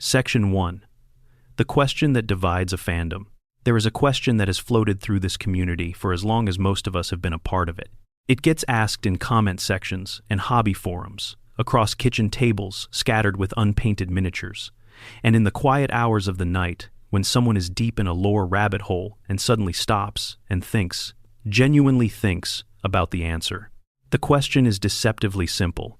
Section 1. The question that divides a fandom. There is a question that has floated through this community for as long as most of us have been a part of it. It gets asked in comment sections and hobby forums, across kitchen tables scattered with unpainted miniatures, and in the quiet hours of the night when someone is deep in a lore rabbit hole and suddenly stops and thinks, genuinely thinks, about the answer. The question is deceptively simple.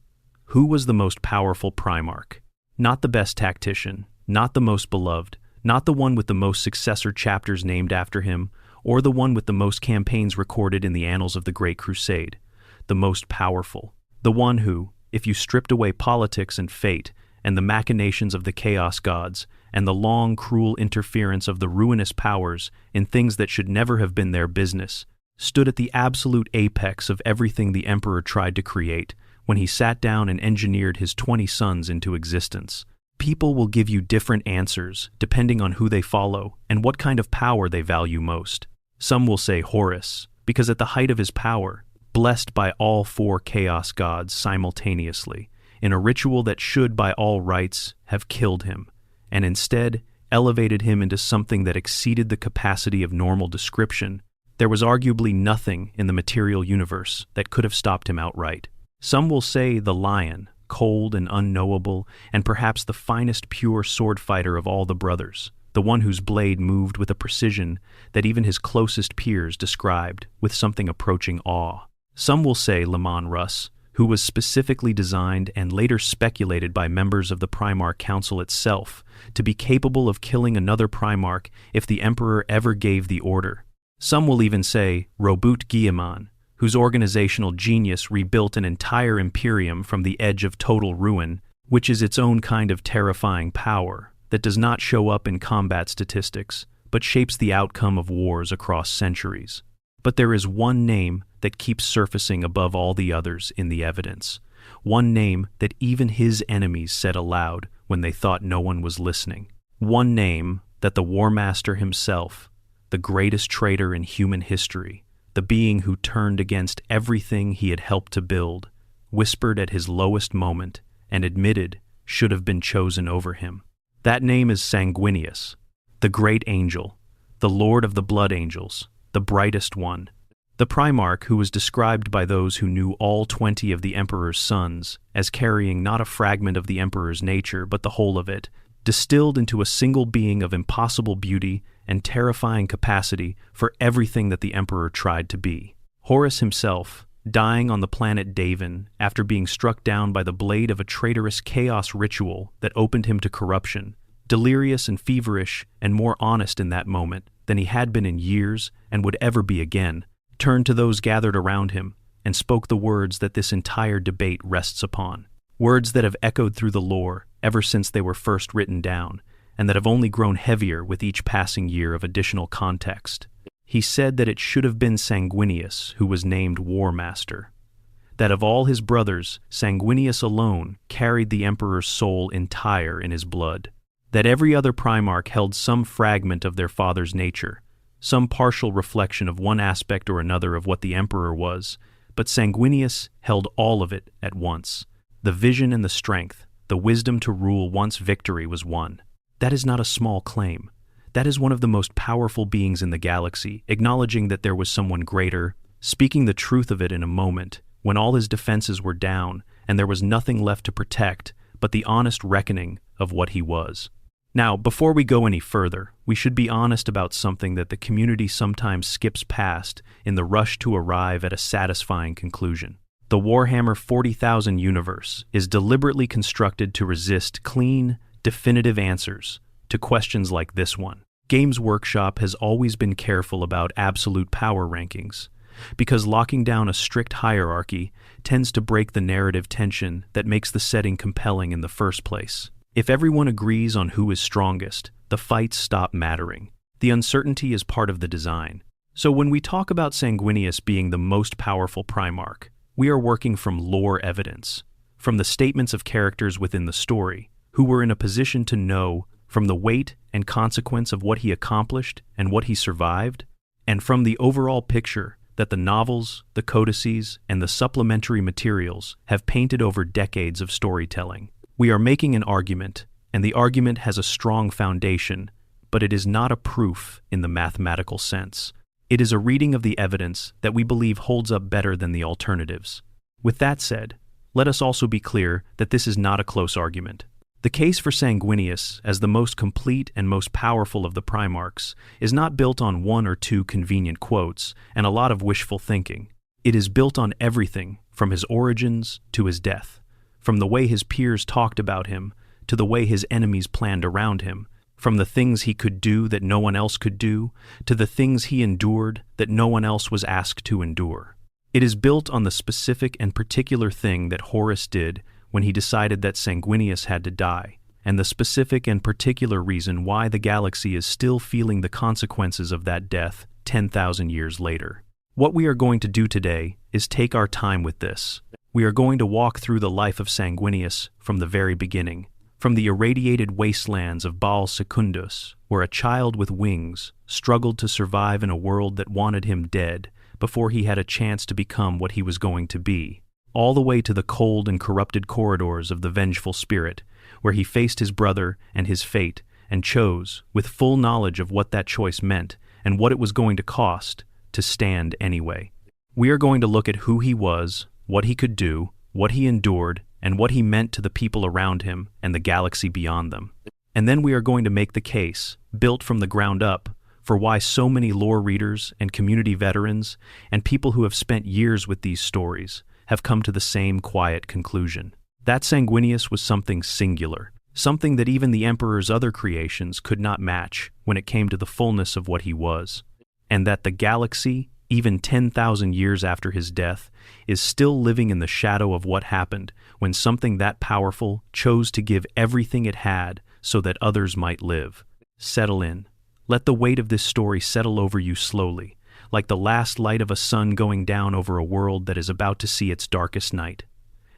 Who was the most powerful Primarch? Not the best tactician, not the most beloved, not the one with the most successor chapters named after him, or the one with the most campaigns recorded in the annals of the Great Crusade. The most powerful. The one who, if you stripped away politics and fate, and the machinations of the Chaos Gods, and the long, cruel interference of the ruinous powers in things that should never have been their business, stood at the absolute apex of everything the Emperor tried to create when he sat down and engineered his 20 sons into existence. People will give you different answers depending on who they follow and what kind of power they value most. Some will say Horus, because at the height of his power, blessed by all 4 Chaos Gods simultaneously, in a ritual that should by all rights have killed him, and instead elevated him into something that exceeded the capacity of normal description, there was arguably nothing in the material universe that could have stopped him outright. Some will say the Lion, cold and unknowable, and perhaps the finest pure sword fighter of all the brothers, the one whose blade moved with a precision that even his closest peers described with something approaching awe. Some will say Lemon Russ, who was specifically designed and later speculated by members of the Primarch Council itself to be capable of killing another Primarch if the Emperor ever gave the order. Some will even say Robut Guillemon, whose organizational genius rebuilt an entire Imperium from the edge of total ruin, which is its own kind of terrifying power that does not show up in combat statistics, but shapes the outcome of wars across centuries. But there is one name that keeps surfacing above all the others in the evidence, one name that even his enemies said aloud when they thought no one was listening, one name that the War Master himself, the greatest traitor in human history, the being who turned against everything he had helped to build, whispered at his lowest moment and admitted should have been chosen over him. That name is Sanguinius, the great angel, the Lord of the Blood Angels, the brightest one. The Primarch who was described by those who knew all 20 of the Emperor's sons as carrying not a fragment of the Emperor's nature but the whole of it, distilled into a single being of impossible beauty and terrifying capacity for everything that the Emperor tried to be. Horus himself, dying on the planet Davin after being struck down by the blade of a traitorous chaos ritual that opened him to corruption, delirious and feverish and more honest in that moment than he had been in years and would ever be again, turned to those gathered around him and spoke the words that this entire debate rests upon, words that have echoed through the lore ever since they were first written down, and that have only grown heavier with each passing year of additional context. He said that it should have been Sanguinius who was named War Master, that of all his brothers, Sanguinius alone carried the Emperor's soul entire in his blood, that every other Primarch held some fragment of their father's nature, some partial reflection of one aspect or another of what the Emperor was, but Sanguinius held all of it at once, the vision and the strength, the wisdom to rule once victory was won. That is not a small claim. That is one of the most powerful beings in the galaxy, acknowledging that there was someone greater, speaking the truth of it in a moment, when all his defenses were down and there was nothing left to protect but the honest reckoning of what he was. Now, before we go any further, we should be honest about something that the community sometimes skips past in the rush to arrive at a satisfying conclusion. The Warhammer 40,000 universe is deliberately constructed to resist clean, definitive answers to questions like this one. Games Workshop has always been careful about absolute power rankings, because locking down a strict hierarchy tends to break the narrative tension that makes the setting compelling in the first place. If everyone agrees on who is strongest, the fights stop mattering. The uncertainty is part of the design. So when we talk about Sanguinius being the most powerful Primarch, we are working from lore evidence, from the statements of characters within the story, who were in a position to know from the weight and consequence of what he accomplished and what he survived, and from the overall picture that the novels, the codices, and the supplementary materials have painted over decades of storytelling. We are making an argument, and the argument has a strong foundation, but it is not a proof in the mathematical sense. It is a reading of the evidence that we believe holds up better than the alternatives. With that said, let us also be clear that this is not a close argument. The case for Sanguinius as the most complete and most powerful of the Primarchs is not built on one or two convenient quotes and a lot of wishful thinking. It is built on everything from his origins to his death, from the way his peers talked about him to the way his enemies planned around him, from the things he could do that no one else could do to the things he endured that no one else was asked to endure. It is built on the specific and particular thing that Horus did when he decided that Sanguinius had to die, and the specific and particular reason why the galaxy is still feeling the consequences of that death 10,000 years later. What we are going to do today is take our time with this. We are going to walk through the life of Sanguinius from the very beginning, from the irradiated wastelands of Baal Secundus, where a child with wings struggled to survive in a world that wanted him dead before he had a chance to become what he was going to be, all the way to the cold and corrupted corridors of the Vengeful Spirit, where he faced his brother and his fate and chose, with full knowledge of what that choice meant and what it was going to cost, to stand anyway. We are going to look at who he was, what he could do, what he endured, and what he meant to the people around him and the galaxy beyond them. And then we are going to make the case, built from the ground up, for why so many lore readers and community veterans and people who have spent years with these stories have come to the same quiet conclusion. That Sanguinius was something singular, something that even the Emperor's other creations could not match when it came to the fullness of what he was, and that the galaxy, even 10,000 years after his death, is still living in the shadow of what happened when something that powerful chose to give everything it had so that others might live. Settle in. Let the weight of this story settle over you slowly, like the last light of a sun going down over a world that is about to see its darkest night.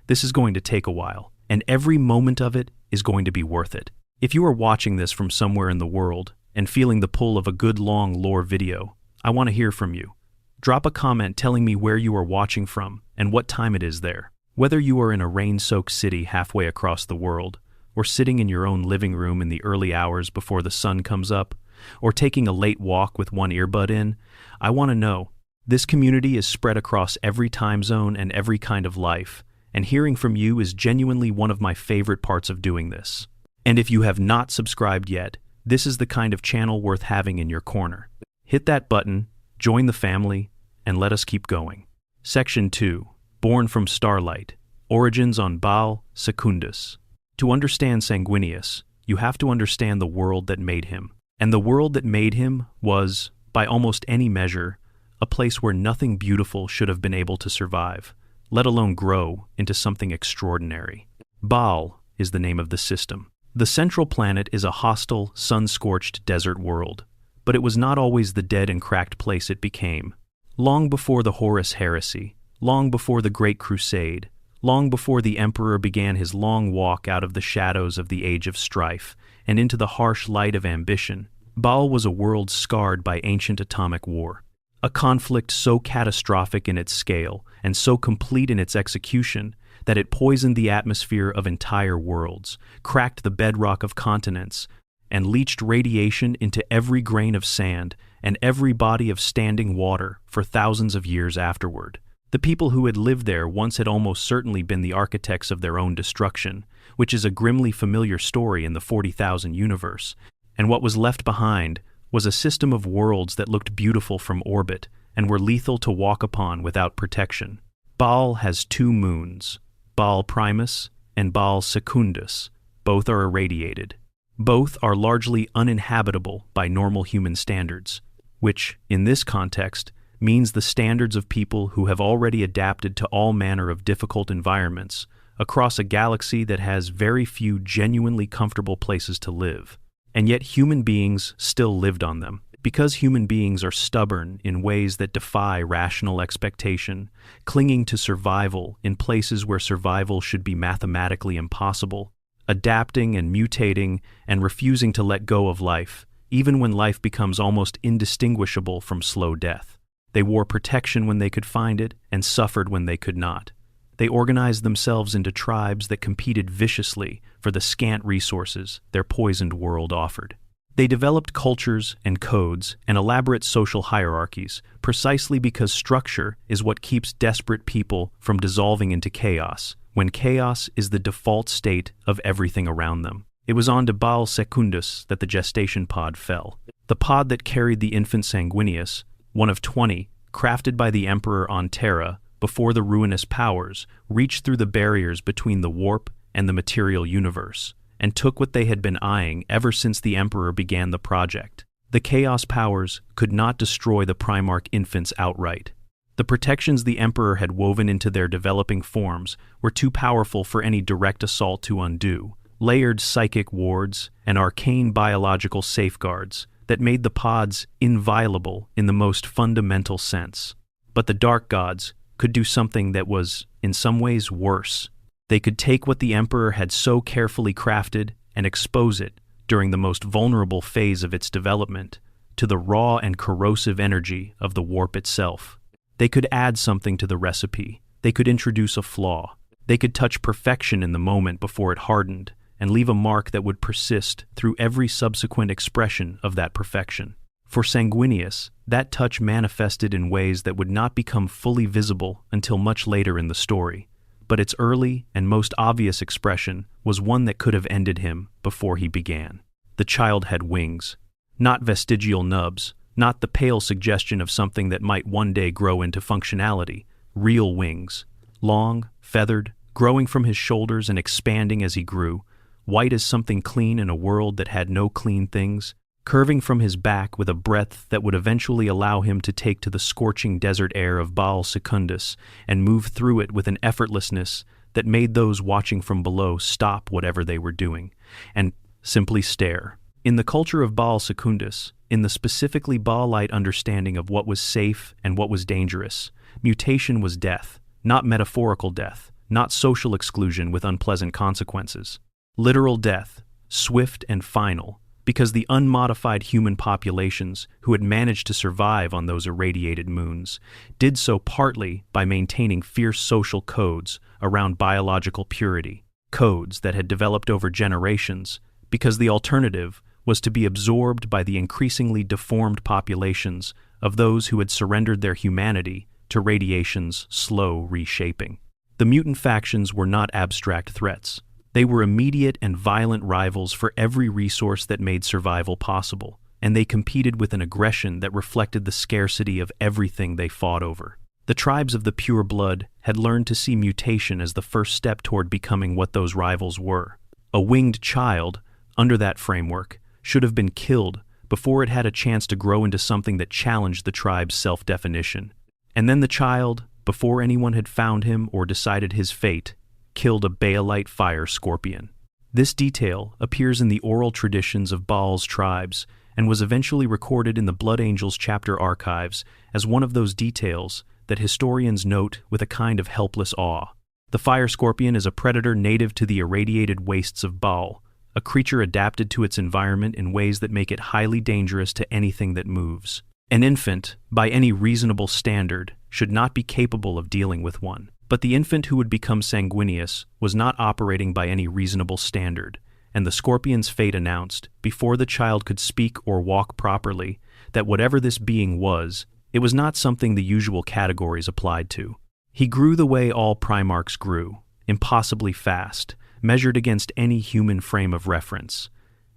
This is going to take a while, and every moment of it is going to be worth it. If you are watching this from somewhere in the world and feeling the pull of a good long lore video, I want to hear from you. Drop a comment telling me where you are watching from and what time it is there. Whether you are in a rain-soaked city halfway across the world, or sitting in your own living room in the early hours before the sun comes up, or taking a late walk with one earbud in, I want to know. This community is spread across every time zone and every kind of life, and hearing from you is genuinely one of my favorite parts of doing this. And if you have not subscribed yet, this is the kind of channel worth having in your corner. Hit that button, join the family, and let us keep going. Section 2. Born from Starlight. Origins on Baal Secundus. To understand Sanguinius, you have to understand the world that made him. And the world that made him was, by almost any measure, a place where nothing beautiful should have been able to survive, let alone grow into something extraordinary. Baal is the name of the system. The central planet is a hostile, sun-scorched desert world, but it was not always the dead and cracked place it became. Long before the Horus heresy, long before the Great Crusade, long before the Emperor began his long walk out of the shadows of the Age of Strife and into the harsh light of ambition, Baal was a world scarred by ancient atomic war. A conflict so catastrophic in its scale and so complete in its execution that it poisoned the atmosphere of entire worlds, cracked the bedrock of continents, and leached radiation into every grain of sand and every body of standing water for thousands of years afterward. The people who had lived there once had almost certainly been the architects of their own destruction, which is a grimly familiar story in the 40,000 universe, and what was left behind was a system of worlds that looked beautiful from orbit and were lethal to walk upon without protection. Baal has two moons, Baal Primus and Baal Secundus. Both are irradiated. Both are largely uninhabitable by normal human standards, which, in this context, means the standards of people who have already adapted to all manner of difficult environments across a galaxy that has very few genuinely comfortable places to live. And yet human beings still lived on them. Because human beings are stubborn in ways that defy rational expectation, clinging to survival in places where survival should be mathematically impossible, adapting and mutating and refusing to let go of life, even when life becomes almost indistinguishable from slow death. They wore protection when they could find it and suffered when they could not. They organized themselves into tribes that competed viciously for the scant resources their poisoned world offered. They developed cultures and codes and elaborate social hierarchies precisely because structure is what keeps desperate people from dissolving into chaos, when chaos is the default state of everything around them. It was on to Baal Secundus that the gestation pod fell. The pod that carried the infant Sanguinius, one of 20, crafted by the Emperor on Terra before the ruinous powers reached through the barriers between the warp and the material universe, and took what they had been eyeing ever since the Emperor began the project. The Chaos powers could not destroy the Primarch infants outright. The protections the Emperor had woven into their developing forms were too powerful for any direct assault to undo. Layered psychic wards and arcane biological safeguards that made the pods inviolable in the most fundamental sense. But the Dark Gods could do something that was, in some ways, worse. They could take what the Emperor had so carefully crafted and expose it, during the most vulnerable phase of its development, to the raw and corrosive energy of the warp itself. They could add something to the recipe. They could introduce a flaw. They could touch perfection in the moment before it hardened, and leave a mark that would persist through every subsequent expression of that perfection. For Sanguinius, that touch manifested in ways that would not become fully visible until much later in the story, but its early and most obvious expression was one that could have ended him before he began. The child had wings, not vestigial nubs, not the pale suggestion of something that might one day grow into functionality, real wings, long, feathered, growing from his shoulders and expanding as he grew, white as something clean in a world that had no clean things, curving from his back with a breadth that would eventually allow him to take to the scorching desert air of Baal Secundus and move through it with an effortlessness that made those watching from below stop whatever they were doing and simply stare. In the culture of Baal Secundus, in the specifically Baalite understanding of what was safe and what was dangerous, mutation was death, not metaphorical death, not social exclusion with unpleasant consequences. Literal death, swift and final, because the unmodified human populations who had managed to survive on those irradiated moons did so partly by maintaining fierce social codes around biological purity, codes that had developed over generations, because the alternative was to be absorbed by the increasingly deformed populations of those who had surrendered their humanity to radiation's slow reshaping. The mutant factions were not abstract threats. They were immediate and violent rivals for every resource that made survival possible, and they competed with an aggression that reflected the scarcity of everything they fought over. The tribes of the pure blood had learned to see mutation as the first step toward becoming what those rivals were. A winged child, under that framework, should have been killed before it had a chance to grow into something that challenged the tribe's self-definition. And then the child, before anyone had found him or decided his fate, killed a Baalite fire scorpion. This detail appears in the oral traditions of Baal's tribes and was eventually recorded in the Blood Angels chapter archives as one of those details that historians note with a kind of helpless awe. The fire scorpion is a predator native to the irradiated wastes of Baal, a creature adapted to its environment in ways that make it highly dangerous to anything that moves. An infant, by any reasonable standard, should not be capable of dealing with one. But the infant who would become Sanguinius was not operating by any reasonable standard, and the scorpion's fate announced, before the child could speak or walk properly, that whatever this being was, it was not something the usual categories applied to. He grew the way all Primarchs grew, impossibly fast, measured against any human frame of reference.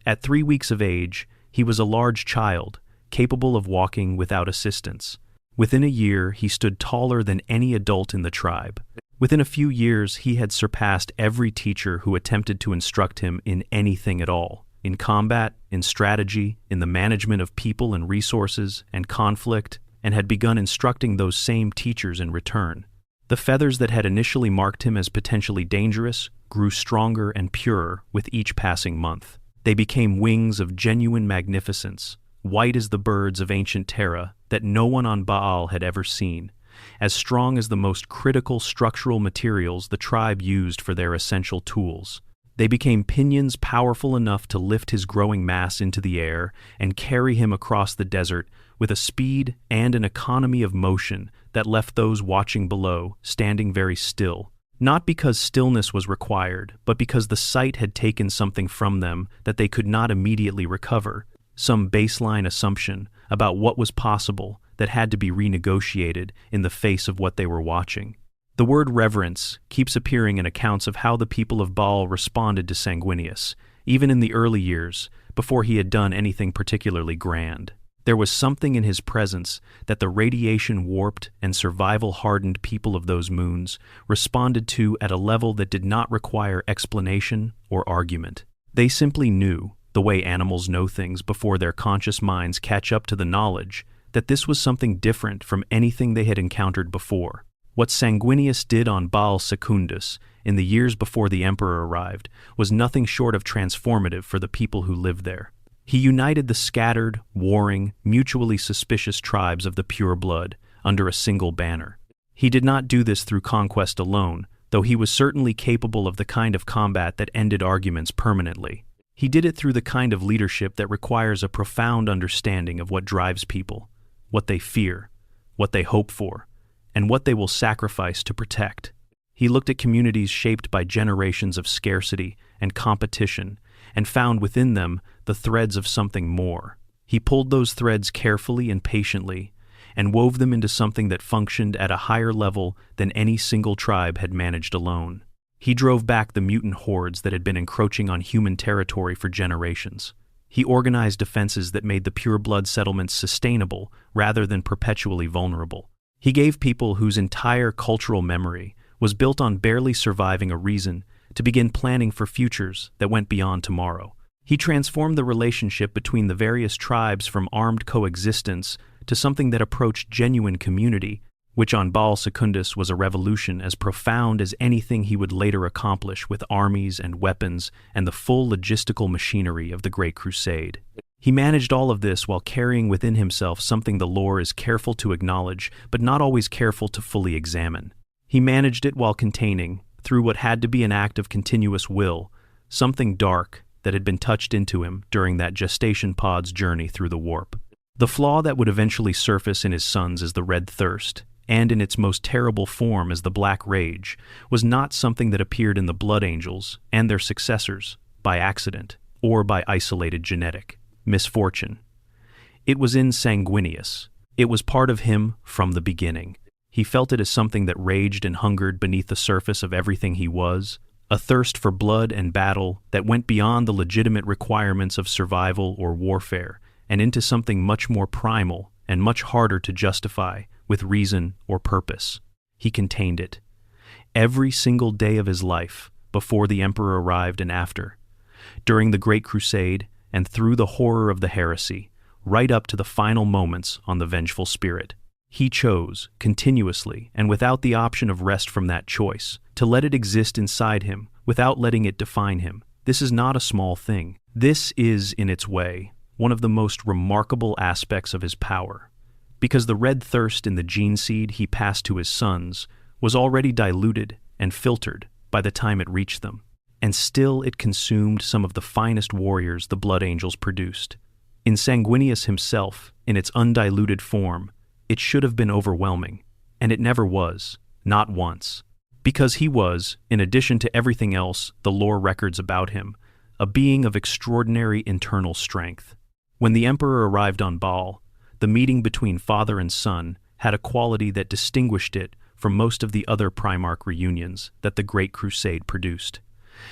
At 3 weeks of age, he was a large child, capable of walking without assistance. Within a year, he stood taller than any adult in the tribe. Within a few years, he had surpassed every teacher who attempted to instruct him in anything at all, in combat, in strategy, in the management of people and resources, and conflict, and had begun instructing those same teachers in return. The feathers that had initially marked him as potentially dangerous grew stronger and purer with each passing month. They became wings of genuine magnificence, white as the birds of ancient Terra that no one on Baal had ever seen, as strong as the most critical structural materials the tribe used for their essential tools. They became pinions powerful enough to lift his growing mass into the air and carry him across the desert with a speed and an economy of motion that left those watching below standing very still, Not because stillness was required, but because the sight had taken something from them that they could not immediately recover, some baseline assumption about what was possible that had to be renegotiated in the face of what they were watching. The word reverence keeps appearing in accounts of how the people of Baal responded to Sanguinius, even in the early years, before he had done anything particularly grand. There was something in his presence that the radiation-warped and survival-hardened people of those moons responded to at a level that did not require explanation or argument. They simply knew, the way animals know things before their conscious minds catch up to the knowledge, that this was something different from anything they had encountered before. What Sanguinius did on Baal Secundus in the years before the Emperor arrived was nothing short of transformative for the people who lived there. He united the scattered, warring, mutually suspicious tribes of the pure blood under a single banner. He did not do this through conquest alone, though he was certainly capable of the kind of combat that ended arguments permanently. He did it through the kind of leadership that requires a profound understanding of what drives people, what they fear, what they hope for, and what they will sacrifice to protect. He looked at communities shaped by generations of scarcity and competition and found within them the threads of something more. He pulled those threads carefully and patiently and wove them into something that functioned at a higher level than any single tribe had managed alone. He drove back the mutant hordes that had been encroaching on human territory for generations. He organized defenses that made the pure-blood settlements sustainable rather than perpetually vulnerable. He gave people whose entire cultural memory was built on barely surviving a reason to begin planning for futures that went beyond tomorrow. He transformed the relationship between the various tribes from armed coexistence to something that approached genuine community, which on Baal Secundus was a revolution as profound as anything he would later accomplish with armies and weapons and the full logistical machinery of the Great Crusade. He managed all of this while carrying within himself something the lore is careful to acknowledge, but not always careful to fully examine. He managed it while containing, through what had to be an act of continuous will, something dark that had been touched into him during that gestation pod's journey through the warp. The flaw that would eventually surface in his sons as the Red Thirst, and in its most terrible form as the Black Rage, was not something that appeared in the Blood Angels and their successors by accident or by isolated genetic misfortune. It was in Sanguinius. It was part of him from the beginning. He felt it as something that raged and hungered beneath the surface of everything he was, a thirst for blood and battle that went beyond the legitimate requirements of survival or warfare and into something much more primal and much harder to justify with reason or purpose. He contained it. Every single day of his life, before the Emperor arrived and after, during the Great Crusade and through the horror of the heresy, right up to the final moments on the Vengeful Spirit, he chose, continuously and without the option of rest from that choice, to let it exist inside him without letting it define him. This is not a small thing. This is, in its way, one of the most remarkable aspects of his power, because the red thirst in the gene seed he passed to his sons was already diluted and filtered by the time it reached them, and still it consumed some of the finest warriors the Blood Angels produced. In Sanguinius himself, in its undiluted form, it should have been overwhelming, and it never was, not once, because he was, in addition to everything else the lore records about him, a being of extraordinary internal strength. When the Emperor arrived on Baal, the meeting between father and son had a quality that distinguished it from most of the other Primarch reunions that the Great Crusade produced.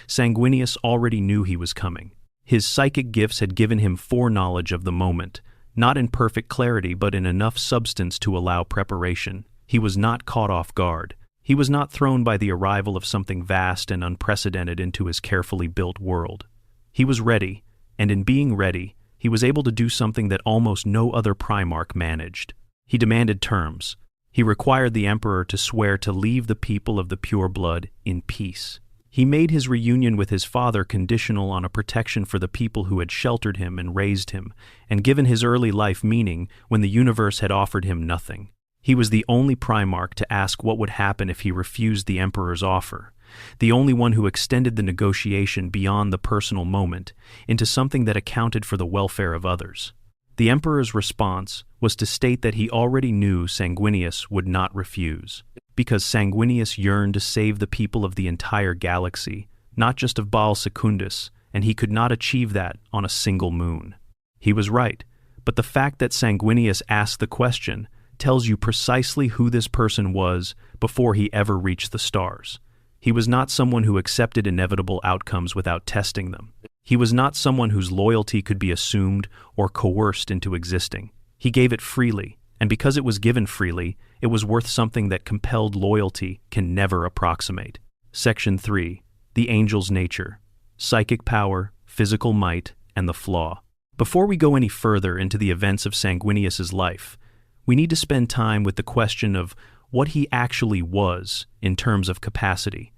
Sanguinius already knew he was coming. His psychic gifts had given him foreknowledge of the moment, not in perfect clarity but in enough substance to allow preparation. He was not caught off guard. He was not thrown by the arrival of something vast and unprecedented into his carefully built world. He was ready, and in being ready, he was able to do something that almost no other Primarch managed. He demanded terms. He required the Emperor to swear to leave the people of the pure blood in peace. He made his reunion with his father conditional on a protection for the people who had sheltered him and raised him, and given his early life meaning when the universe had offered him nothing. He was the only Primarch to ask what would happen if he refused the Emperor's offer, the only one who extended the negotiation beyond the personal moment into something that accounted for the welfare of others. The Emperor's response was to state that he already knew Sanguinius would not refuse, because Sanguinius yearned to save the people of the entire galaxy, not just of Baal Secundus, and he could not achieve that on a single moon. He was right, but the fact that Sanguinius asked the question tells you precisely who this person was before he ever reached the stars. He was not someone who accepted inevitable outcomes without testing them. He was not someone whose loyalty could be assumed or coerced into existing. He gave it freely, and because it was given freely, it was worth something that compelled loyalty can never approximate. Section 3. The Angel's Nature. Psychic Power, Physical Might, and the Flaw. Before we go any further into the events of Sanguinius's life, we need to spend time with the question of what he actually was in terms of capacity.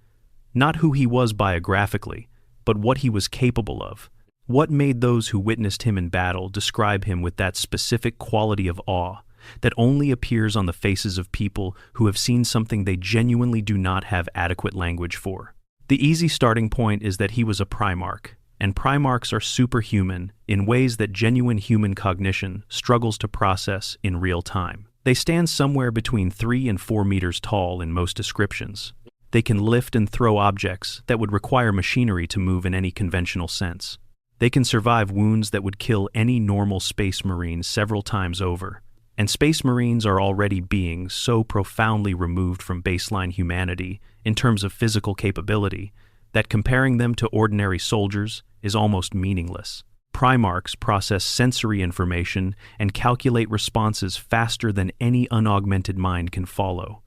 Not who he was biographically, but what he was capable of. What made those who witnessed him in battle describe him with that specific quality of awe that only appears on the faces of people who have seen something they genuinely do not have adequate language for? The easy starting point is that he was a Primarch, and Primarchs are superhuman in ways that genuine human cognition struggles to process in real time. They stand somewhere between 3 and 4 meters tall in most descriptions. They can lift and throw objects that would require machinery to move in any conventional sense. They can survive wounds that would kill any normal space marine several times over. And space marines are already beings so profoundly removed from baseline humanity in terms of physical capability that comparing them to ordinary soldiers is almost meaningless. Primarchs process sensory information and calculate responses faster than any unaugmented mind can follow.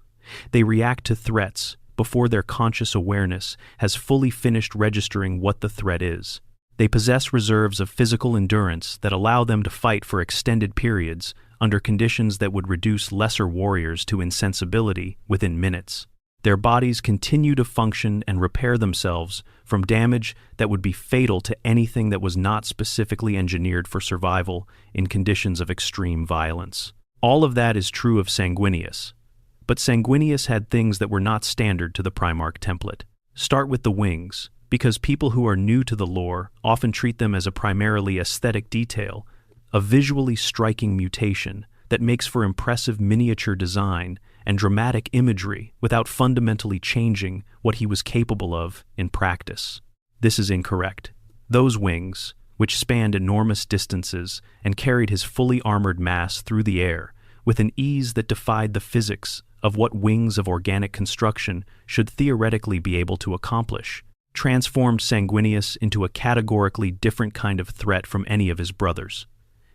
They react to threats before their conscious awareness has fully finished registering what the threat is. They possess reserves of physical endurance that allow them to fight for extended periods under conditions that would reduce lesser warriors to insensibility within minutes. Their bodies continue to function and repair themselves from damage that would be fatal to anything that was not specifically engineered for survival in conditions of extreme violence. All of that is true of Sanguinius, but Sanguinius had things that were not standard to the Primarch template. Start with the wings, because people who are new to the lore often treat them as a primarily aesthetic detail, a visually striking mutation that makes for impressive miniature design and dramatic imagery without fundamentally changing what he was capable of in practice. This is incorrect. Those wings, which spanned enormous distances and carried his fully armored mass through the air with an ease that defied the physics of what wings of organic construction should theoretically be able to accomplish, transformed Sanguinius into a categorically different kind of threat from any of his brothers.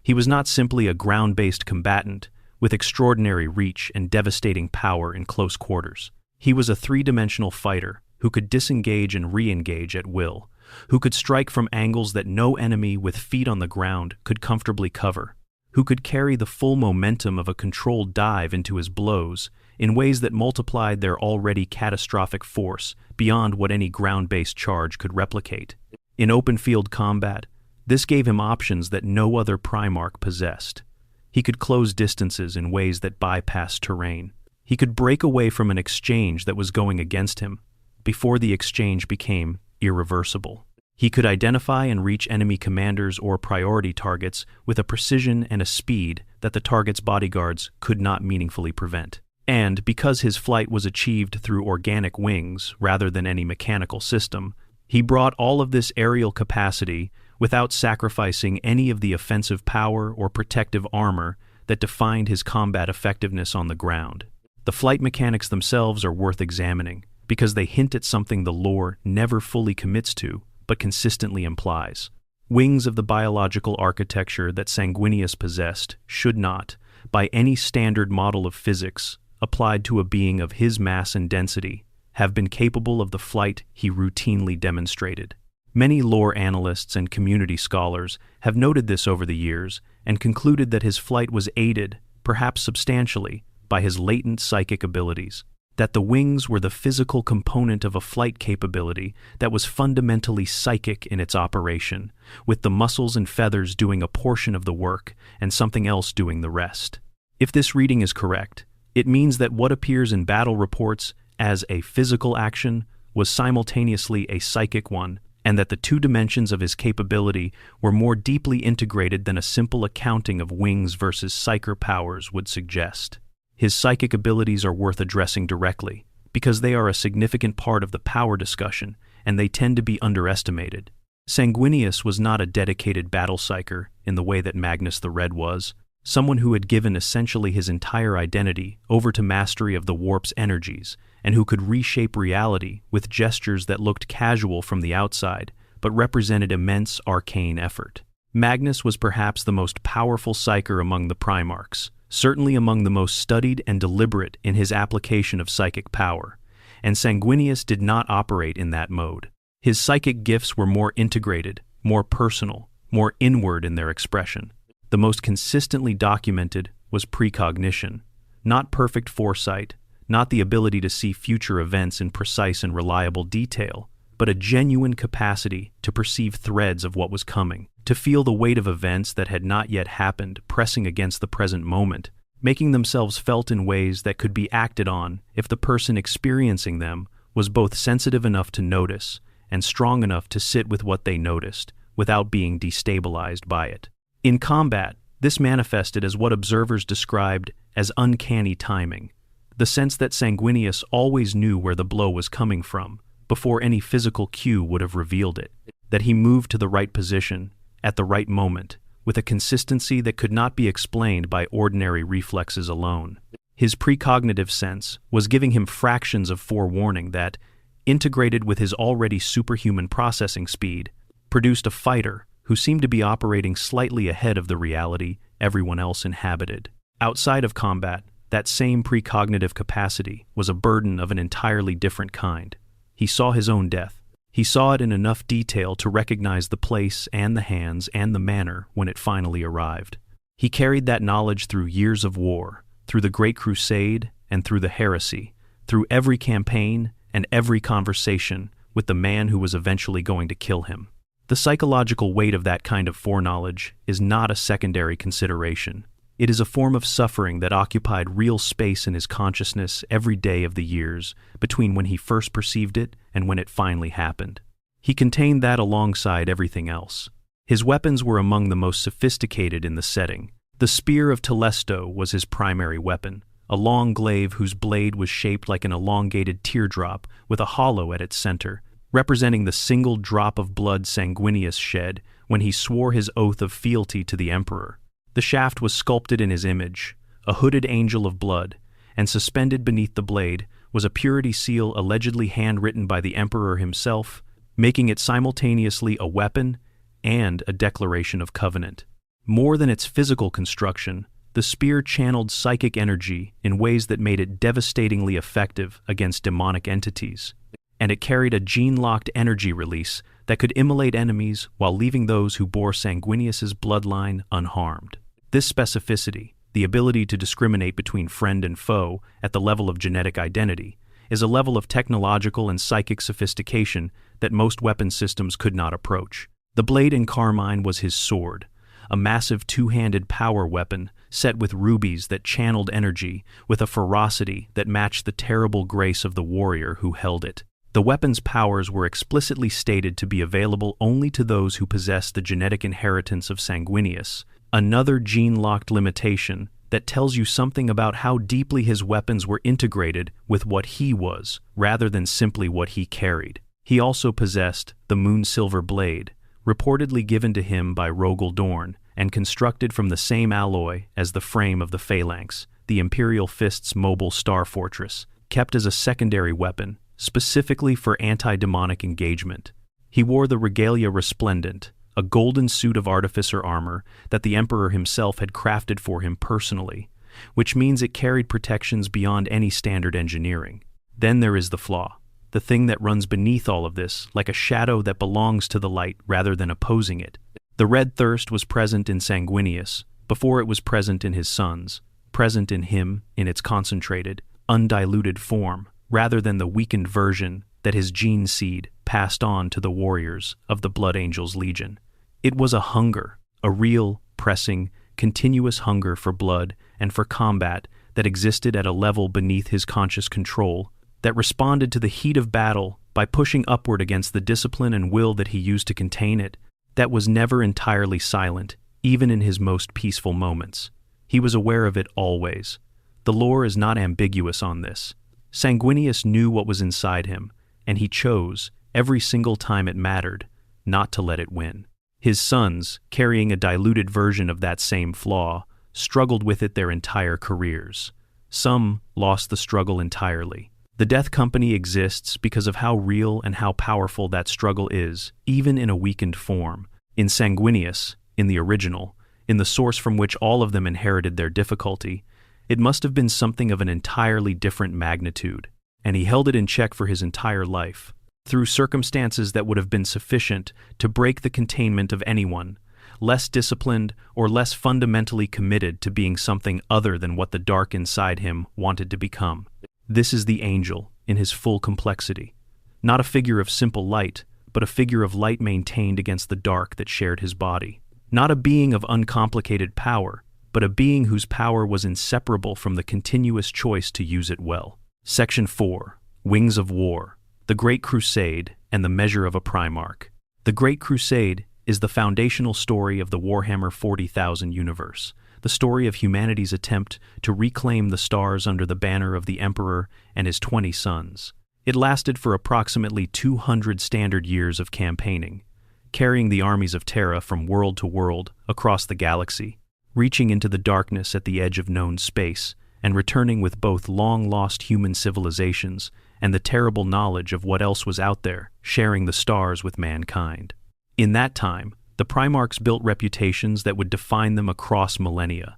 He was not simply a ground-based combatant with extraordinary reach and devastating power in close quarters. He was a three-dimensional fighter who could disengage and re-engage at will, who could strike from angles that no enemy with feet on the ground could comfortably cover, who could carry the full momentum of a controlled dive into his blows in ways that multiplied their already catastrophic force beyond what any ground-based charge could replicate. In open-field combat, this gave him options that no other Primarch possessed. He could close distances in ways that bypassed terrain. He could break away from an exchange that was going against him before the exchange became irreversible. He could identify and reach enemy commanders or priority targets with a precision and a speed that the target's bodyguards could not meaningfully prevent. And because his flight was achieved through organic wings rather than any mechanical system, he brought all of this aerial capacity without sacrificing any of the offensive power or protective armor that defined his combat effectiveness on the ground. The flight mechanics themselves are worth examining because they hint at something the lore never fully commits to, but consistently implies. Wings of the biological architecture that Sanguinius possessed should not, by any standard model of physics applied to a being of his mass and density, have been capable of the flight he routinely demonstrated. Many lore analysts and community scholars have noted this over the years and concluded that his flight was aided, perhaps substantially, by his latent psychic abilities, that the wings were the physical component of a flight capability that was fundamentally psychic in its operation, with the muscles and feathers doing a portion of the work and something else doing the rest. If this reading is correct, it means that what appears in battle reports as a physical action was simultaneously a psychic one and that the two dimensions of his capability were more deeply integrated than a simple accounting of wings versus psyker powers would suggest. His psychic abilities are worth addressing directly, because they are a significant part of the power discussion, and they tend to be underestimated. Sanguinius was not a dedicated battle psyker in the way that Magnus the Red was, someone who had given essentially his entire identity over to mastery of the warp's energies, and who could reshape reality with gestures that looked casual from the outside, but represented immense arcane effort. Magnus was perhaps the most powerful psyker among the Primarchs, certainly among the most studied and deliberate in his application of psychic power, and Sanguinius did not operate in that mode. His psychic gifts were more integrated, more personal, more inward in their expression. The most consistently documented was precognition, not perfect foresight, not the ability to see future events in precise and reliable detail, but a genuine capacity to perceive threads of what was coming, to feel the weight of events that had not yet happened pressing against the present moment, making themselves felt in ways that could be acted on if the person experiencing them was both sensitive enough to notice and strong enough to sit with what they noticed without being destabilized by it. In combat, this manifested as what observers described as uncanny timing, the sense that Sanguinius always knew where the blow was coming from before any physical cue would have revealed it, that he moved to the right position at the right moment with a consistency that could not be explained by ordinary reflexes alone. His precognitive sense was giving him fractions of forewarning that, integrated with his already superhuman processing speed, produced a fighter who seemed to be operating slightly ahead of the reality everyone else inhabited. Outside of combat, that same precognitive capacity was a burden of an entirely different kind. He saw his own death. He saw it in enough detail to recognize the place and the hands and the manner when it finally arrived. He carried that knowledge through years of war, through the Great Crusade and through the heresy, through every campaign and every conversation with the man who was eventually going to kill him. The psychological weight of that kind of foreknowledge is not a secondary consideration. It is a form of suffering that occupied real space in his consciousness every day of the years between when he first perceived it and when it finally happened. He contained that alongside everything else. His weapons were among the most sophisticated in the setting. The spear of Telesto was his primary weapon, a long glaive whose blade was shaped like an elongated teardrop with a hollow at its center, representing the single drop of blood Sanguinius shed when he swore his oath of fealty to the Emperor. The shaft was sculpted in his image, a hooded angel of blood, and suspended beneath the blade was a purity seal allegedly handwritten by the Emperor himself, making it simultaneously a weapon and a declaration of covenant. More than its physical construction, the spear channeled psychic energy in ways that made it devastatingly effective against demonic entities, and it carried a gene-locked energy release that could immolate enemies while leaving those who bore Sanguinius's bloodline unharmed. This specificity, the ability to discriminate between friend and foe at the level of genetic identity, is a level of technological and psychic sophistication that most weapon systems could not approach. The blade in Carmine was his sword, a massive two-handed power weapon set with rubies that channeled energy with a ferocity that matched the terrible grace of the warrior who held it. The weapon's powers were explicitly stated to be available only to those who possessed the genetic inheritance of Sanguinius, another gene-locked limitation that tells you something about how deeply his weapons were integrated with what he was, rather than simply what he carried. He also possessed the Moonsilver Blade, reportedly given to him by Rogel Dorn, and constructed from the same alloy as the frame of the Phalanx, the Imperial Fist's mobile star fortress, kept as a secondary weapon, specifically for anti-demonic engagement. He wore the Regalia Resplendent, a golden suit of artificer armor that the Emperor himself had crafted for him personally, which means it carried protections beyond any standard engineering. Then there is the flaw, the thing that runs beneath all of this, like a shadow that belongs to the light rather than opposing it. The red thirst was present in Sanguinius before it was present in his sons, present in him in its concentrated, undiluted form, rather than the weakened version that his gene seed passed on to the warriors of the Blood Angels Legion. It was a hunger, a real, pressing, continuous hunger for blood and for combat that existed at a level beneath his conscious control, that responded to the heat of battle by pushing upward against the discipline and will that he used to contain it, that was never entirely silent, even in his most peaceful moments. He was aware of it always. The lore is not ambiguous on this. Sanguinius knew what was inside him, and he chose, every single time it mattered, not to let it win. His sons, carrying a diluted version of that same flaw, struggled with it their entire careers. Some lost the struggle entirely. The Death Company exists because of how real and how powerful that struggle is, even in a weakened form. In Sanguinius, in the original, in the source from which all of them inherited their difficulty, it must have been something of an entirely different magnitude, and he held it in check for his entire life, through circumstances that would have been sufficient to break the containment of anyone, less disciplined or less fundamentally committed to being something other than what the dark inside him wanted to become. This is the angel in his full complexity, not a figure of simple light, but a figure of light maintained against the dark that shared his body. Not a being of uncomplicated power, but a being whose power was inseparable from the continuous choice to use it well. Section 4. Wings of War. The Great Crusade and the Measure of a Primarch. The Great Crusade is the foundational story of the Warhammer 40,000 universe, the story of humanity's attempt to reclaim the stars under the banner of the Emperor and his 20 sons. It lasted for approximately 200 standard years of campaigning, carrying the armies of Terra from world to world across the galaxy, reaching into the darkness at the edge of known space, and returning with both long-lost human civilizations and the terrible knowledge of what else was out there, sharing the stars with mankind. In that time, the Primarchs built reputations that would define them across millennia,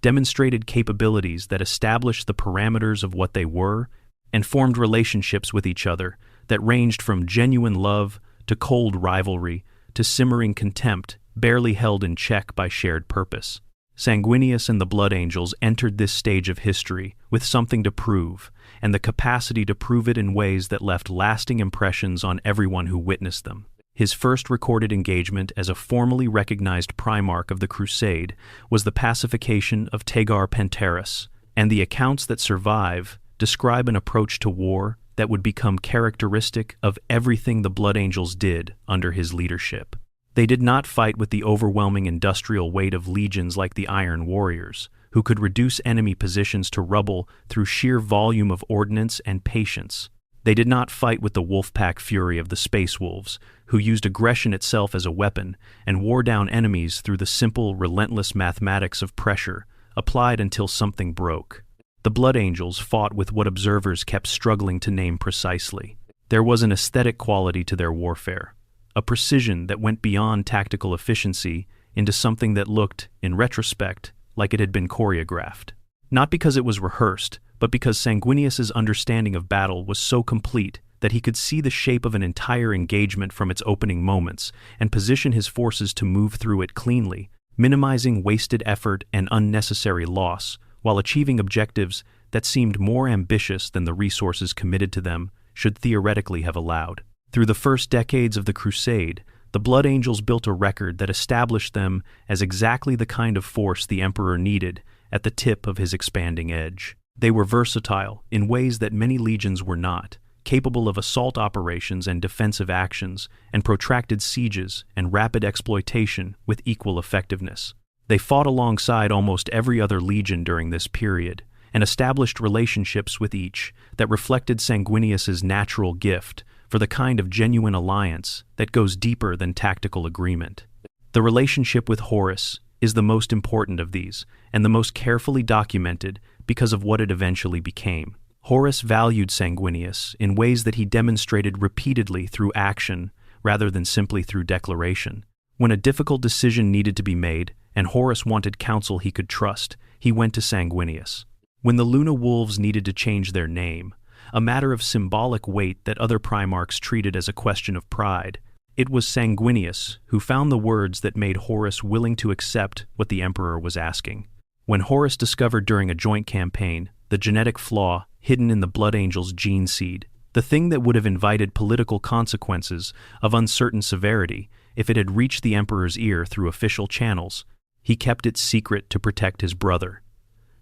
demonstrated capabilities that established the parameters of what they were, and formed relationships with each other that ranged from genuine love to cold rivalry to simmering contempt, barely held in check by shared purpose. Sanguinius and the Blood Angels entered this stage of history with something to prove, and the capacity to prove it in ways that left lasting impressions on everyone who witnessed them. His first recorded engagement as a formally recognized Primarch of the Crusade was the pacification of Tagar Penteris, and the accounts that survive describe an approach to war that would become characteristic of everything the Blood Angels did under his leadership. They did not fight with the overwhelming industrial weight of legions like the Iron Warriors, who could reduce enemy positions to rubble through sheer volume of ordnance and patience. They did not fight with the wolf-pack fury of the Space Wolves, who used aggression itself as a weapon and wore down enemies through the simple, relentless mathematics of pressure, applied until something broke. The Blood Angels fought with what observers kept struggling to name precisely. There was an aesthetic quality to their warfare, a precision that went beyond tactical efficiency into something that looked, in retrospect, like it had been choreographed. Not because it was rehearsed, but because Sanguinius's understanding of battle was so complete that he could see the shape of an entire engagement from its opening moments and position his forces to move through it cleanly, minimizing wasted effort and unnecessary loss, while achieving objectives that seemed more ambitious than the resources committed to them should theoretically have allowed. Through the first decades of the Crusade, the Blood Angels built a record that established them as exactly the kind of force the Emperor needed at the tip of his expanding edge. They were versatile in ways that many legions were not, capable of assault operations and defensive actions, and protracted sieges and rapid exploitation with equal effectiveness. They fought alongside almost every other legion during this period, and established relationships with each that reflected Sanguinius's natural gift for the kind of genuine alliance that goes deeper than tactical agreement. The relationship with Horus is the most important of these, and the most carefully documented because of what it eventually became. Horus valued Sanguinius in ways that he demonstrated repeatedly through action rather than simply through declaration. When a difficult decision needed to be made, and Horus wanted counsel he could trust, he went to Sanguinius. When the Luna Wolves needed to change their name, a matter of symbolic weight that other Primarchs treated as a question of pride, it was Sanguinius who found the words that made Horus willing to accept what the Emperor was asking. When Horus discovered during a joint campaign the genetic flaw hidden in the Blood Angel's gene seed, the thing that would have invited political consequences of uncertain severity if it had reached the Emperor's ear through official channels, he kept it secret to protect his brother.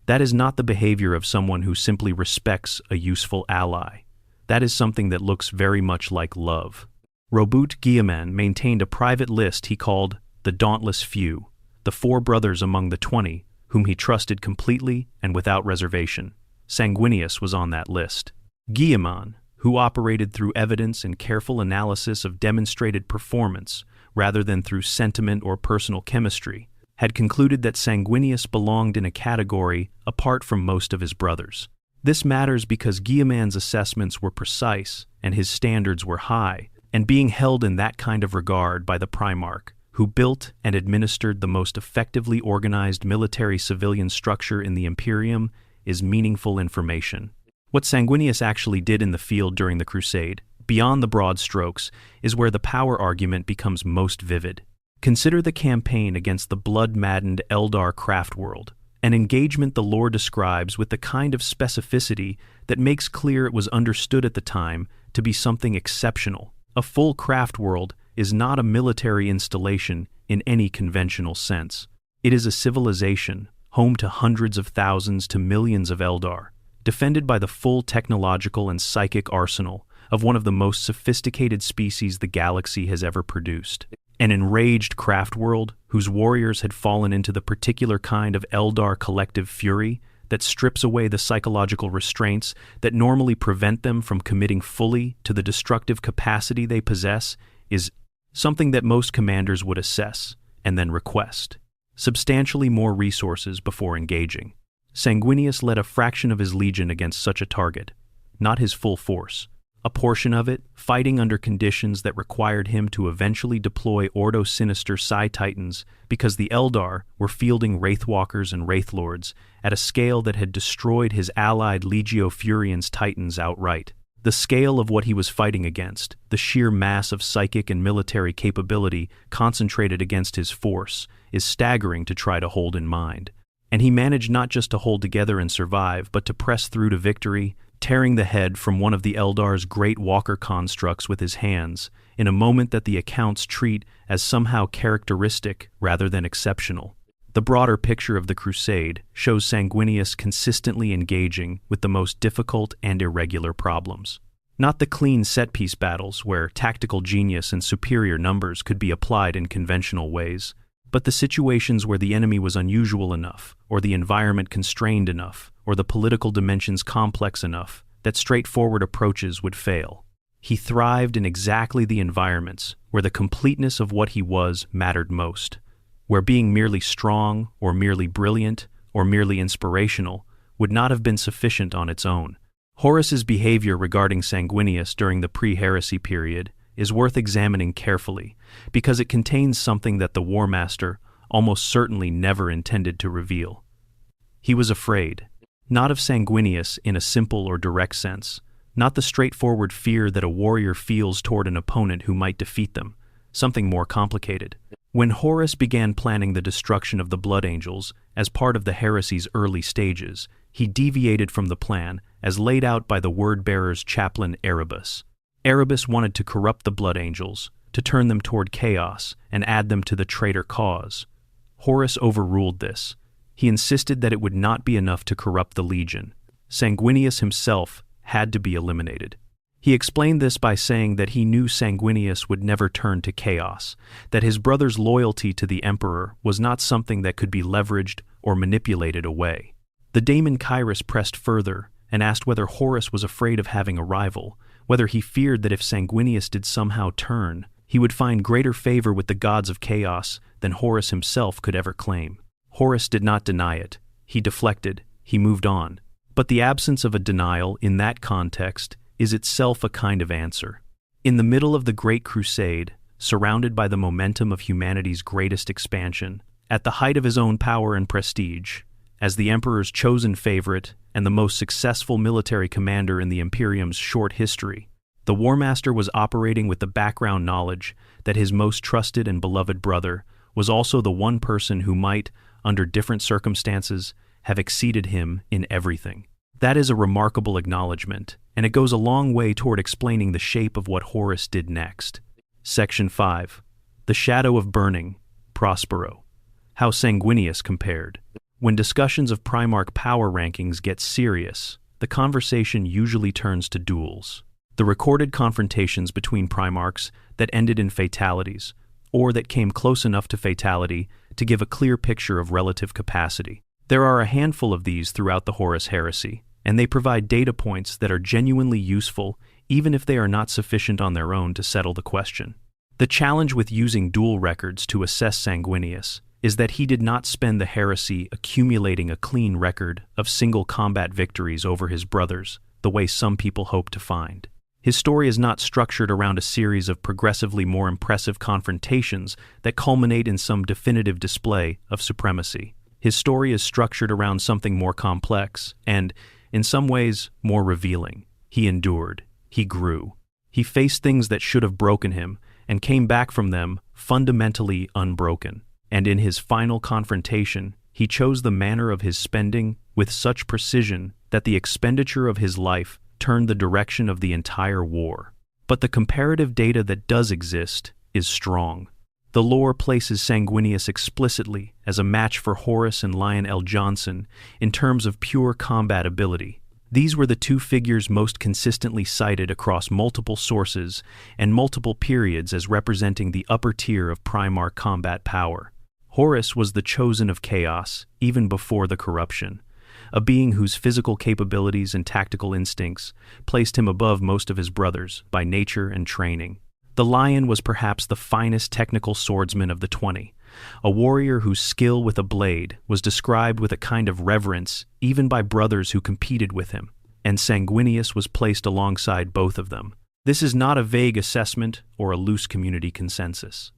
That is not the behavior of someone who simply respects a useful ally. That is something that looks very much like love. Robert Guillemot maintained a private list he called the Dauntless Few, the 4 brothers among the 20, whom he trusted completely and without reservation. Sanguinius was on that list. Guillemot, who operated through evidence and careful analysis of demonstrated performance rather than through sentiment or personal chemistry, had concluded that Sanguinius belonged in a category apart from most of his brothers. This matters because Guillemot's assessments were precise and his standards were high, and being held in that kind of regard by the Primarch, who built and administered the most effectively organized military-civilian structure in the Imperium, is meaningful information. What Sanguinius actually did in the field during the Crusade, beyond the broad strokes, is where the power argument becomes most vivid. Consider the campaign against the blood-maddened Eldar craft world, an engagement the lore describes with the kind of specificity that makes clear it was understood at the time to be something exceptional. A full craft world is not a military installation in any conventional sense. It is a civilization, home to hundreds of thousands to millions of Eldar, defended by the full technological and psychic arsenal of one of the most sophisticated species the galaxy has ever produced. An enraged craft world whose warriors had fallen into the particular kind of Eldar collective fury that strips away the psychological restraints that normally prevent them from committing fully to the destructive capacity they possess is something that most commanders would assess and then request substantially more resources before engaging. Sanguinius led a fraction of his legion against such a target, not his full force. A portion of it, fighting under conditions that required him to eventually deploy Ordo Sinister Psi Titans because the Eldar were fielding Wraithwalkers and Wraithlords at a scale that had destroyed his allied Legio Furians Titans outright. The scale of what he was fighting against, the sheer mass of psychic and military capability concentrated against his force, is staggering to try to hold in mind. And he managed not just to hold together and survive, but to press through to victory, tearing the head from one of the Eldar's great walker constructs with his hands, in a moment that the accounts treat as somehow characteristic rather than exceptional. The broader picture of the Crusade shows Sanguinius consistently engaging with the most difficult and irregular problems. Not the clean set-piece battles where tactical genius and superior numbers could be applied in conventional ways, but the situations where the enemy was unusual enough, or the environment constrained enough, or the political dimensions complex enough that straightforward approaches would fail. He thrived in exactly the environments where the completeness of what he was mattered most, where being merely strong, or merely brilliant, or merely inspirational would not have been sufficient on its own. Horus's behavior regarding Sanguinius during the pre-heresy period is worth examining carefully because it contains something that the War Master almost certainly never intended to reveal. He was afraid, not of Sanguinius in a simple or direct sense, not the straightforward fear that a warrior feels toward an opponent who might defeat them, something more complicated. When Horus began planning the destruction of the Blood Angels as part of the heresy's early stages, he deviated from the plan as laid out by the word-bearer's chaplain Erebus. Erebus wanted to corrupt the Blood Angels, to turn them toward chaos and add them to the traitor cause. Horus overruled this. He insisted that it would not be enough to corrupt the Legion. Sanguinius himself had to be eliminated. He explained this by saying that he knew Sanguinius would never turn to chaos, that his brother's loyalty to the Emperor was not something that could be leveraged or manipulated away. The Daemon Kyrus pressed further and asked whether Horus was afraid of having a rival, whether he feared that if Sanguinius did somehow turn, he would find greater favor with the gods of chaos than Horus himself could ever claim. Horus did not deny it. He deflected. He moved on. But the absence of a denial in that context is itself a kind of answer. In the middle of the Great Crusade, surrounded by the momentum of humanity's greatest expansion, at the height of his own power and prestige, as the Emperor's chosen favorite and the most successful military commander in the Imperium's short history, the War Master was operating with the background knowledge that his most trusted and beloved brother was also the one person who might, under different circumstances, have exceeded him in everything. That is a remarkable acknowledgement, and it goes a long way toward explaining the shape of what Horus did next. Section 5. The Shadow of Burning, Prospero. How Sanguinius compared. When discussions of Primarch power rankings get serious, the conversation usually turns to duels. The recorded confrontations between Primarchs that ended in fatalities, or that came close enough to fatality to give a clear picture of relative capacity. There are a handful of these throughout the Horus heresy, and they provide data points that are genuinely useful even if they are not sufficient on their own to settle the question. The challenge with using dual records to assess Sanguinius is that he did not spend the heresy accumulating a clean record of single combat victories over his brothers, the way some people hope to find. His story is not structured around a series of progressively more impressive confrontations that culminate in some definitive display of supremacy. His story is structured around something more complex and, in some ways, more revealing. He endured. He grew. He faced things that should have broken him and came back from them fundamentally unbroken. And in his final confrontation, he chose the manner of his spending with such precision that the expenditure of his life turned the direction of the entire war. But the comparative data that does exist is strong. The lore places Sanguinius explicitly as a match for Horus and Lionel Johnson in terms of pure combat ability. These were the two figures most consistently cited across multiple sources and multiple periods as representing the upper tier of Primarch combat power. Horus was the chosen of chaos, even before the corruption, a being whose physical capabilities and tactical instincts placed him above most of his brothers by nature and training. The Lion was perhaps the finest technical swordsman of the 20, a warrior whose skill with a blade was described with a kind of reverence even by brothers who competed with him, and Sanguinius was placed alongside both of them. This is not a vague assessment or a loose community consensus.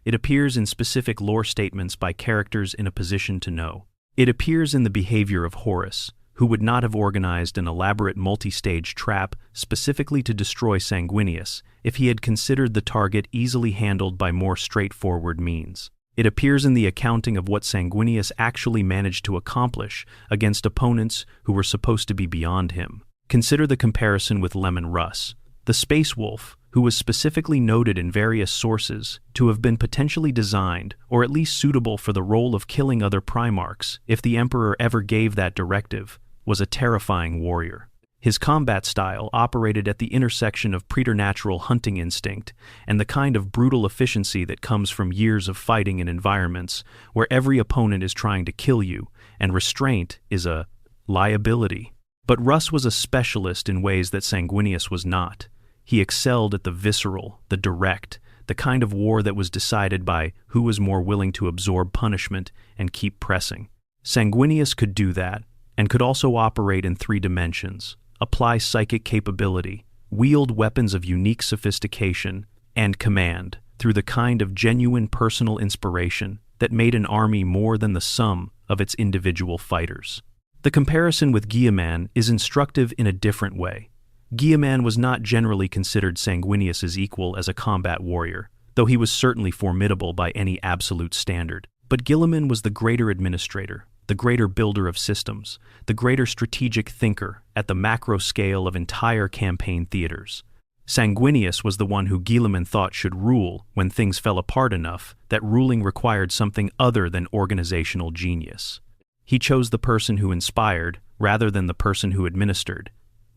It appears in specific lore statements by characters in a position to know. It appears in the behavior of Horus, who would not have organized an elaborate multi-stage trap specifically to destroy Sanguinius if he had considered the target easily handled by more straightforward means. It appears in the accounting of what Sanguinius actually managed to accomplish against opponents who were supposed to be beyond him. Consider the comparison with Lemon Russ, the space wolf, who was specifically noted in various sources to have been potentially designed or at least suitable for the role of killing other Primarchs if the Emperor ever gave that directive, was a terrifying warrior. His combat style operated at the intersection of preternatural hunting instinct and the kind of brutal efficiency that comes from years of fighting in environments where every opponent is trying to kill you, and restraint is a liability. But Russ was a specialist in ways that Sanguinius was not. He excelled at the visceral, the direct, the kind of war that was decided by who was more willing to absorb punishment and keep pressing. Sanguinius could do that, and could also operate in 3 dimensions, apply psychic capability, wield weapons of unique sophistication, and command through the kind of genuine personal inspiration that made an army more than the sum of its individual fighters. The comparison with Guilliman is instructive in a different way. Guilliman was not generally considered Sanguinius's equal as a combat warrior, though he was certainly formidable by any absolute standard. But Guilliman was the greater administrator, the greater builder of systems, the greater strategic thinker at the macro scale of entire campaign theaters. Sanguinius was the one who Guilliman thought should rule when things fell apart enough that ruling required something other than organizational genius. He chose the person who inspired rather than the person who administered,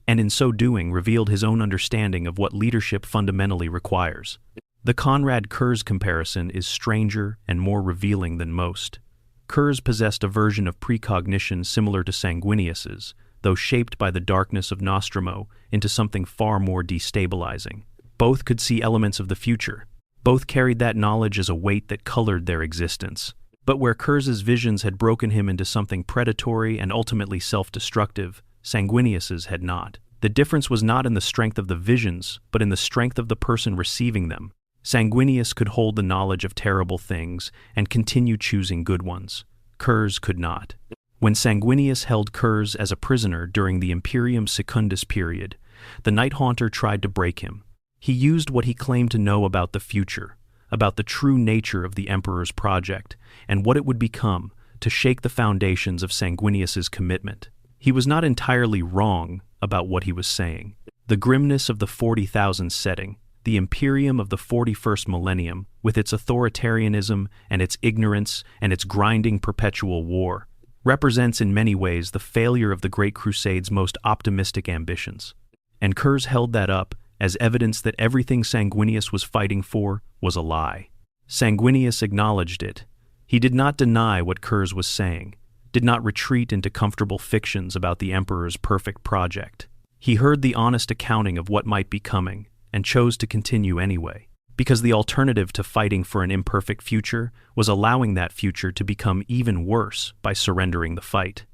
and in so doing revealed his own understanding of what leadership fundamentally requires. The Conrad Kurz comparison is stranger and more revealing than most. Kurz possessed a version of precognition similar to Sanguinius's, though shaped by the darkness of Nostromo into something far more destabilizing. Both could see elements of the future. Both carried that knowledge as a weight that colored their existence. But where Kurz's visions had broken him into something predatory and ultimately self-destructive, Sanguinius's had not. The difference was not in the strength of the visions, but in the strength of the person receiving them. Sanguinius could hold the knowledge of terrible things and continue choosing good ones. Kurz could not. When Sanguinius held Kurz as a prisoner during the Imperium Secundus period, the Night Haunter tried to break him. He used what he claimed to know about the future, about the true nature of the Emperor's project, and what it would become, to shake the foundations of Sanguinius's commitment. He was not entirely wrong about what he was saying. The grimness of the 40,000 setting, the Imperium of the 41st millennium, with its authoritarianism and its ignorance and its grinding perpetual war, represents in many ways the failure of the Great Crusade's most optimistic ambitions. And Kurz held that up as evidence that everything Sanguinius was fighting for was a lie. Sanguinius acknowledged it. He did not deny what Kurz was saying, did not retreat into comfortable fictions about the Emperor's perfect project. He heard the honest accounting of what might be coming, and chose to continue anyway, because the alternative to fighting for an imperfect future was allowing that future to become even worse by surrendering the fight.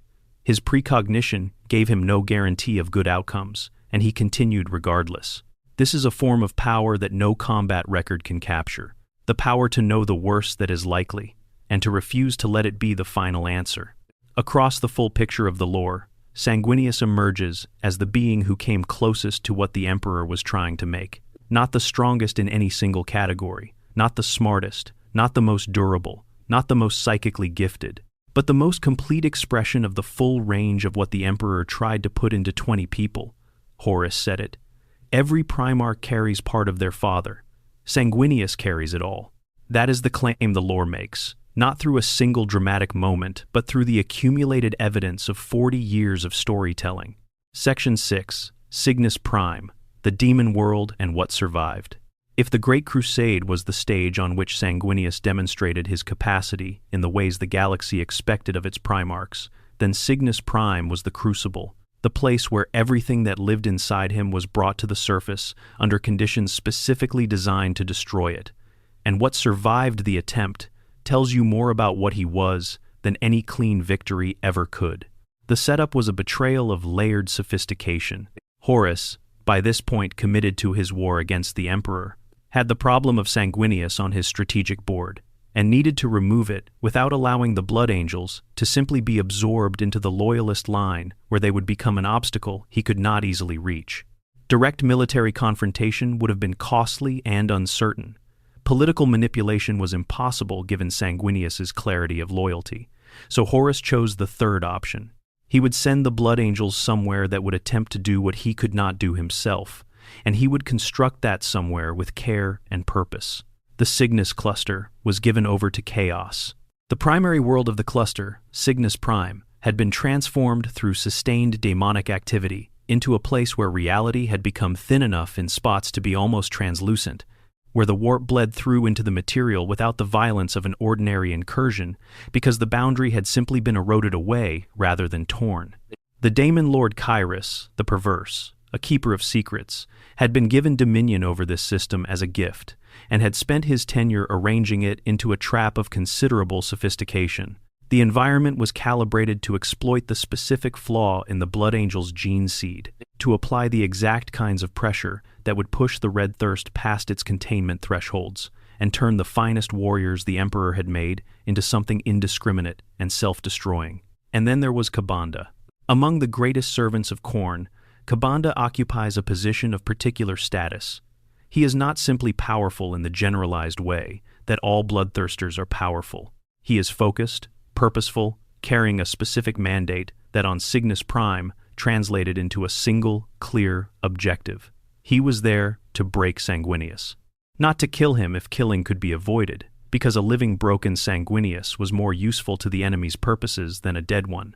His precognition gave him no guarantee of good outcomes, and he continued regardless. This is a form of power that no combat record can capture, the power to know the worst that is likely, and to refuse to let it be the final answer. Across the full picture of the lore, Sanguinius emerges as the being who came closest to what the Emperor was trying to make. Not the strongest in any single category, not the smartest, not the most durable, not the most psychically gifted, but the most complete expression of the full range of what the Emperor tried to put into 20 people. Horus said it. Every Primarch carries part of their father. Sanguinius carries it all. That is the claim the lore makes, not through a single dramatic moment, but through the accumulated evidence of 40 years of storytelling. Section 6, Cygnus Prime, the Demon World and What Survived. If the Great Crusade was the stage on which Sanguinius demonstrated his capacity in the ways the galaxy expected of its Primarchs, then Cygnus Prime was the crucible, the place where everything that lived inside him was brought to the surface under conditions specifically designed to destroy it. And what survived the attempt tells you more about what he was than any clean victory ever could. The setup was a betrayal of layered sophistication. Horus, by this point committed to his war against the Emperor, had the problem of Sanguinius on his strategic board, and needed to remove it without allowing the Blood Angels to simply be absorbed into the Loyalist line where they would become an obstacle he could not easily reach. Direct military confrontation would have been costly and uncertain. Political manipulation was impossible given Sanguinius's clarity of loyalty, so Horus chose the third option. He would send the Blood Angels somewhere that would attempt to do what he could not do himself, and he would construct that somewhere with care and purpose. The Cygnus cluster was given over to chaos. The primary world of the cluster, Cygnus Prime, had been transformed through sustained demonic activity into a place where reality had become thin enough in spots to be almost translucent, where the warp bled through into the material without the violence of an ordinary incursion, because the boundary had simply been eroded away rather than torn. The Daemon Lord Kyrus, the Perverse, a keeper of secrets, had been given dominion over this system as a gift, and had spent his tenure arranging it into a trap of considerable sophistication. The environment was calibrated to exploit the specific flaw in the Blood Angel's gene seed, to apply the exact kinds of pressure that would push the Red Thirst past its containment thresholds, and turn the finest warriors the Emperor had made into something indiscriminate and self-destroying. And then there was Kabanda. Among the greatest servants of Khorne, Kabanda occupies a position of particular status. He is not simply powerful in the generalized way that all bloodthirsters are powerful. He is focused, purposeful, carrying a specific mandate that on Cygnus Prime translated into a single, clear objective. He was there to break Sanguinius. Not to kill him if killing could be avoided, because a living broken Sanguinius was more useful to the enemy's purposes than a dead one,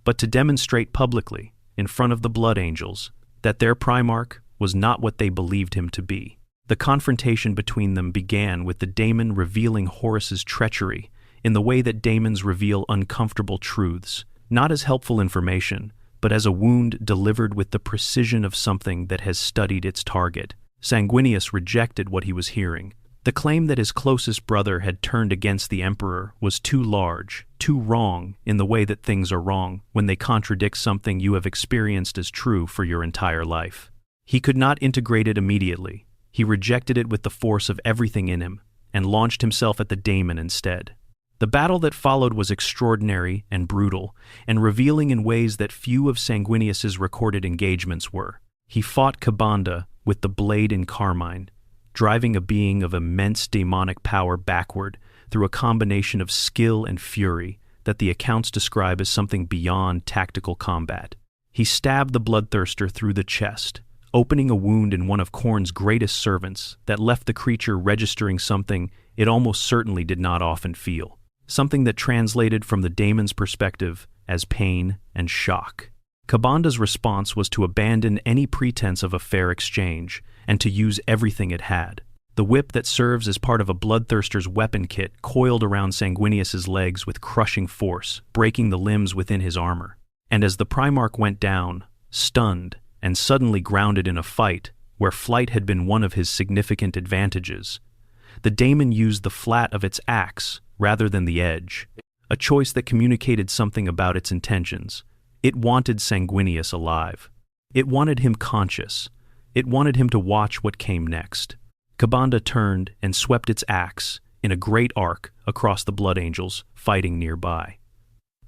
but to demonstrate publicly, in front of the Blood Angels, that their Primarch was not what they believed him to be. The confrontation between them began with the daemon revealing Horus's treachery in the way that daemons reveal uncomfortable truths, not as helpful information, but as a wound delivered with the precision of something that has studied its target. Sanguinius rejected what he was hearing. The claim that his closest brother had turned against the Emperor was too large, too wrong in the way that things are wrong when they contradict something you have experienced as true for your entire life. He could not integrate it immediately. He rejected it with the force of everything in him, and launched himself at the daemon instead. The battle that followed was extraordinary and brutal, and revealing in ways that few of Sanguinius's recorded engagements were. He fought Kabanda with the blade in carmine, driving a being of immense demonic power backward through a combination of skill and fury that the accounts describe as something beyond tactical combat. He stabbed the bloodthirster through the chest, opening a wound in one of Khorne's greatest servants that left the creature registering something it almost certainly did not often feel, something that translated from the daemon's perspective as pain and shock. Kabanda's response was to abandon any pretense of a fair exchange and to use everything it had. The whip that serves as part of a bloodthirster's weapon kit coiled around Sanguinius's legs with crushing force, breaking the limbs within his armor. And as the Primarch went down, stunned and suddenly grounded in a fight where flight had been one of his significant advantages, the daemon used the flat of its axe rather than the edge, a choice that communicated something about its intentions. It wanted Sanguinius alive. It wanted him conscious. It wanted him to watch what came next. Kabanda turned and swept its axe in a great arc across the Blood Angels fighting nearby.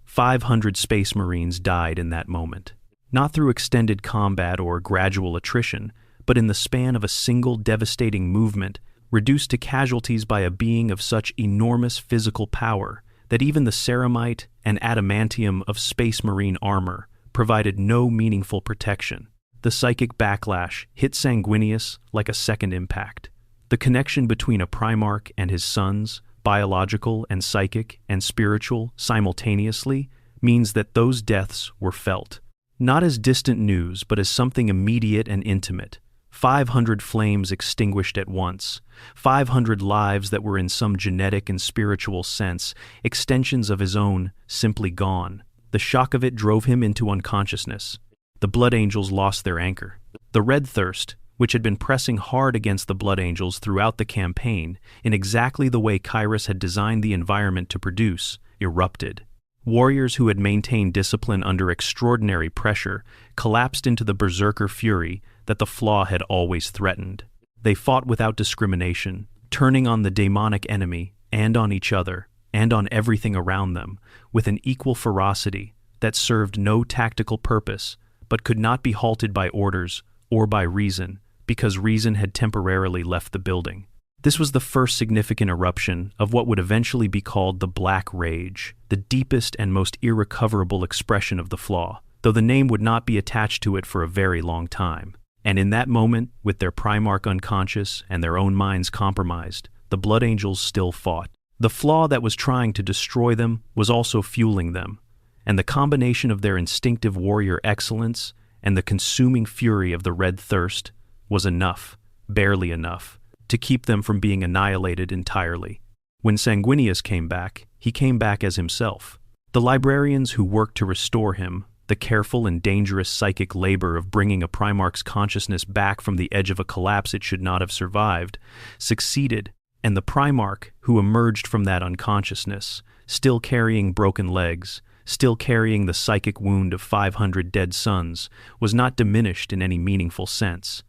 500 Space Marines died in that moment, not through extended combat or gradual attrition, but in the span of a single devastating movement, reduced to casualties by a being of such enormous physical power that even the ceramite and adamantium of Space Marine armor provided no meaningful protection. The psychic backlash hit Sanguinius like a second impact. The connection between a Primarch and his sons, biological and psychic and spiritual simultaneously, means that those deaths were felt, not as distant news but as something immediate and intimate. 500 flames extinguished at once, 500 lives that were in some genetic and spiritual sense extensions of his own simply gone. The shock of it drove him into unconsciousness. The Blood Angels lost their anchor. The Red Thirst, which had been pressing hard against the Blood Angels throughout the campaign in exactly the way Kyrus had designed the environment to produce, erupted. Warriors who had maintained discipline under extraordinary pressure collapsed into the berserker fury that the flaw had always threatened. They fought without discrimination, turning on the demonic enemy and on each other and on everything around them with an equal ferocity that served no tactical purpose but could not be halted by orders or by reason, because reason had temporarily left the building. This was the first significant eruption of what would eventually be called the Black Rage, the deepest and most irrecoverable expression of the flaw, though the name would not be attached to it for a very long time. And in that moment, with their Primarch unconscious and their own minds compromised, the Blood Angels still fought. The flaw that was trying to destroy them was also fueling them, and the combination of their instinctive warrior excellence and the consuming fury of the Red Thirst was enough, barely enough, to keep them from being annihilated entirely. When Sanguinius came back, he came back as himself. The librarians who worked to restore him, the careful and dangerous psychic labor of bringing a Primarch's consciousness back from the edge of a collapse it should not have survived, succeeded, and the Primarch who emerged from that unconsciousness, still carrying broken legs, still carrying the psychic wound of 500 dead sons, was not diminished in any meaningful sense.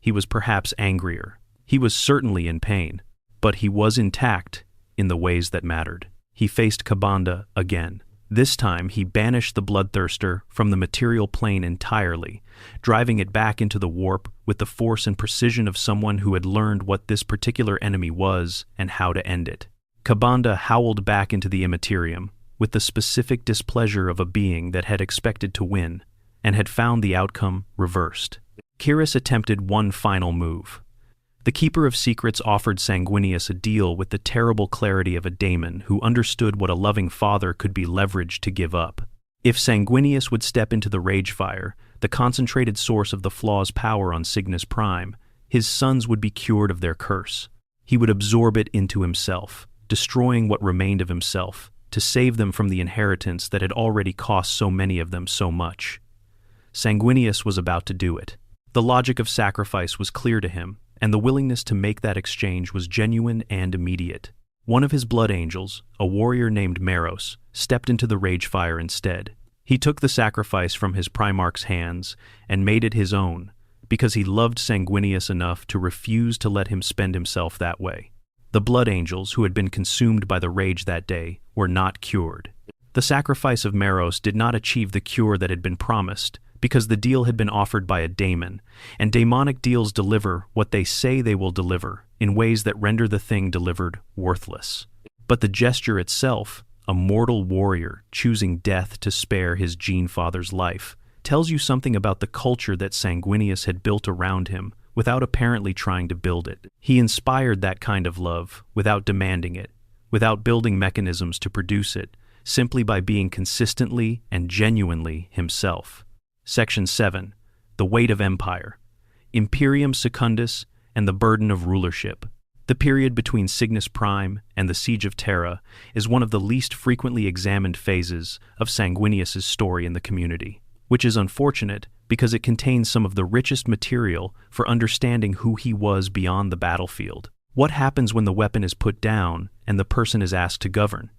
He was perhaps angrier. He was certainly in pain, but he was intact in the ways that mattered. He faced Kabanda again. This time he banished the Bloodthirster from the material plane entirely, driving it back into the warp with the force and precision of someone who had learned what this particular enemy was and how to end it. Kabanda howled back into the Imperium with the specific displeasure of a being that had expected to win and had found the outcome reversed. Kyrus attempted one final move. The Keeper of Secrets offered Sanguinius a deal with the terrible clarity of a daemon who understood what a loving father could be leveraged to give up. If Sanguinius would step into the rage fire, the concentrated source of the flaw's power on Cygnus Prime, his sons would be cured of their curse. He would absorb it into himself, destroying what remained of himself, to save them from the inheritance that had already cost so many of them so much. Sanguinius was about to do it. The logic of sacrifice was clear to him, and the willingness to make that exchange was genuine and immediate. One of his blood angels, a warrior named Meros, stepped into the rage fire instead. He took the sacrifice from his Primarch's hands and made it his own, because he loved Sanguinius enough to refuse to let him spend himself that way. The blood angels who had been consumed by the rage that day were not cured. The sacrifice of Meros did not achieve the cure that had been promised, because the deal had been offered by a daemon, and demonic deals deliver what they say they will deliver in ways that render the thing delivered worthless. But the gesture itself, a mortal warrior choosing death to spare his gene father's life, tells you something about the culture that Sanguinius had built around him without apparently trying to build it. He inspired that kind of love without demanding it, without building mechanisms to produce it, simply by being consistently and genuinely himself. Section 7. The Weight of Empire. Imperium Secundus and the Burden of Rulership. The period between Cygnus Prime and the Siege of Terra is one of the least frequently examined phases of Sanguinius's story in the community, which is unfortunate because it contains some of the richest material for understanding who he was beyond the battlefield. What happens when the weapon is put down and the person is asked to govern?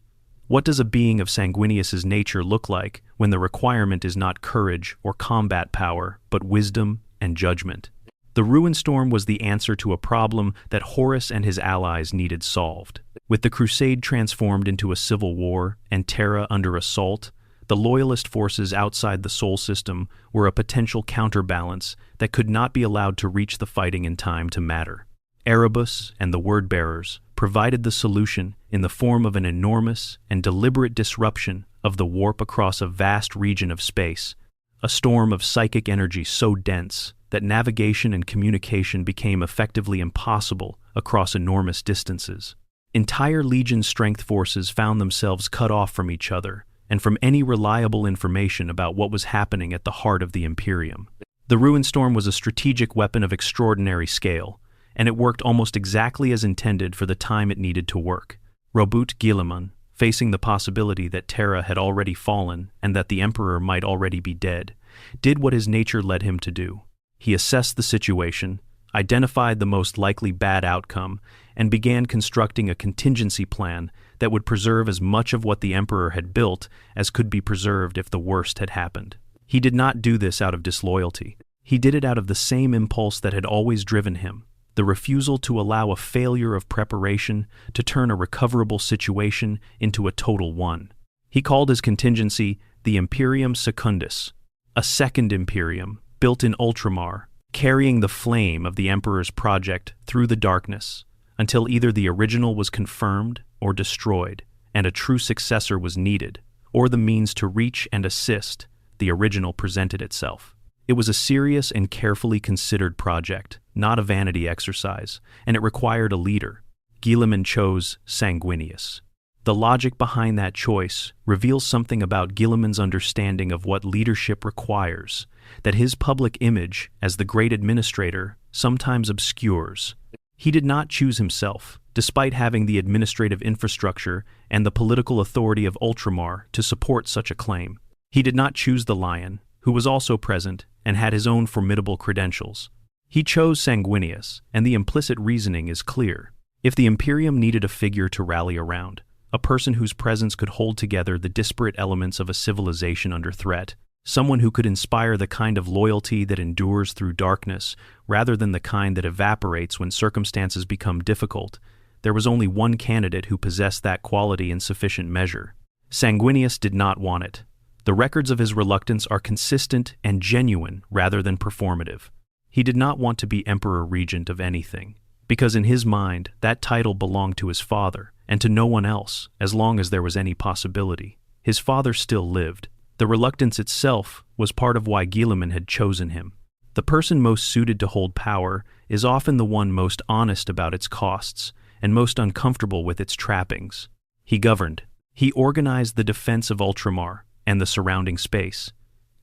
What does a being of Sanguinius's nature look like when the requirement is not courage or combat power, but wisdom and judgment? The Ruin Storm was the answer to a problem that Horus and his allies needed solved. With the Crusade transformed into a civil war and Terra under assault, the Loyalist forces outside the Sol system were a potential counterbalance that could not be allowed to reach the fighting in time to matter. Erebus and the Word-Bearers provided the solution in the form of an enormous and deliberate disruption of the warp across a vast region of space, a storm of psychic energy so dense that navigation and communication became effectively impossible across enormous distances. Entire Legion strength forces found themselves cut off from each other and from any reliable information about what was happening at the heart of the Imperium. The Ruin Storm was a strategic weapon of extraordinary scale, and it worked almost exactly as intended for the time it needed to work. Robut Guilliman, facing the possibility that Terra had already fallen and that the Emperor might already be dead, did what his nature led him to do. He assessed the situation, identified the most likely bad outcome, and began constructing a contingency plan that would preserve as much of what the Emperor had built as could be preserved if the worst had happened. He did not do this out of disloyalty. He did it out of the same impulse that had always driven him, the refusal to allow a failure of preparation to turn a recoverable situation into a total one. He called his contingency the Imperium Secundus, a second Imperium built in Ultramar, carrying the flame of the Emperor's project through the darkness until either the original was confirmed or destroyed, and a true successor was needed, or the means to reach and assist the original presented itself. It was a serious and carefully considered project, not a vanity exercise, and it required a leader. Guilliman chose Sanguinius. The logic behind that choice reveals something about Guilliman's understanding of what leadership requires, that his public image as the great administrator sometimes obscures. He did not choose himself, despite having the administrative infrastructure and the political authority of Ultramar to support such a claim. He did not choose the Lion, who was also present and had his own formidable credentials. He chose Sanguinius, and the implicit reasoning is clear. If the Imperium needed a figure to rally around, a person whose presence could hold together the disparate elements of a civilization under threat, someone who could inspire the kind of loyalty that endures through darkness rather than the kind that evaporates when circumstances become difficult, there was only one candidate who possessed that quality in sufficient measure. Sanguinius did not want it. The records of his reluctance are consistent and genuine rather than performative. He did not want to be Emperor Regent of anything, because in his mind that title belonged to his father and to no one else as long as there was any possibility. His father still lived. The reluctance itself was part of why Guilliman had chosen him. The person most suited to hold power is often the one most honest about its costs and most uncomfortable with its trappings. He governed. He organized the defense of Ultramar and the surrounding space.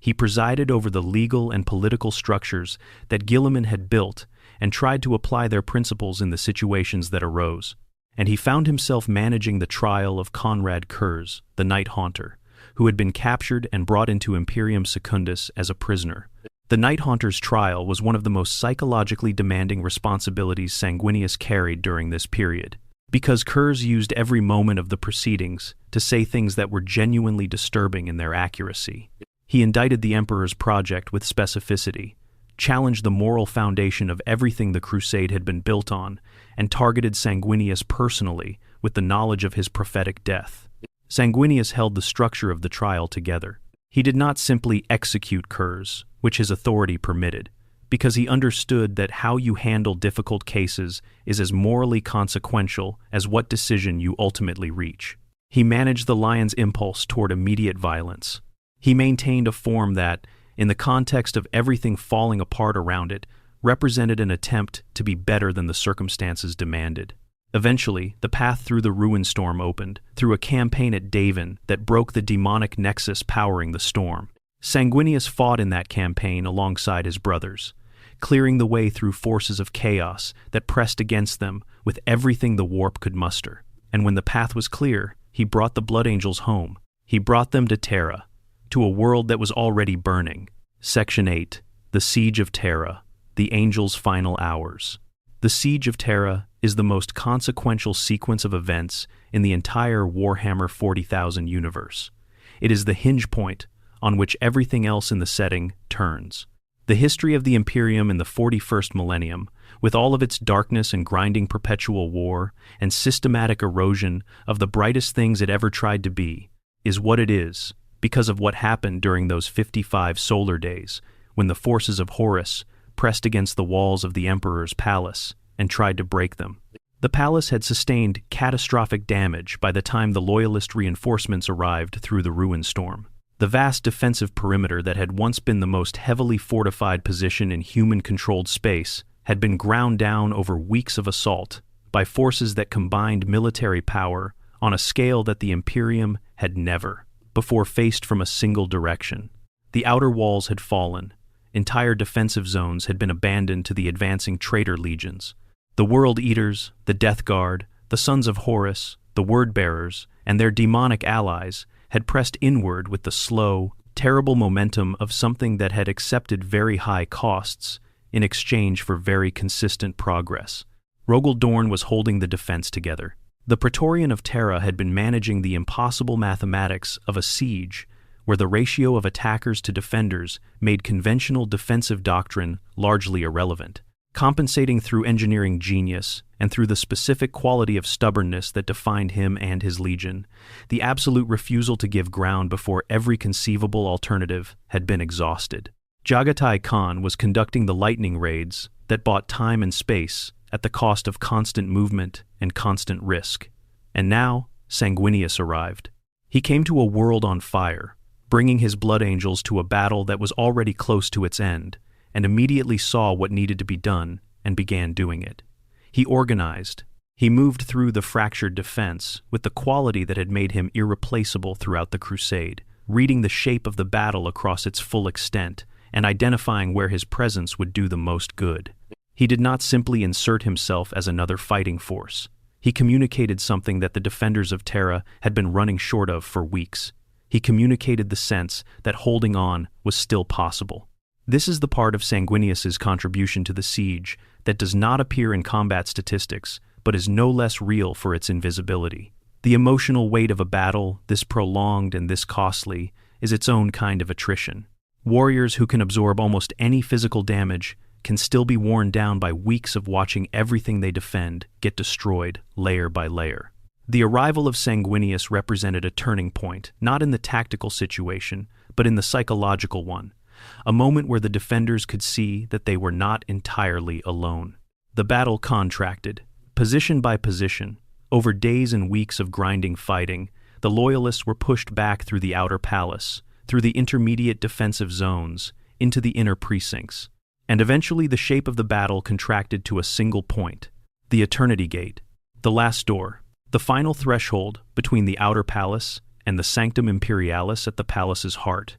He presided over the legal and political structures that Guilliman had built and tried to apply their principles in the situations that arose. And he found himself managing the trial of Conrad Kurz, the Night Haunter, who had been captured and brought into Imperium Secundus as a prisoner. The Night Haunter's trial was one of the most psychologically demanding responsibilities Sanguinius carried during this period, because Kurz used every moment of the proceedings to say things that were genuinely disturbing in their accuracy. He indicted the Emperor's project with specificity, challenged the moral foundation of everything the Crusade had been built on, and targeted Sanguinius personally with the knowledge of his prophetic death. Sanguinius held the structure of the trial together. He did not simply execute Kurz, which his authority permitted, because he understood that how you handle difficult cases is as morally consequential as what decision you ultimately reach. He managed the Lion's impulse toward immediate violence. He maintained a form that, in the context of everything falling apart around it, represented an attempt to be better than the circumstances demanded. Eventually, the path through the Ruin Storm opened, through a campaign at Davin that broke the demonic nexus powering the storm. Sanguinius fought in that campaign alongside his brothers, clearing the way through forces of chaos that pressed against them with everything the warp could muster. And when the path was clear, he brought the Blood Angels home. He brought them to Terra, to a world that was already burning. Section 8. The Siege of Terra, the Angels' Final Hours. The Siege of Terra is the most consequential sequence of events in the entire Warhammer 40,000 universe. It is the hinge point on which everything else in the setting turns. The history of the Imperium in the 41st millennium, with all of its darkness and grinding perpetual war and systematic erosion of the brightest things it ever tried to be, is what it is because of what happened during those 55 solar days when the forces of Horus pressed against the walls of the Emperor's palace and tried to break them. The palace had sustained catastrophic damage by the time the Loyalist reinforcements arrived through the ruin storm. The vast defensive perimeter that had once been the most heavily fortified position in human-controlled space had been ground down over weeks of assault by forces that combined military power on a scale that the Imperium had never before faced from a single direction. The outer walls had fallen. Entire defensive zones had been abandoned to the advancing traitor legions. The World Eaters, the Death Guard, the Sons of Horus, the Word-Bearers, and their demonic allies had pressed inward with the slow, terrible momentum of something that had accepted very high costs in exchange for very consistent progress. Rogel Dorn was holding the defense together. The Praetorian of Terra had been managing the impossible mathematics of a siege where the ratio of attackers to defenders made conventional defensive doctrine largely irrelevant, compensating through engineering genius and through the specific quality of stubbornness that defined him and his legion, the absolute refusal to give ground before every conceivable alternative had been exhausted. Jagatai Khan was conducting the lightning raids that bought time and space at the cost of constant movement and constant risk. And now, Sanguinius arrived. He came to a world on fire, bringing his Blood Angels to a battle that was already close to its end, and immediately saw what needed to be done and began doing it. He organized. He moved through the fractured defense with the quality that had made him irreplaceable throughout the crusade, reading the shape of the battle across its full extent and identifying where his presence would do the most good. He did not simply insert himself as another fighting force. He communicated something that the defenders of Terra had been running short of for weeks. He communicated the sense that holding on was still possible. This is the part of Sanguinius's contribution to the siege that does not appear in combat statistics, but is no less real for its invisibility. The emotional weight of a battle, this prolonged and this costly, is its own kind of attrition. Warriors who can absorb almost any physical damage can still be worn down by weeks of watching everything they defend get destroyed layer by layer. The arrival of Sanguinius represented a turning point, not in the tactical situation, but in the psychological one. A moment where the defenders could see that they were not entirely alone. The battle contracted, position by position. Over days and weeks of grinding fighting, the Loyalists were pushed back through the outer palace, through the intermediate defensive zones, into the inner precincts. And eventually the shape of the battle contracted to a single point, the Eternity Gate, the last door, the final threshold between the outer palace and the Sanctum Imperialis at the palace's heart,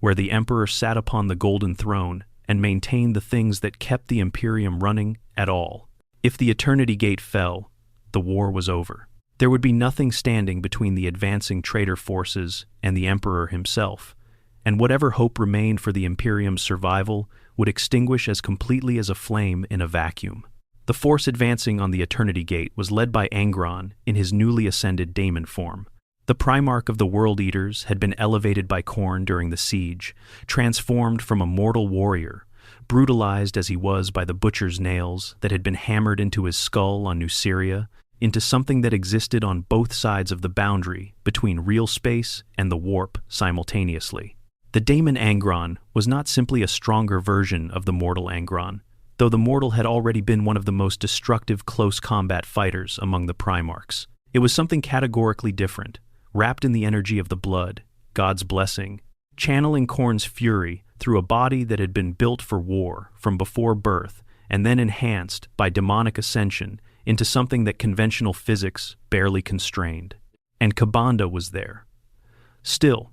where the Emperor sat upon the golden throne and maintained the things that kept the Imperium running at all. If the Eternity Gate fell, the war was over. There would be nothing standing between the advancing traitor forces and the Emperor himself, and whatever hope remained for the Imperium's survival would extinguish as completely as a flame in a vacuum. The force advancing on the Eternity Gate was led by Angron in his newly ascended daemon form. The Primarch of the World Eaters had been elevated by Khorne during the siege, transformed from a mortal warrior, brutalized as he was by the butcher's nails that had been hammered into his skull on New Syria, into something that existed on both sides of the boundary between real space and the warp simultaneously. The daemon Angron was not simply a stronger version of the mortal Angron, though the mortal had already been one of the most destructive close combat fighters among the Primarchs. It was something categorically different, wrapped in the energy of the blood, God's blessing, channeling Khorne's fury through a body that had been built for war from before birth and then enhanced by demonic ascension into something that conventional physics barely constrained. And Kabanda was there. Still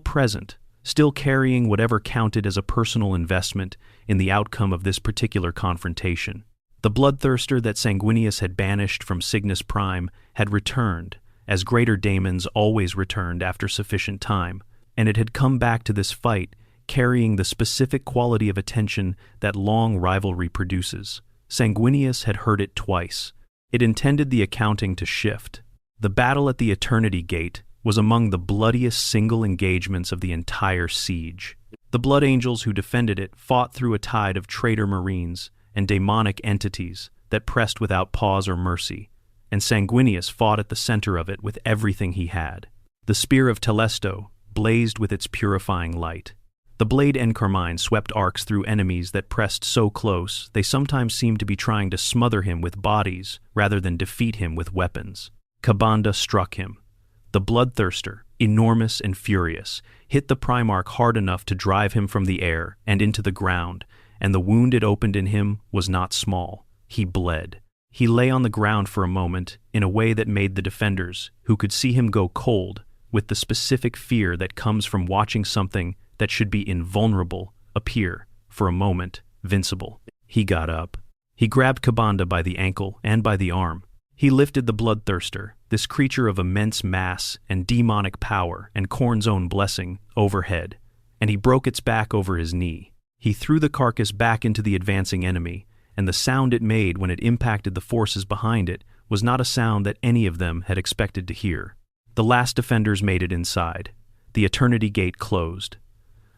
present, still carrying whatever counted as a personal investment in the outcome of this particular confrontation. The bloodthirster that Sanguinius had banished from Cygnus Prime had returned, as greater daemons always returned after sufficient time, and it had come back to this fight carrying the specific quality of attention that long rivalry produces. Sanguinius had heard it twice. It intended the accounting to shift. The battle at the Eternity Gate was among the bloodiest single engagements of the entire siege. The Blood Angels who defended it fought through a tide of traitor marines and demonic entities that pressed without pause or mercy, and Sanguinius fought at the center of it with everything he had. The spear of Telesto blazed with its purifying light. The blade Encarmine swept arcs through enemies that pressed so close they sometimes seemed to be trying to smother him with bodies rather than defeat him with weapons. Kabanda struck him. The Bloodthirster, enormous and furious, hit the Primarch hard enough to drive him from the air and into the ground, and the wound it opened in him was not small. He bled. He lay on the ground for a moment in a way that made the defenders, who could see him go cold, with the specific fear that comes from watching something that should be invulnerable appear, for a moment, vincible. He got up. He grabbed Kabanda by the ankle and by the arm. He lifted the Bloodthirster, this creature of immense mass and demonic power and Khorne's own blessing, overhead, and he broke its back over his knee. He threw the carcass back into the advancing enemy, and the sound it made when it impacted the forces behind it was not a sound that any of them had expected to hear. The last defenders made it inside. The Eternity Gate closed.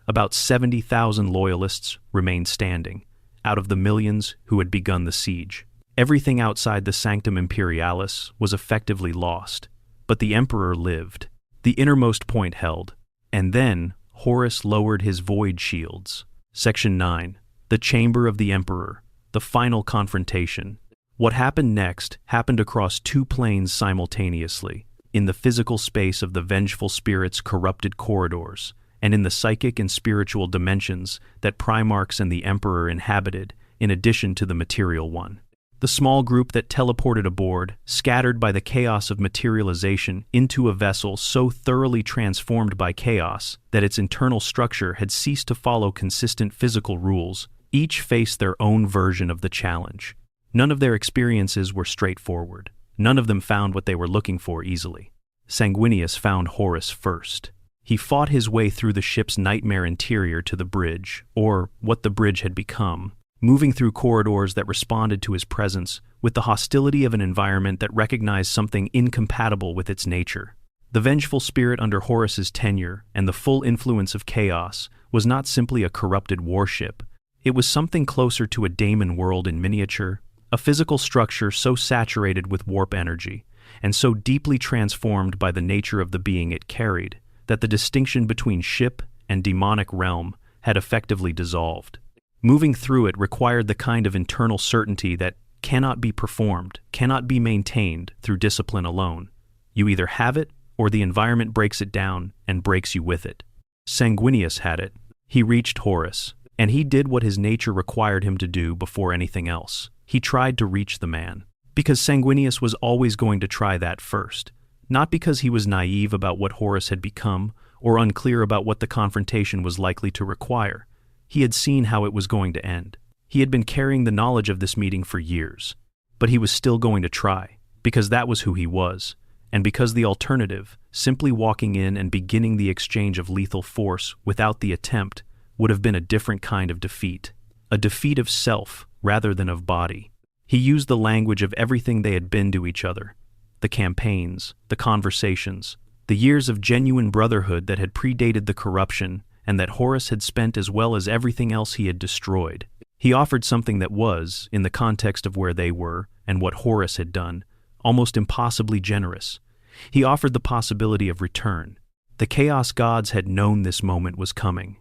About 70,000 loyalists remained standing, out of the millions who had begun the siege. Everything outside the Sanctum Imperialis was effectively lost, but the Emperor lived. The innermost point held, and then Horus lowered his void shields. Section 9. The Chamber of the Emperor. The final confrontation. What happened next happened across two planes simultaneously, in the physical space of the vengeful spirit's corrupted corridors, and in the psychic and spiritual dimensions that Primarchs and the Emperor inhabited, in addition to the material one. The small group that teleported aboard, scattered by the chaos of materialization into a vessel so thoroughly transformed by chaos that its internal structure had ceased to follow consistent physical rules, each faced their own version of the challenge. None of their experiences were straightforward. None of them found what they were looking for easily. Sanguinius found Horus first. He fought his way through the ship's nightmare interior to the bridge, or what the bridge had become, moving through corridors that responded to his presence with the hostility of an environment that recognized something incompatible with its nature. The vengeful spirit under Horus's tenure and the full influence of chaos was not simply a corrupted warship. It was something closer to a daemon world in miniature, a physical structure so saturated with warp energy and so deeply transformed by the nature of the being it carried that the distinction between ship and demonic realm had effectively dissolved. Moving through it required the kind of internal certainty that cannot be performed, cannot be maintained through discipline alone. You either have it, or the environment breaks it down and breaks you with it. Sanguinius had it. He reached Horus, and he did what his nature required him to do before anything else. He tried to reach the man, because Sanguinius was always going to try that first, not because he was naive about what Horus had become or unclear about what the confrontation was likely to require. He had seen how it was going to end. He had been carrying the knowledge of this meeting for years, but he was still going to try, because that was who he was, and because the alternative, simply walking in and beginning the exchange of lethal force without the attempt, would have been a different kind of defeat, a defeat of self rather than of body. He used the language of everything they had been to each other, the campaigns, the conversations, the years of genuine brotherhood that had predated the corruption and that Horus had spent as well as everything else he had destroyed. He offered something that was, in the context of where they were and what Horus had done, almost impossibly generous. He offered the possibility of return. The Chaos Gods had known this moment was coming.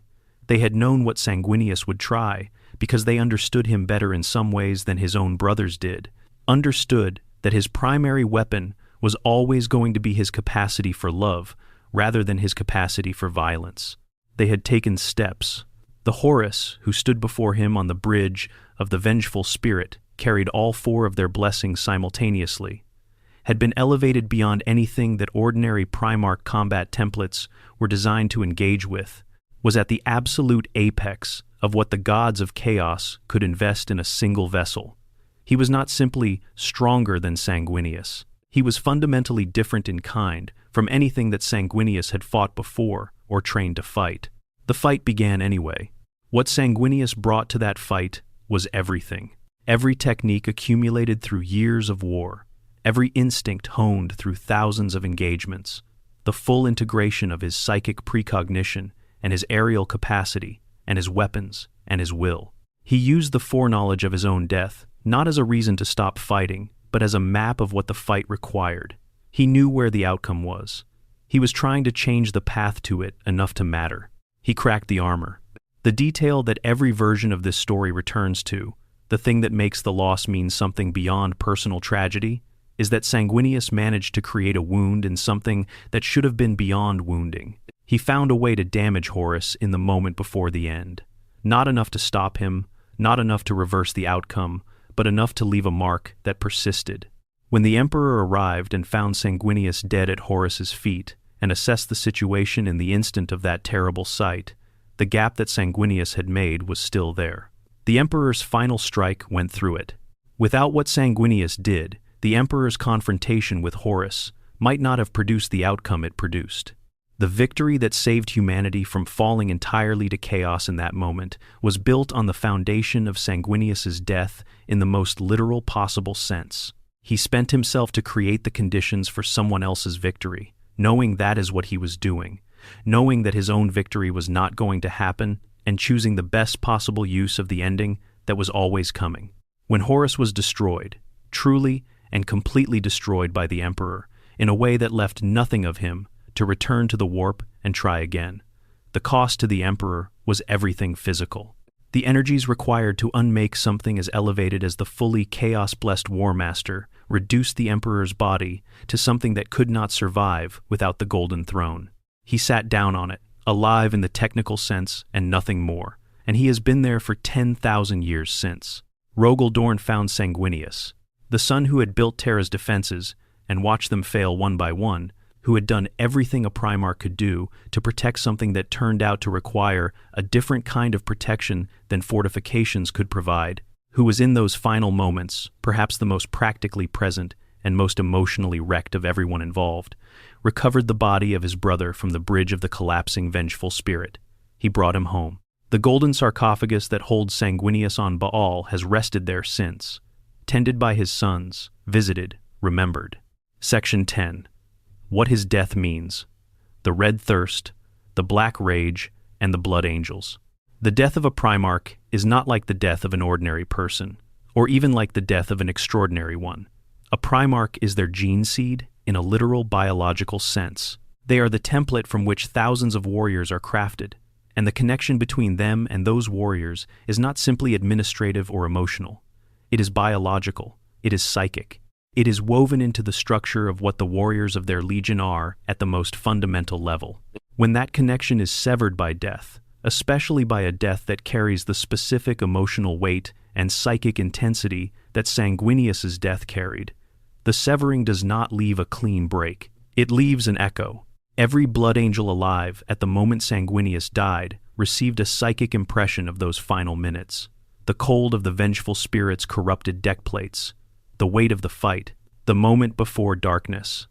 They had known what Sanguinius would try, because they understood him better in some ways than his own brothers did, understood that his primary weapon was always going to be his capacity for love, rather than his capacity for violence. They had taken steps. The Horus, who stood before him on the bridge of the vengeful spirit, carried all four of their blessings simultaneously, had been elevated beyond anything that ordinary Primarch combat templates were designed to engage with. was at the absolute apex of what the gods of chaos could invest in a single vessel. He was not simply stronger than Sanguinius. He was fundamentally different in kind from anything that Sanguinius had fought before or trained to fight. The fight began anyway. What Sanguinius brought to that fight was everything. Every technique accumulated through years of war. Every instinct honed through thousands of engagements. The full integration of his psychic precognition and his aerial capacity and his weapons and his will. He used the foreknowledge of his own death not as a reason to stop fighting, but as a map of what the fight required. He knew where the outcome was. He was trying to change the path to it enough to matter. He cracked the armor. The detail that every version of this story returns to, the thing that makes the loss mean something beyond personal tragedy, is that Sanguinius managed to create a wound in something that should have been beyond wounding. He found a way to damage Horus in the moment before the end. Not enough to stop him, not enough to reverse the outcome, but enough to leave a mark that persisted. When the Emperor arrived and found Sanguinius dead at Horus's feet, and assessed the situation in the instant of that terrible sight, the gap that Sanguinius had made was still there. The Emperor's final strike went through it. Without what Sanguinius did, the Emperor's confrontation with Horus might not have produced the outcome it produced. The victory that saved humanity from falling entirely to chaos in that moment was built on the foundation of Sanguinius's death in the most literal possible sense. He spent himself to create the conditions for someone else's victory, knowing that is what he was doing, knowing that his own victory was not going to happen, and choosing the best possible use of the ending that was always coming. When Horus was destroyed, truly and completely destroyed by the Emperor, in a way that left nothing of him to return to the warp and try again, the cost to the Emperor was everything physical. The energies required to unmake something as elevated as the fully chaos-blessed War Master reduced the Emperor's body to something that could not survive without the Golden Throne. He sat down on it, alive in the technical sense and nothing more, and he has been there for 10,000 years since. Rogel Dorn found Sanguinius, the son who had built Terra's defenses and watched them fail one by one, who had done everything a Primarch could do to protect something that turned out to require a different kind of protection than fortifications could provide, who was in those final moments, perhaps the most practically present and most emotionally wrecked of everyone involved, recovered the body of his brother from the bridge of the collapsing vengeful spirit. He brought him home. The golden sarcophagus that holds Sanguinius on Baal has rested there since, tended by his sons, visited, remembered. Section 10. What his death means. The red thirst, the black rage, and the blood angels. The death of a Primarch is not like the death of an ordinary person, or even like the death of an extraordinary one. A Primarch is their gene seed in a literal biological sense. They are the template from which thousands of warriors are crafted, and the connection between them and those warriors is not simply administrative or emotional. It is biological. It is psychic. It is woven into the structure of what the warriors of their legion are at the most fundamental level. When that connection is severed by death, especially by a death that carries the specific emotional weight and psychic intensity that Sanguinius's death carried, the severing does not leave a clean break. It leaves an echo. Every blood angel alive at the moment Sanguinius died received a psychic impression of those final minutes. The cold of the vengeful spirit's corrupted deck plates, the weight of the fight, the moment before darkness.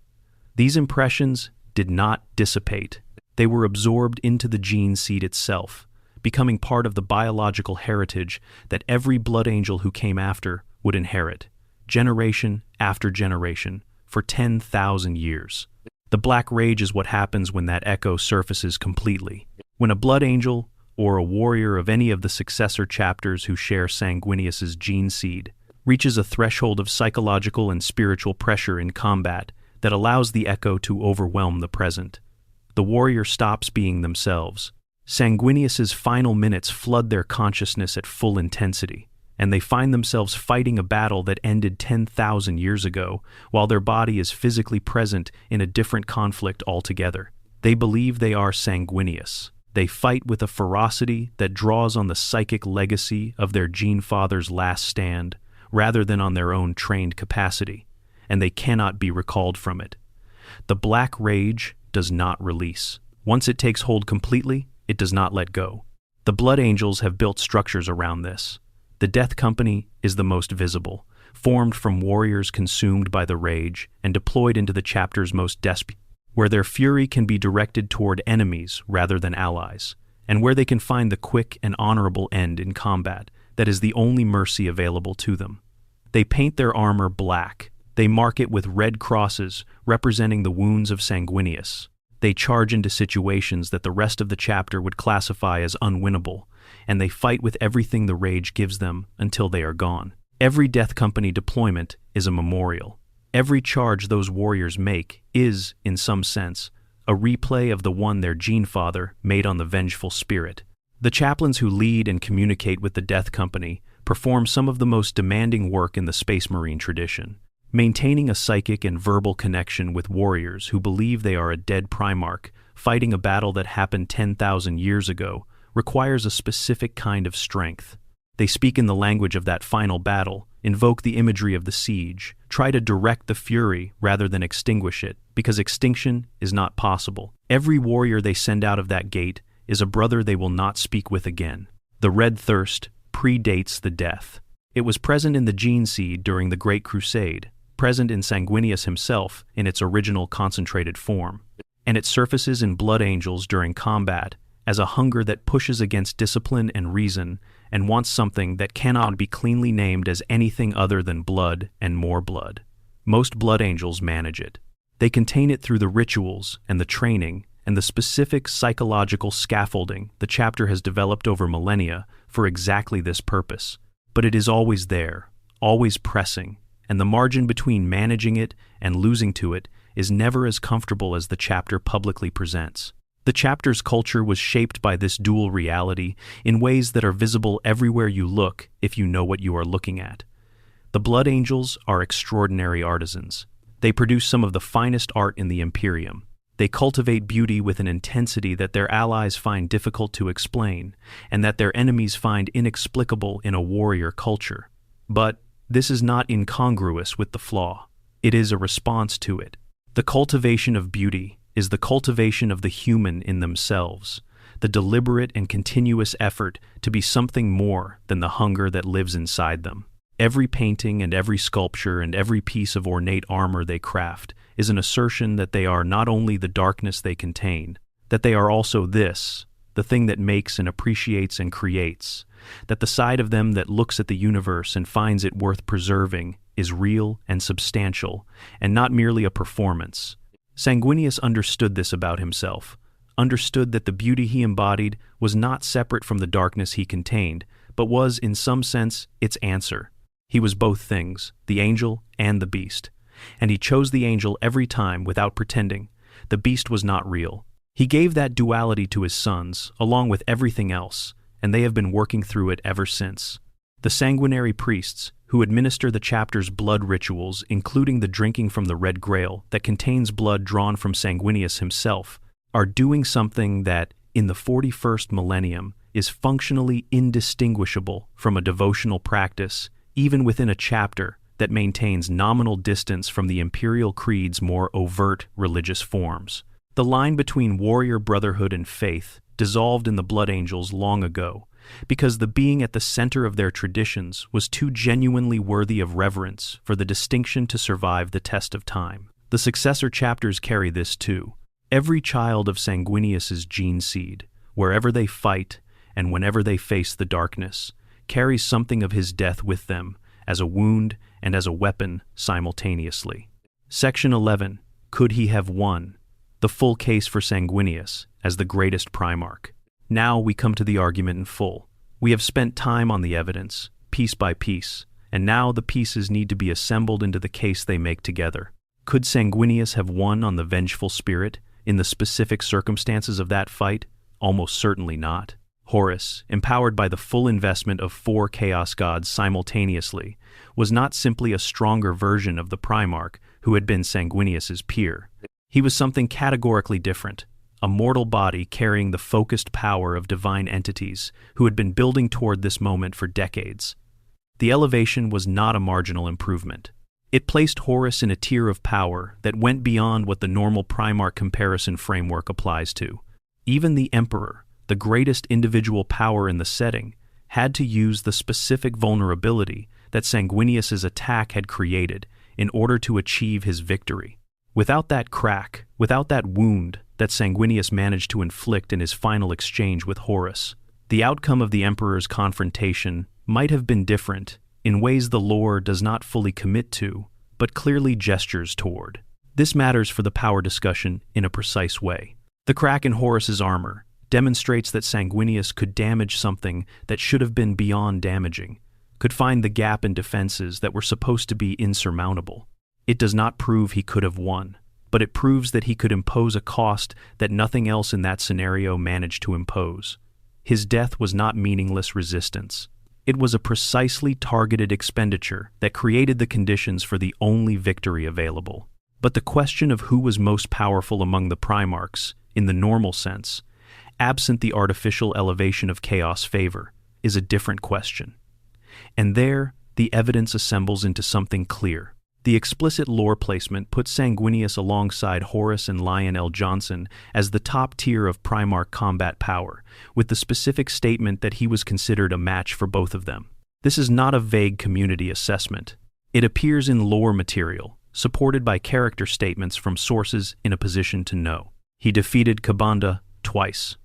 These impressions did not dissipate. They were absorbed into the gene seed itself, becoming part of the biological heritage that every blood angel who came after would inherit, generation after generation, for 10,000 years. The black rage is what happens when that echo surfaces completely. When a blood angel, or a warrior of any of the successor chapters who share Sanguinius's gene seed, reaches a threshold of psychological and spiritual pressure in combat that allows the echo to overwhelm the present. The warrior stops being themselves. Sanguinius's final minutes flood their consciousness at full intensity, and they find themselves fighting a battle that ended 10,000 years ago, while their body is physically present in a different conflict altogether. They believe they are Sanguinius. They fight with a ferocity that draws on the psychic legacy of their gene father's last stand, rather than on their own trained capacity, and they cannot be recalled from it. The black rage does not release. Once it takes hold completely, it does not let go. The Blood Angels have built structures around this. The Death Company is the most visible, formed from warriors consumed by the rage and deployed into the chapter's most desperate, where their fury can be directed toward enemies rather than allies, and where they can find the quick and honorable end in combat that is the only mercy available to them. They paint their armor black. They mark it with red crosses representing the wounds of Sanguinius. They charge into situations that the rest of the chapter would classify as unwinnable, and they fight with everything the rage gives them until they are gone. Every Death Company deployment is a memorial. Every charge those warriors make is, in some sense, a replay of the one their gene-father made on the vengeful spirit. The chaplains who lead and communicate with the Death Company perform some of the most demanding work in the Space Marine tradition. Maintaining a psychic and verbal connection with warriors who believe they are a dead Primarch fighting a battle that happened 10,000 years ago requires a specific kind of strength. They speak in the language of that final battle, invoke the imagery of the siege, try to direct the fury rather than extinguish it, because extinction is not possible. Every warrior they send out of that gate is a brother they will not speak with again. The red thirst predates the death. It was present in the gene seed during the Great Crusade, present in Sanguinius himself in its original concentrated form, and it surfaces in Blood Angels during combat as a hunger that pushes against discipline and reason and wants something that cannot be cleanly named as anything other than blood and more blood. Most Blood Angels manage it. They contain it through the rituals and the training and the specific psychological scaffolding the chapter has developed over millennia for exactly this purpose. But it is always there, always pressing, and the margin between managing it and losing to it is never as comfortable as the chapter publicly presents. The chapter's culture was shaped by this dual reality in ways that are visible everywhere you look if you know what you are looking at. The Blood Angels are extraordinary artisans. They produce some of the finest art in the Imperium. They cultivate beauty with an intensity that their allies find difficult to explain, and that their enemies find inexplicable in a warrior culture. But this is not incongruous with the flaw. It is a response to it. The cultivation of beauty is the cultivation of the human in themselves, the deliberate and continuous effort to be something more than the hunger that lives inside them. Every painting and every sculpture and every piece of ornate armor they craft is an assertion that they are not only the darkness they contain, that they are also this, the thing that makes and appreciates and creates, that the side of them that looks at the universe and finds it worth preserving is real and substantial, and not merely a performance. Sanguinius understood this about himself, understood that the beauty he embodied was not separate from the darkness he contained, but was, in some sense, its answer. He was both things, the angel and the beast, and he chose the angel every time without pretending. The beast was not real. He gave that duality to his sons, along with everything else, and they have been working through it ever since. The sanguinary priests, who administer the chapter's blood rituals, including the drinking from the Red Grail that contains blood drawn from Sanguinius himself, are doing something that, in the 41st millennium, is functionally indistinguishable from a devotional practice, even within a chapter that maintains nominal distance from the imperial creed's more overt religious forms. The line between warrior brotherhood and faith dissolved in the Blood Angels long ago, because the being at the center of their traditions was too genuinely worthy of reverence for the distinction to survive the test of time. The successor chapters carry this too. Every child of Sanguinius's gene seed, wherever they fight and whenever they face the darkness, carries something of his death with them, as a wound and as a weapon simultaneously. Section 11. Could he have won? The full case for Sanguinius as the greatest Primarch. Now we come to the argument in full. We have spent time on the evidence, piece by piece, and now the pieces need to be assembled into the case they make together. Could Sanguinius have won on the vengeful spirit in the specific circumstances of that fight? Almost certainly not. Horus, empowered by the full investment of 4 Chaos Gods simultaneously, was not simply a stronger version of the Primarch who had been Sanguinius's peer. He was something categorically different, a mortal body carrying the focused power of divine entities who had been building toward this moment for decades. The elevation was not a marginal improvement. It placed Horus in a tier of power that went beyond what the normal Primarch comparison framework applies to. Even the Emperor, the greatest individual power in the setting, had to use the specific vulnerability that Sanguinius's attack had created in order to achieve his victory. Without that crack, without that wound that Sanguinius managed to inflict in his final exchange with Horus, the outcome of the Emperor's confrontation might have been different in ways the lore does not fully commit to, but clearly gestures toward. This matters for the power discussion in a precise way. The crack in Horus's armor demonstrates that Sanguinius could damage something that should have been beyond damaging, could find the gap in defenses that were supposed to be insurmountable. It does not prove he could have won, but it proves that he could impose a cost that nothing else in that scenario managed to impose. His death was not meaningless resistance. It was a precisely targeted expenditure that created the conditions for the only victory available. But the question of who was most powerful among the Primarchs, in the normal sense, absent the artificial elevation of chaos favor, is a different question. And there, the evidence assembles into something clear. The explicit lore placement puts Sanguinius alongside Horus and Lionel Johnson as the top tier of Primarch combat power, with the specific statement that he was considered a match for both of them. This is not a vague community assessment. It appears in lore material, supported by character statements from sources in a position to know. He defeated Kabanda twice.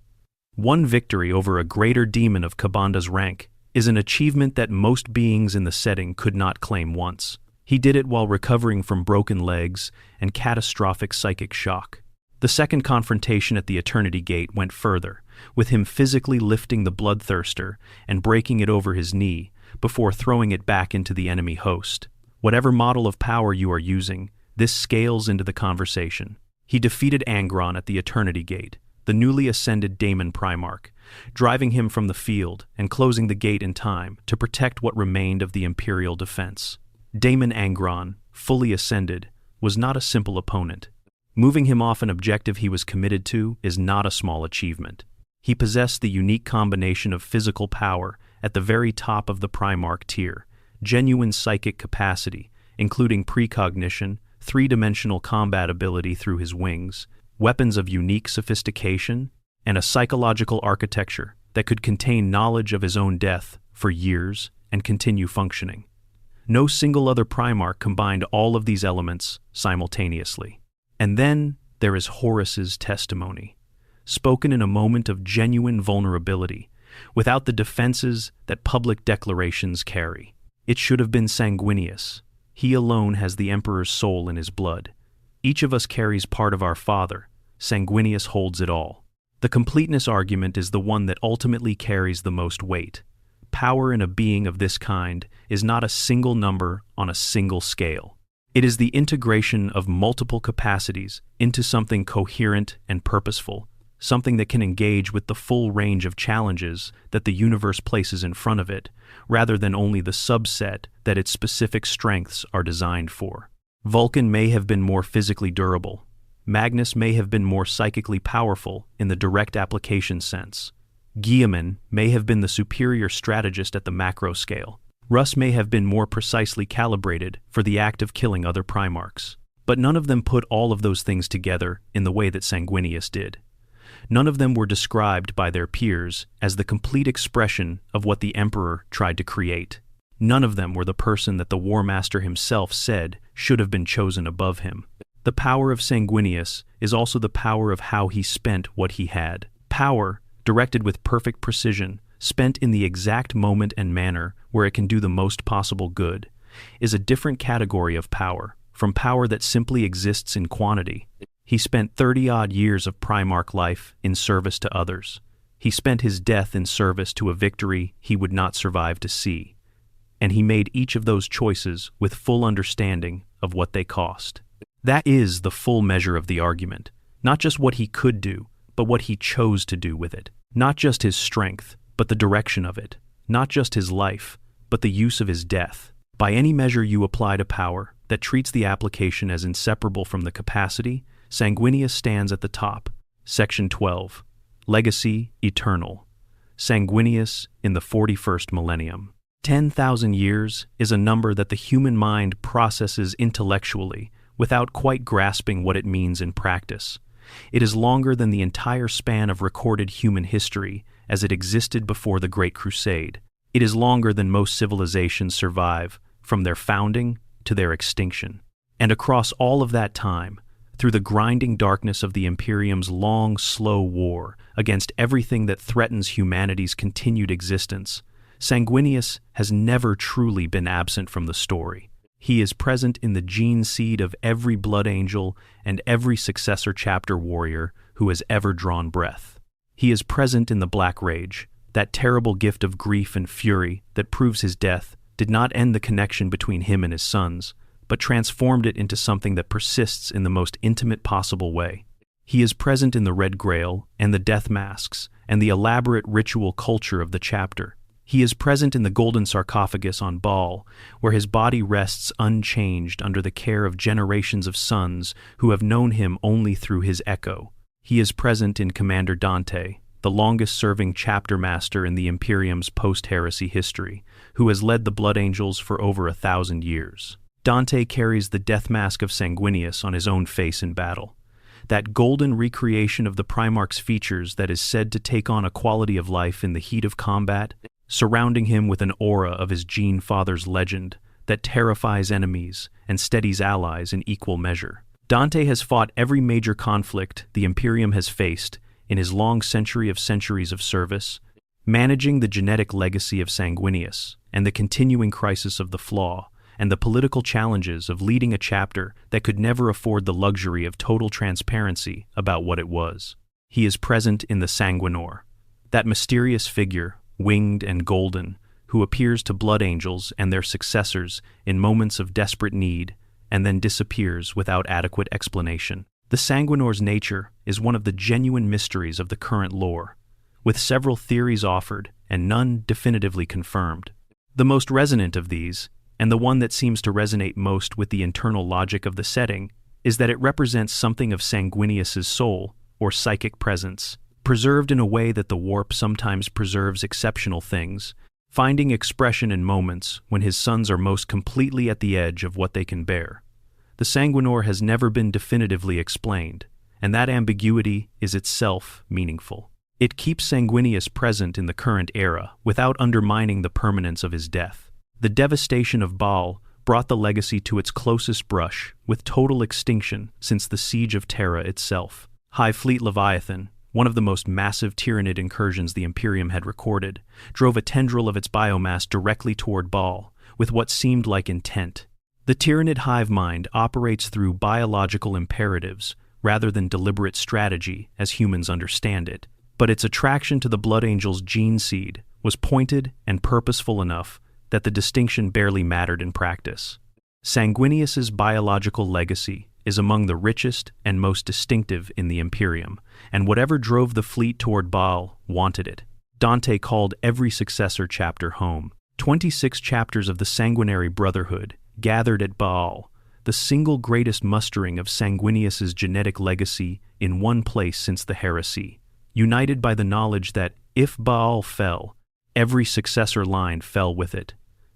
One victory over a greater demon of Kabanda's rank is an achievement that most beings in the setting could not claim once. He did it while recovering from broken legs and catastrophic psychic shock. The second confrontation at the Eternity Gate went further, with him physically lifting the Bloodthirster and breaking it over his knee before throwing it back into the enemy host. Whatever model of power you are using, this scales into the conversation. He defeated Angron at the Eternity Gate, the newly ascended Daemon Primarch, driving him from the field and closing the gate in time to protect what remained of the Imperial defense. Daemon Angron, fully ascended, was not a simple opponent. Moving him off an objective he was committed to is not a small achievement. He possessed the unique combination of physical power at the very top of the Primarch tier, genuine psychic capacity, including precognition, three-dimensional combat ability through his wings, weapons of unique sophistication, and a psychological architecture that could contain knowledge of his own death for years and continue functioning. No single other Primarch combined all of these elements simultaneously. And then there is Horus's testimony, spoken in a moment of genuine vulnerability, without the defenses that public declarations carry. It should have been Sanguinius. He alone has the Emperor's soul in his blood. Each of us carries part of our father. Sanguinius holds it all. The completeness argument is the one that ultimately carries the most weight. Power in a being of this kind is not a single number on a single scale. It is the integration of multiple capacities into something coherent and purposeful, something that can engage with the full range of challenges that the universe places in front of it, rather than only the subset that its specific strengths are designed for. Vulcan may have been more physically durable. Magnus may have been more psychically powerful in the direct application sense. Guilliman may have been the superior strategist at the macro scale. Russ may have been more precisely calibrated for the act of killing other Primarchs. But none of them put all of those things together in the way that Sanguinius did. None of them were described by their peers as the complete expression of what the Emperor tried to create. None of them were the person that the War Master himself said should have been chosen above him. The power of Sanguinius is also the power of how he spent what he had. Power, directed with perfect precision, spent in the exact moment and manner where it can do the most possible good, is a different category of power, from power that simply exists in quantity. He spent 30-odd years of Primarch life in service to others. He spent his death in service to a victory he would not survive to see. And he made each of those choices with full understanding of what they cost. That is the full measure of the argument, not just what he could do, but what he chose to do with it. Not just his strength, but the direction of it. Not just his life, but the use of his death. By any measure you apply to power that treats the application as inseparable from the capacity, Sanguinius stands at the top. Section 12. Legacy Eternal. Sanguinius in the 41st Millennium. 10,000 years is a number that the human mind processes intellectually without quite grasping what it means in practice. It is longer than the entire span of recorded human history as it existed before the Great Crusade. It is longer than most civilizations survive, from their founding to their extinction. And across all of that time, through the grinding darkness of the Imperium's long, slow war against everything that threatens humanity's continued existence, Sanguinius has never truly been absent from the story. He is present in the gene seed of every blood angel and every successor chapter warrior who has ever drawn breath. He is present in the Black Rage, that terrible gift of grief and fury that proves his death did not end the connection between him and his sons, but transformed it into something that persists in the most intimate possible way. He is present in the Red Grail and the death masks and the elaborate ritual culture of the chapter. He is present in the golden sarcophagus on Baal, where his body rests unchanged under the care of generations of sons who have known him only through his echo. He is present in Commander Dante, the longest-serving chapter master in the Imperium's post-heresy history, who has led the Blood Angels for over 1,000 years. Dante carries the death mask of Sanguinius on his own face in battle. That golden recreation of the Primarch's features that is said to take on a quality of life in the heat of combat, surrounding him with an aura of his Gene Father's legend that terrifies enemies and steadies allies in equal measure. Dante has fought every major conflict the Imperium has faced in his long centuries of service, managing the genetic legacy of Sanguinius and the continuing crisis of the Flaw, and the political challenges of leading a chapter that could never afford the luxury of total transparency about what it was. He is present in the Sanguinor, that mysterious figure, winged and golden, who appears to blood angels and their successors in moments of desperate need and then disappears without adequate explanation. The Sanguinor's nature is one of the genuine mysteries of the current lore, with several theories offered and none definitively confirmed. The most resonant of these, and the one that seems to resonate most with the internal logic of the setting, is that it represents something of Sanguinius's soul, or psychic presence, preserved in a way that the warp sometimes preserves exceptional things, finding expression in moments when his sons are most completely at the edge of what they can bear. The Sanguinor has never been definitively explained, and that ambiguity is itself meaningful. It keeps Sanguinius present in the current era without undermining the permanence of his death. The devastation of Baal brought the legacy to its closest brush, with total extinction since the Siege of Terra itself. High Fleet Leviathan, one of the most massive Tyranid incursions the Imperium had recorded, drove a tendril of its biomass directly toward Baal, with what seemed like intent. The Tyranid hive mind operates through biological imperatives rather than deliberate strategy as humans understand it, but its attraction to the Blood Angel's gene seed was pointed and purposeful enough that the distinction barely mattered in practice. Sanguinius's biological legacy is among the richest and most distinctive in the Imperium, and whatever drove the fleet toward Baal wanted it. Dante called every successor chapter home. 26 chapters of the Sanguinary Brotherhood gathered at Baal, the single greatest mustering of Sanguinius's genetic legacy in one place since the heresy, united by the knowledge that if Baal fell, every successor line fell with it.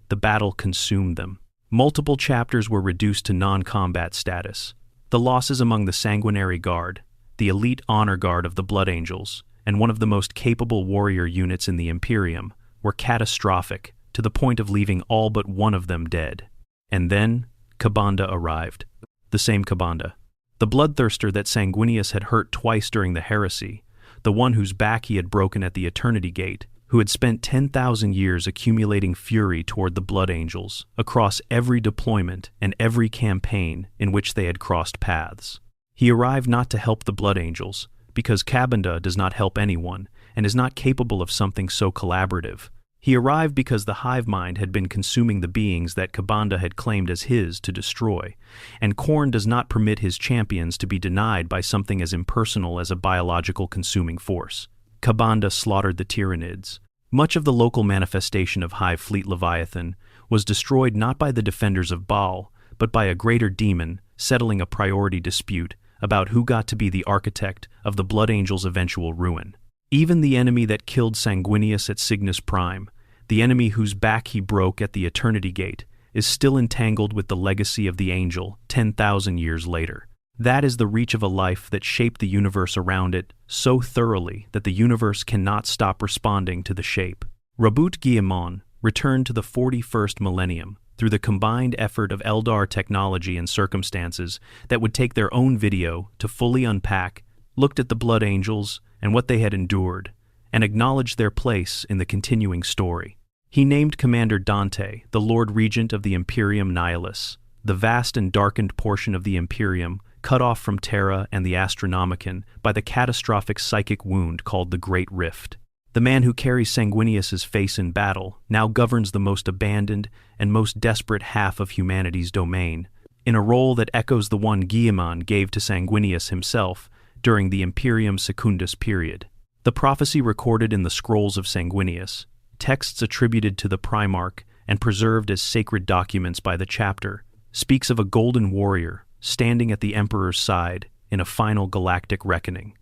The battle consumed them. Multiple chapters were reduced to non-combat status. The losses among the Sanguinary Guard, the elite honor guard of the Blood Angels, and one of the most capable warrior units in the Imperium, were catastrophic, to the point of leaving all but one of them dead. And then, Kabanda arrived. The same Kabanda. The bloodthirster that Sanguinius had hurt twice during the heresy, the one whose back he had broken at the Eternity Gate, who had spent 10,000 years accumulating fury toward the Blood Angels across every deployment and every campaign in which they had crossed paths. He arrived not to help the Blood Angels, because Kabanda does not help anyone and is not capable of something so collaborative. He arrived because the hive mind had been consuming the beings that Kabanda had claimed as his to destroy, and Khorne does not permit his champions to be denied by something as impersonal as a biological consuming force. Kabanda slaughtered the Tyranids. Much of the local manifestation of High Fleet Leviathan was destroyed not by the defenders of Baal, but by a greater demon settling a priority dispute about who got to be the architect of the Blood Angels' eventual ruin. Even the enemy that killed Sanguinius at Cygnus Prime, the enemy whose back he broke at the Eternity Gate, is still entangled with the legacy of the angel 10,000 years later. That is the reach of a life that shaped the universe around it so thoroughly that the universe cannot stop responding to the shape. Rabut Guillemon returned to the 41st millennium through the combined effort of Eldar technology and circumstances that would take their own video to fully unpack, looked at the Blood Angels and what they had endured, and acknowledged their place in the continuing story. He named Commander Dante the Lord Regent of the Imperium Nihilus, the vast and darkened portion of the Imperium cut off from Terra and the Astronomicon by the catastrophic psychic wound called the Great Rift. The man who carries Sanguinius's face in battle now governs the most abandoned and most desperate half of humanity's domain, in a role that echoes the one Guillemon gave to Sanguinius himself during the Imperium Secundus period. The prophecy recorded in the scrolls of Sanguinius, texts attributed to the Primarch and preserved as sacred documents by the chapter, speaks of a golden warrior standing at the Emperor's side in a final galactic reckoning.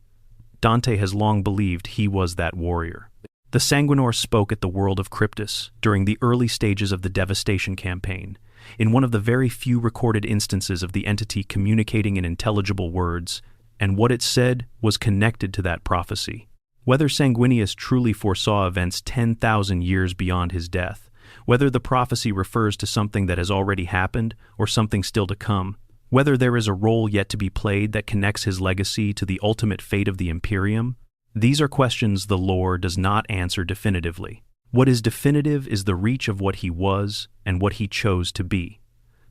Dante has long believed he was that warrior. The Sanguinor spoke at the world of Cryptus during the early stages of the Devastation campaign, in one of the very few recorded instances of the entity communicating in intelligible words, and what it said was connected to that prophecy. Whether Sanguinius truly foresaw events 10,000 years beyond his death, whether the prophecy refers to something that has already happened or something still to come, whether there is a role yet to be played that connects his legacy to the ultimate fate of the Imperium, these are questions the lore does not answer definitively. What is definitive is the reach of what he was and what he chose to be.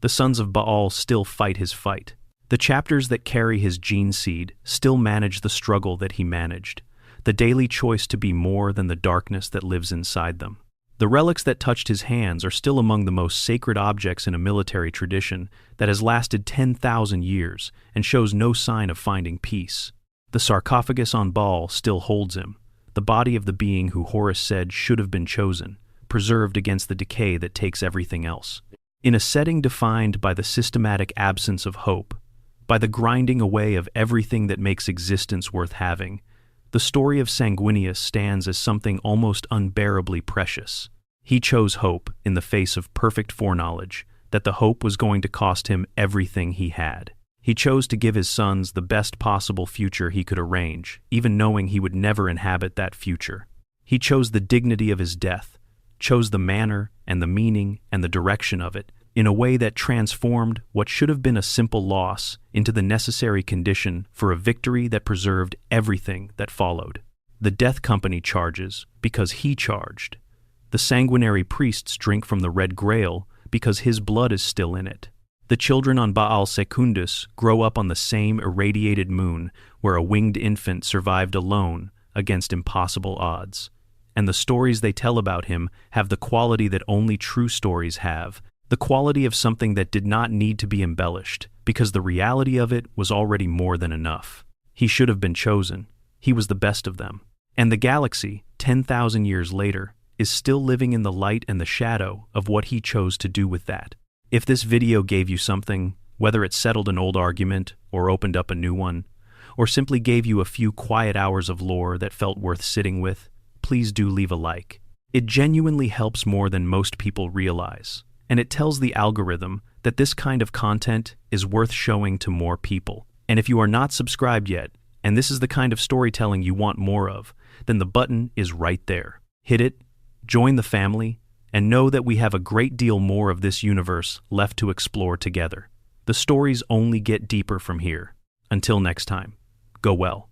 The sons of Baal still fight his fight. The chapters that carry his gene seed still manage the struggle that he managed, the daily choice to be more than the darkness that lives inside them. The relics that touched his hands are still among the most sacred objects in a military tradition that has lasted 10,000 years and shows no sign of finding peace. The sarcophagus on Baal still holds him, the body of the being who Horus said should have been chosen, preserved against the decay that takes everything else. In a setting defined by the systematic absence of hope, by the grinding away of everything that makes existence worth having, the story of Sanguinius stands as something almost unbearably precious. He chose hope in the face of perfect foreknowledge that the hope was going to cost him everything he had. He chose to give his sons the best possible future he could arrange, even knowing he would never inhabit that future. He chose the dignity of his death, chose the manner and the meaning and the direction of it, in a way that transformed what should have been a simple loss into the necessary condition for a victory that preserved everything that followed. The Death Company charges because he charged. The sanguinary priests drink from the Red Grail because his blood is still in it. The children on Baal Secundus grow up on the same irradiated moon where a winged infant survived alone against impossible odds. And the stories they tell about him have the quality that only true stories have, the quality of something that did not need to be embellished, because the reality of it was already more than enough. He should have been chosen. He was the best of them. And the galaxy, 10,000 years later, is still living in the light and the shadow of what he chose to do with that. If this video gave you something, whether it settled an old argument or opened up a new one, or simply gave you a few quiet hours of lore that felt worth sitting with, please do leave a like. It genuinely helps more than most people realize. And it tells the algorithm that this kind of content is worth showing to more people. And if you are not subscribed yet, and this is the kind of storytelling you want more of, then the button is right there. Hit it, join the family, and know that we have a great deal more of this universe left to explore together. The stories only get deeper from here. Until next time, go well.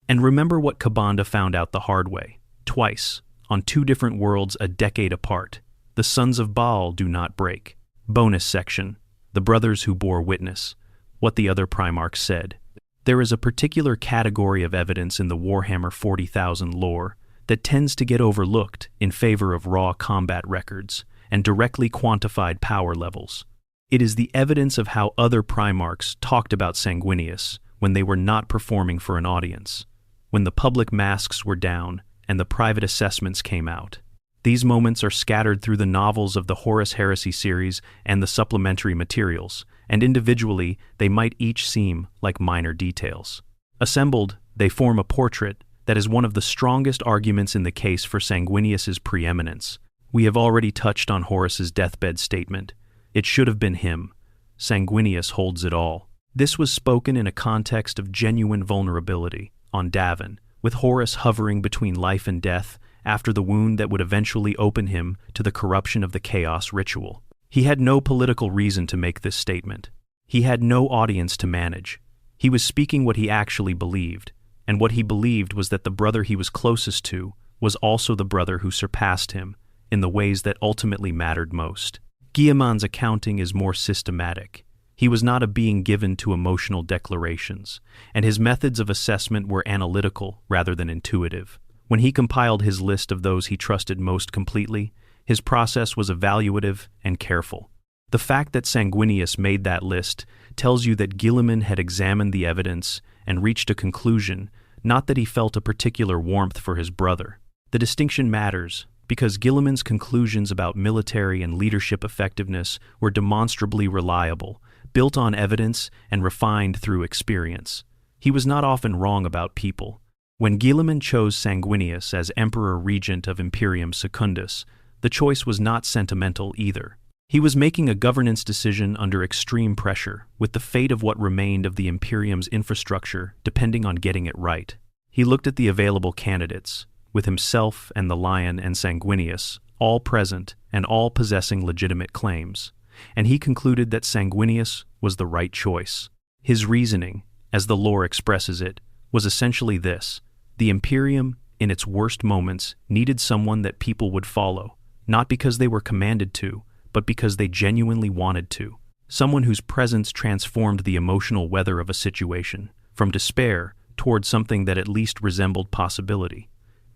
And remember what Kabanda found out the hard way, twice, on two different worlds a decade apart. The sons of Baal do not break. Bonus section, the brothers who bore witness, what the other Primarchs said. There is a particular category of evidence in the Warhammer 40,000 lore that tends to get overlooked in favor of raw combat records and directly quantified power levels. It is the evidence of how other Primarchs talked about Sanguinius when they were not performing for an audience, when the public masks were down and the private assessments came out. These moments are scattered through the novels of the Horus Heresy series and the supplementary materials, and individually they might each seem like minor details. Assembled, they form a portrait that is one of the strongest arguments in the case for Sanguinius's preeminence. We have already touched on Horus's deathbed statement. It should have been him. Sanguinius holds it all. This was spoken in a context of genuine vulnerability on Davin, with Horus hovering between life and death after the wound that would eventually open him to the corruption of the Chaos ritual. He had no political reason to make this statement. He had no audience to manage. He was speaking what he actually believed, and what he believed was that the brother he was closest to was also the brother who surpassed him in the ways that ultimately mattered most. Guillemot's accounting is more systematic. He was not a being given to emotional declarations, and his methods of assessment were analytical rather than intuitive. When he compiled his list of those he trusted most completely, his process was evaluative and careful. The fact that Sanguinius made that list tells you that Guillemot had examined the evidence and reached a conclusion, not that he felt a particular warmth for his brother. The distinction matters because Guillemot's conclusions about military and leadership effectiveness were demonstrably reliable, built on evidence and refined through experience. He was not often wrong about people. When Guillemot chose Sanguinius as Emperor Regent of Imperium Secundus, the choice was not sentimental either. He was making a governance decision under extreme pressure, with the fate of what remained of the Imperium's infrastructure depending on getting it right. He looked at the available candidates, with himself and the Lion and Sanguinius, all present and all possessing legitimate claims, and he concluded that Sanguinius was the right choice. His reasoning, as the lore expresses it, was essentially this: the Imperium, in its worst moments, needed someone that people would follow, not because they were commanded to, but because they genuinely wanted to. Someone whose presence transformed the emotional weather of a situation, from despair toward something that at least resembled possibility.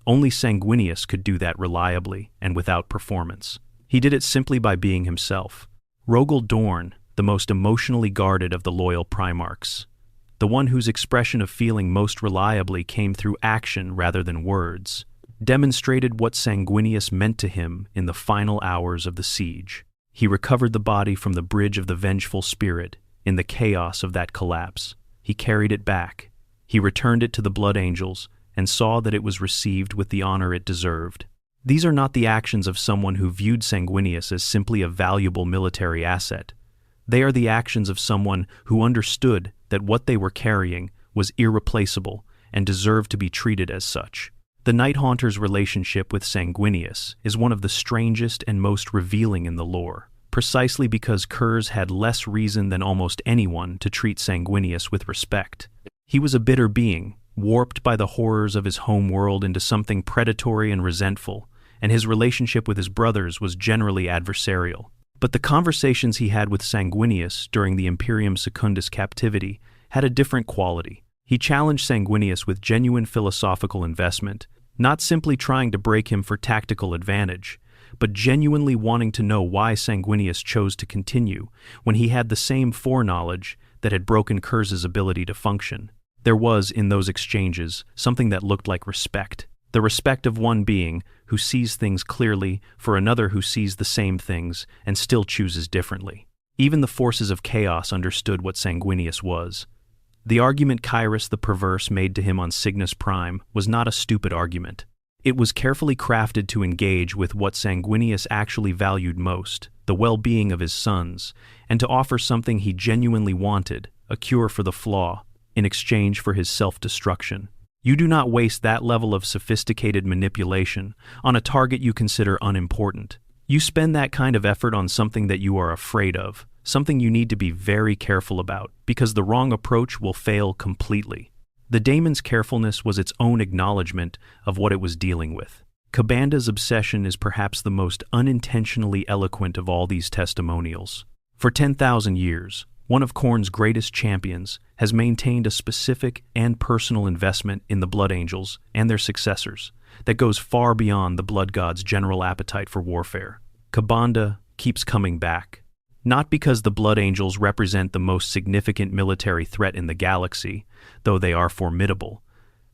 Only Sanguinius could do that reliably and without performance. He did it simply by being himself. Rogel Dorn, the most emotionally guarded of the loyal Primarchs, the one whose expression of feeling most reliably came through action rather than words, demonstrated what Sanguinius meant to him in the final hours of the siege. He recovered the body from the bridge of the vengeful spirit in the chaos of that collapse. He carried it back. He returned it to the Blood Angels and saw that it was received with the honor it deserved. These are not the actions of someone who viewed Sanguinius as simply a valuable military asset. They are the actions of someone who understood that what they were carrying was irreplaceable and deserved to be treated as such. The Night Haunter's relationship with Sanguinius is one of the strangest and most revealing in the lore, precisely because Kurz had less reason than almost anyone to treat Sanguinius with respect. He was a bitter being, warped by the horrors of his home world into something predatory and resentful, and his relationship with his brothers was generally adversarial. But the conversations he had with Sanguinius during the Imperium Secundus captivity had a different quality. He challenged Sanguinius with genuine philosophical investment, not simply trying to break him for tactical advantage, but genuinely wanting to know why Sanguinius chose to continue when he had the same foreknowledge that had broken Kurz's ability to function. There was, in those exchanges, something that looked like respect. The respect of one being who sees things clearly for another who sees the same things and still chooses differently. Even the forces of chaos understood what Sanguinius was. The argument Kyrus the Perverse made to him on Cygnus Prime was not a stupid argument. It was carefully crafted to engage with what Sanguinius actually valued most, the well-being of his sons, and to offer something he genuinely wanted, a cure for the flaw, in exchange for his self-destruction. You do not waste that level of sophisticated manipulation on a target you consider unimportant. You spend that kind of effort on something that you are afraid of, something you need to be very careful about, because the wrong approach will fail completely. The daemon's carefulness was its own acknowledgement of what it was dealing with. Kabanda's obsession is perhaps the most unintentionally eloquent of all these testimonials. For 10,000 years, one of Khorne's greatest champions has maintained a specific and personal investment in the Blood Angels and their successors that goes far beyond the Blood God's general appetite for warfare. Kabanda keeps coming back, not because the Blood Angels represent the most significant military threat in the galaxy, though they are formidable,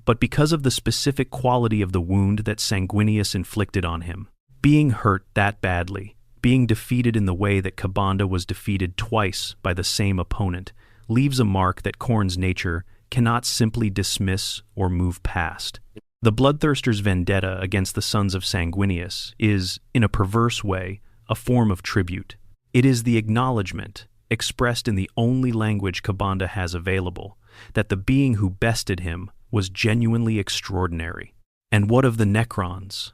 but because of the specific quality of the wound that Sanguinius inflicted on him. Being hurt that badly, being defeated in the way that Kabanda was defeated twice by the same opponent, leaves a mark that Khorne's nature cannot simply dismiss or move past. The Bloodthirster's vendetta against the sons of Sanguinius is, in a perverse way, a form of tribute. It is the acknowledgement, expressed in the only language Kabanda has available, that the being who bested him was genuinely extraordinary. And what of the Necrons?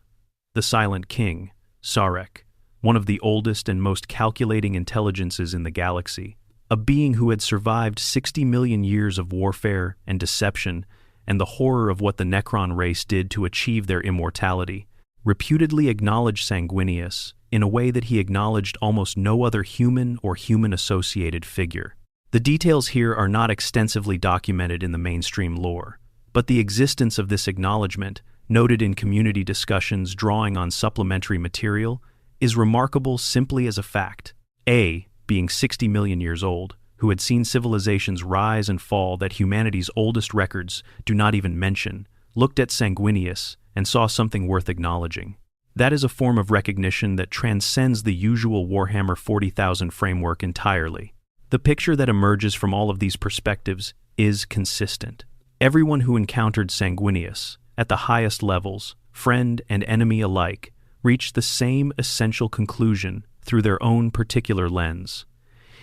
The Silent King, Sarek, one of the oldest and most calculating intelligences in the galaxy, a being who had survived 60 million years of warfare and deception and the horror of what the Necron race did to achieve their immortality, reputedly acknowledged Sanguinius in a way that he acknowledged almost no other human or human-associated figure. The details here are not extensively documented in the mainstream lore, but the existence of this acknowledgement, noted in community discussions drawing on supplementary material, is remarkable simply as a fact. A, being 60 million years old, who had seen civilizations rise and fall that humanity's oldest records do not even mention, looked at Sanguinius and saw something worth acknowledging. That is a form of recognition that transcends the usual Warhammer 40,000 framework entirely. The picture that emerges from all of these perspectives is consistent. Everyone who encountered Sanguinius, at the highest levels, friend and enemy alike, reached the same essential conclusion through their own particular lens.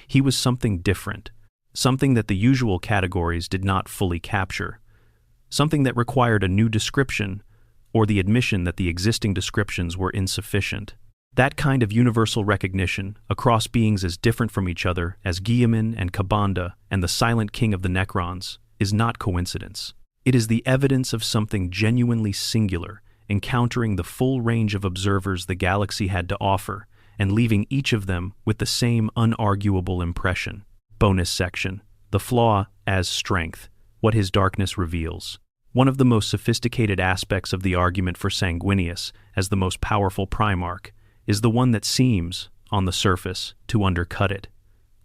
He was something different, something that the usual categories did not fully capture, something that required a new description or the admission that the existing descriptions were insufficient. That kind of universal recognition across beings as different from each other as Guilliman and Kabanda and the Silent King of the Necrons is not coincidence. It is the evidence of something genuinely singular, encountering the full range of observers the galaxy had to offer, and leaving each of them with the same unarguable impression. Bonus section: the flaw as strength, what his darkness reveals. One of the most sophisticated aspects of the argument for Sanguinius as the most powerful Primarch is the one that seems, on the surface, to undercut it.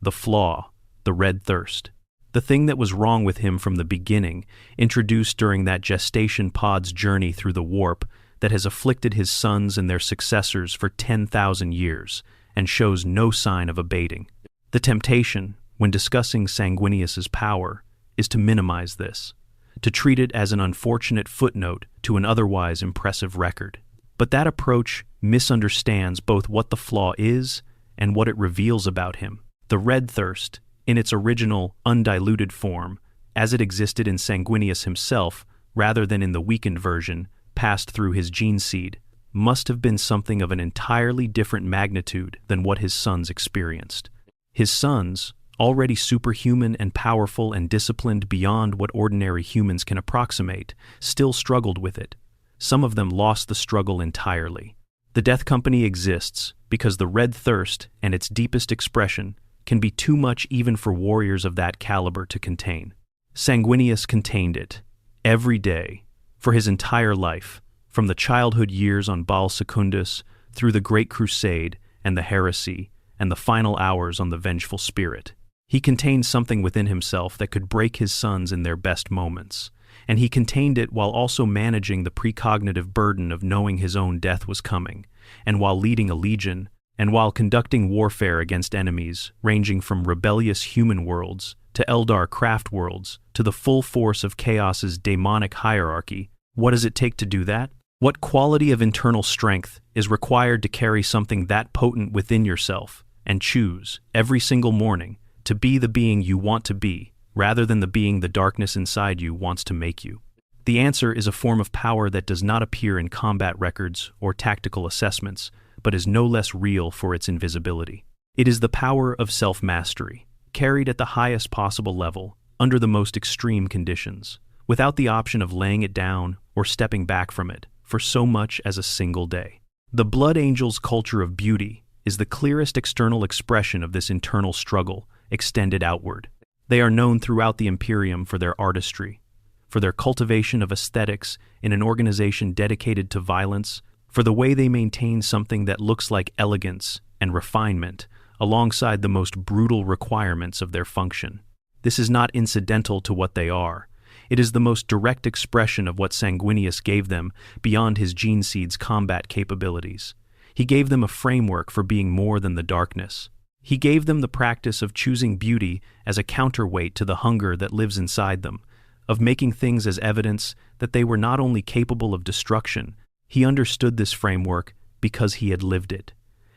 The flaw, the red thirst. The thing that was wrong with him from the beginning, introduced during that gestation pod's journey through the warp that has afflicted his sons and their successors for 10,000 years, and shows no sign of abating. The temptation, when discussing Sanguinius's power, is to minimize this, to treat it as an unfortunate footnote to an otherwise impressive record. But that approach misunderstands both what the flaw is and what it reveals about him. The red thirst, in its original, undiluted form, as it existed in Sanguinius himself, rather than in the weakened version, passed through his gene seed, must have been something of an entirely different magnitude than what his sons experienced. His sons, already superhuman and powerful and disciplined beyond what ordinary humans can approximate, still struggled with it. Some of them lost the struggle entirely. The Death Company exists because the red thirst and its deepest expression can be too much even for warriors of that caliber to contain. Sanguinius contained it, every day, for his entire life, from the childhood years on Baal Secundus through the Great Crusade and the Heresy and the final hours on the Vengeful Spirit. He contained something within himself that could break his sons in their best moments, and he contained it while also managing the precognitive burden of knowing his own death was coming, and while leading a legion, and while conducting warfare against enemies ranging from rebellious human worlds to Eldar craft worlds to the full force of Chaos's demonic hierarchy. What does it take to do that? What quality of internal strength is required to carry something that potent within yourself and choose, every single morning, to be the being you want to be, rather than the being the darkness inside you wants to make you? The answer is a form of power that does not appear in combat records or tactical assessments, but is no less real for its invisibility. It is the power of self-mastery, carried at the highest possible level, under the most extreme conditions, without the option of laying it down or stepping back from it for so much as a single day. The Blood Angels' culture of beauty is the clearest external expression of this internal struggle extended outward. They are known throughout the Imperium for their artistry, for their cultivation of aesthetics in an organization dedicated to violence, for the way they maintain something that looks like elegance and refinement alongside the most brutal requirements of their function. This is not incidental to what they are. It is the most direct expression of what Sanguinius gave them beyond his gene seed's combat capabilities. He gave them a framework for being more than the darkness. He gave them the practice of choosing beauty as a counterweight to the hunger that lives inside them, of making things as evidence that they were not only capable of destruction. He understood this framework because he had lived it,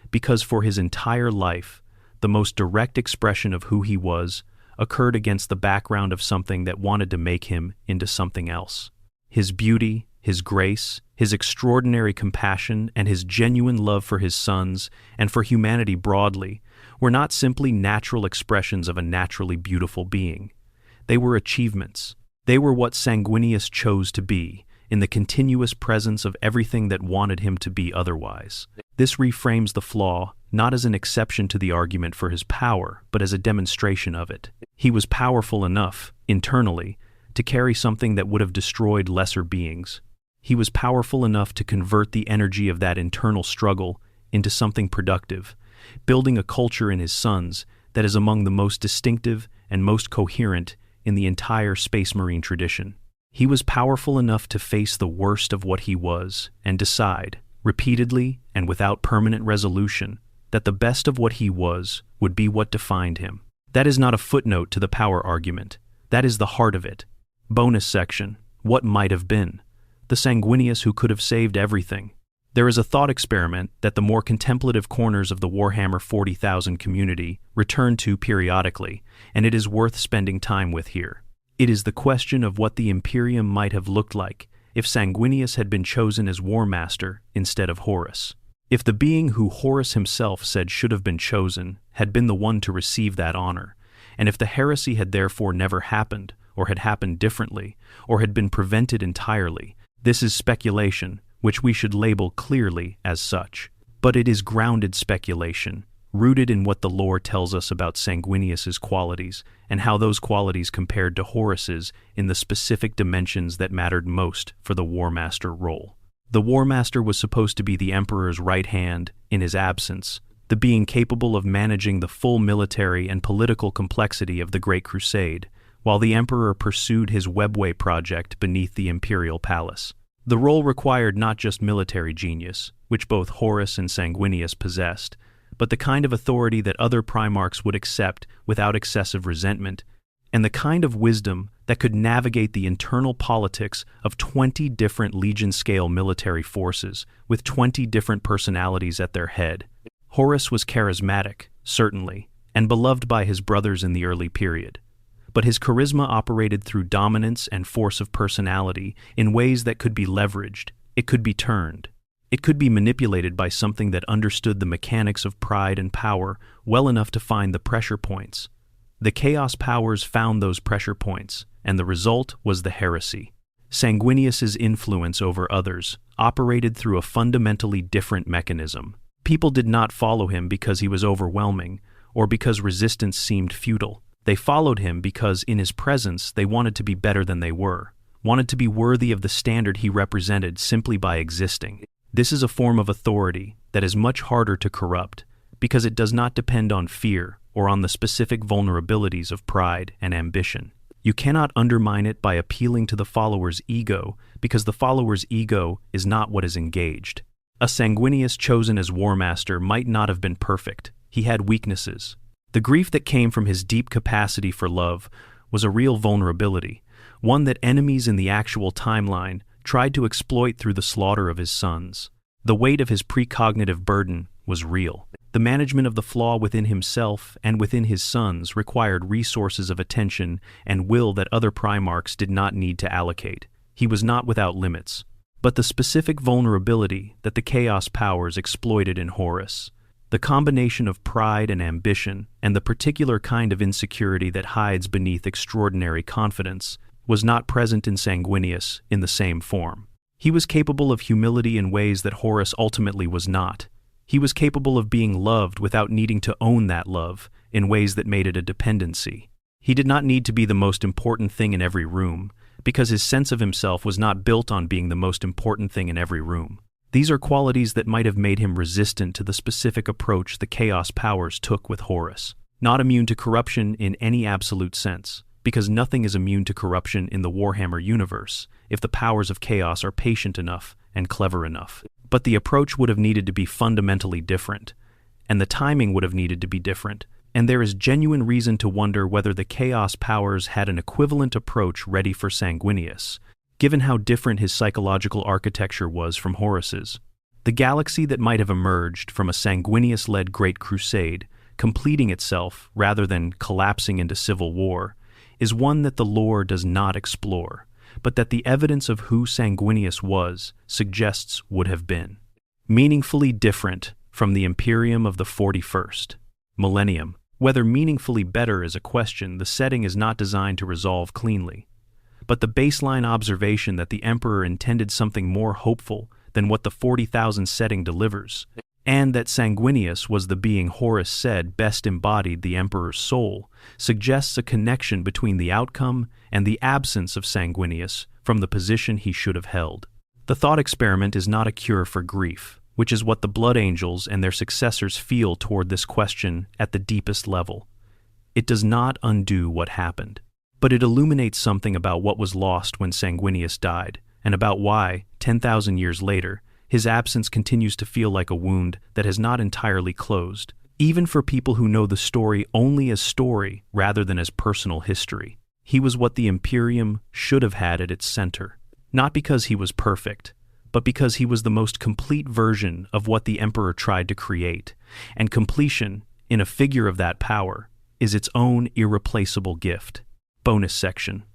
because for his entire life, the most direct expression of who he was, occurred against the background of something that wanted to make him into something else. His beauty, his grace, his extraordinary compassion, and his genuine love for his sons and for humanity broadly were not simply natural expressions of a naturally beautiful being. They were achievements. They were what Sanguinius chose to be, in the continuous presence of everything that wanted him to be otherwise. This reframes the flaw not as an exception to the argument for his power, but as a demonstration of it. He was powerful enough, internally, to carry something that would have destroyed lesser beings. He was powerful enough to convert the energy of that internal struggle into something productive, building a culture in his sons that is among the most distinctive and most coherent in the entire Space Marine tradition. He was powerful enough to face the worst of what he was and decide, repeatedly and without permanent resolution, that the best of what he was would be what defined him. That is not a footnote to the power argument. That is the heart of it. Bonus section: what might have been. The Sanguinius who could have saved everything. There is a thought experiment that the more contemplative corners of the Warhammer 40,000 community return to periodically, and it is worth spending time with here. It is the question of what the Imperium might have looked like if Sanguinius had been chosen as War Master instead of Horus. If the being who Horus himself said should have been chosen had been the one to receive that honor, and if the heresy had therefore never happened, or had happened differently, or had been prevented entirely, this is speculation, which we should label clearly as such. But it is grounded speculation, rooted in what the lore tells us about Sanguinius's qualities, and how those qualities compared to Horus's in the specific dimensions that mattered most for the War Master role. The War Master was supposed to be the Emperor's right hand in his absence, the being capable of managing the full military and political complexity of the Great Crusade, while the Emperor pursued his Webway project beneath the Imperial Palace. The role required not just military genius, which both Horus and Sanguinius possessed, but the kind of authority that other Primarchs would accept without excessive resentment, and the kind of wisdom that could navigate the internal politics of 20 different Legion-scale military forces with 20 different personalities at their head. Horus was charismatic, certainly, and beloved by his brothers in the early period. But his charisma operated through dominance and force of personality in ways that could be leveraged, it could be turned. It could be manipulated by something that understood the mechanics of pride and power well enough to find the pressure points. The Chaos powers found those pressure points, and the result was the heresy. Sanguinius's influence over others operated through a fundamentally different mechanism. People did not follow him because he was overwhelming, or because resistance seemed futile. They followed him because, in his presence, they wanted to be better than they were, wanted to be worthy of the standard he represented simply by existing. This is a form of authority that is much harder to corrupt, because it does not depend on fear or on the specific vulnerabilities of pride and ambition. You cannot undermine it by appealing to the follower's ego, because the follower's ego is not what is engaged. A Sanguinius chosen as War Master might not have been perfect. He had weaknesses. The grief that came from his deep capacity for love was a real vulnerability, one that enemies in the actual timeline tried to exploit through the slaughter of his sons. The weight of his precognitive burden was real. The management of the flaw within himself and within his sons required resources of attention and will that other Primarchs did not need to allocate. He was not without limits. But the specific vulnerability that the Chaos powers exploited in Horus, the combination of pride and ambition, and the particular kind of insecurity that hides beneath extraordinary confidence, was not present in Sanguinius in the same form. He was capable of humility in ways that Horus ultimately was not. He was capable of being loved without needing to own that love in ways that made it a dependency. He did not need to be the most important thing in every room, because his sense of himself was not built on being the most important thing in every room. These are qualities that might have made him resistant to the specific approach the Chaos powers took with Horus. Not immune to corruption in any absolute sense, because nothing is immune to corruption in the Warhammer universe if the powers of Chaos are patient enough and clever enough. But the approach would have needed to be fundamentally different, and the timing would have needed to be different, and there is genuine reason to wonder whether the Chaos powers had an equivalent approach ready for Sanguinius, given how different his psychological architecture was from Horus's. The galaxy that might have emerged from a Sanguinius-led Great Crusade completing itself rather than collapsing into civil war, is one that the lore does not explore, but that the evidence of who Sanguinius was suggests would have been. Meaningfully different from the Imperium of the 41st millennium. Whether meaningfully better is a question the setting is not designed to resolve cleanly. But the baseline observation that the Emperor intended something more hopeful than what the 40,000 setting delivers, and that Sanguinius was the being Horus said best embodied the Emperor's soul, suggests a connection between the outcome and the absence of Sanguinius from the position he should have held. The thought experiment is not a cure for grief, which is what the Blood Angels and their successors feel toward this question at the deepest level. It does not undo what happened, but it illuminates something about what was lost when Sanguinius died, and about why, 10,000 years later, his absence continues to feel like a wound that has not entirely closed, even for people who know the story only as story rather than as personal history. He was what the Imperium should have had at its center, not because he was perfect, but because he was the most complete version of what the Emperor tried to create, and completion, in a figure of that power, is its own irreplaceable gift. Bonus section: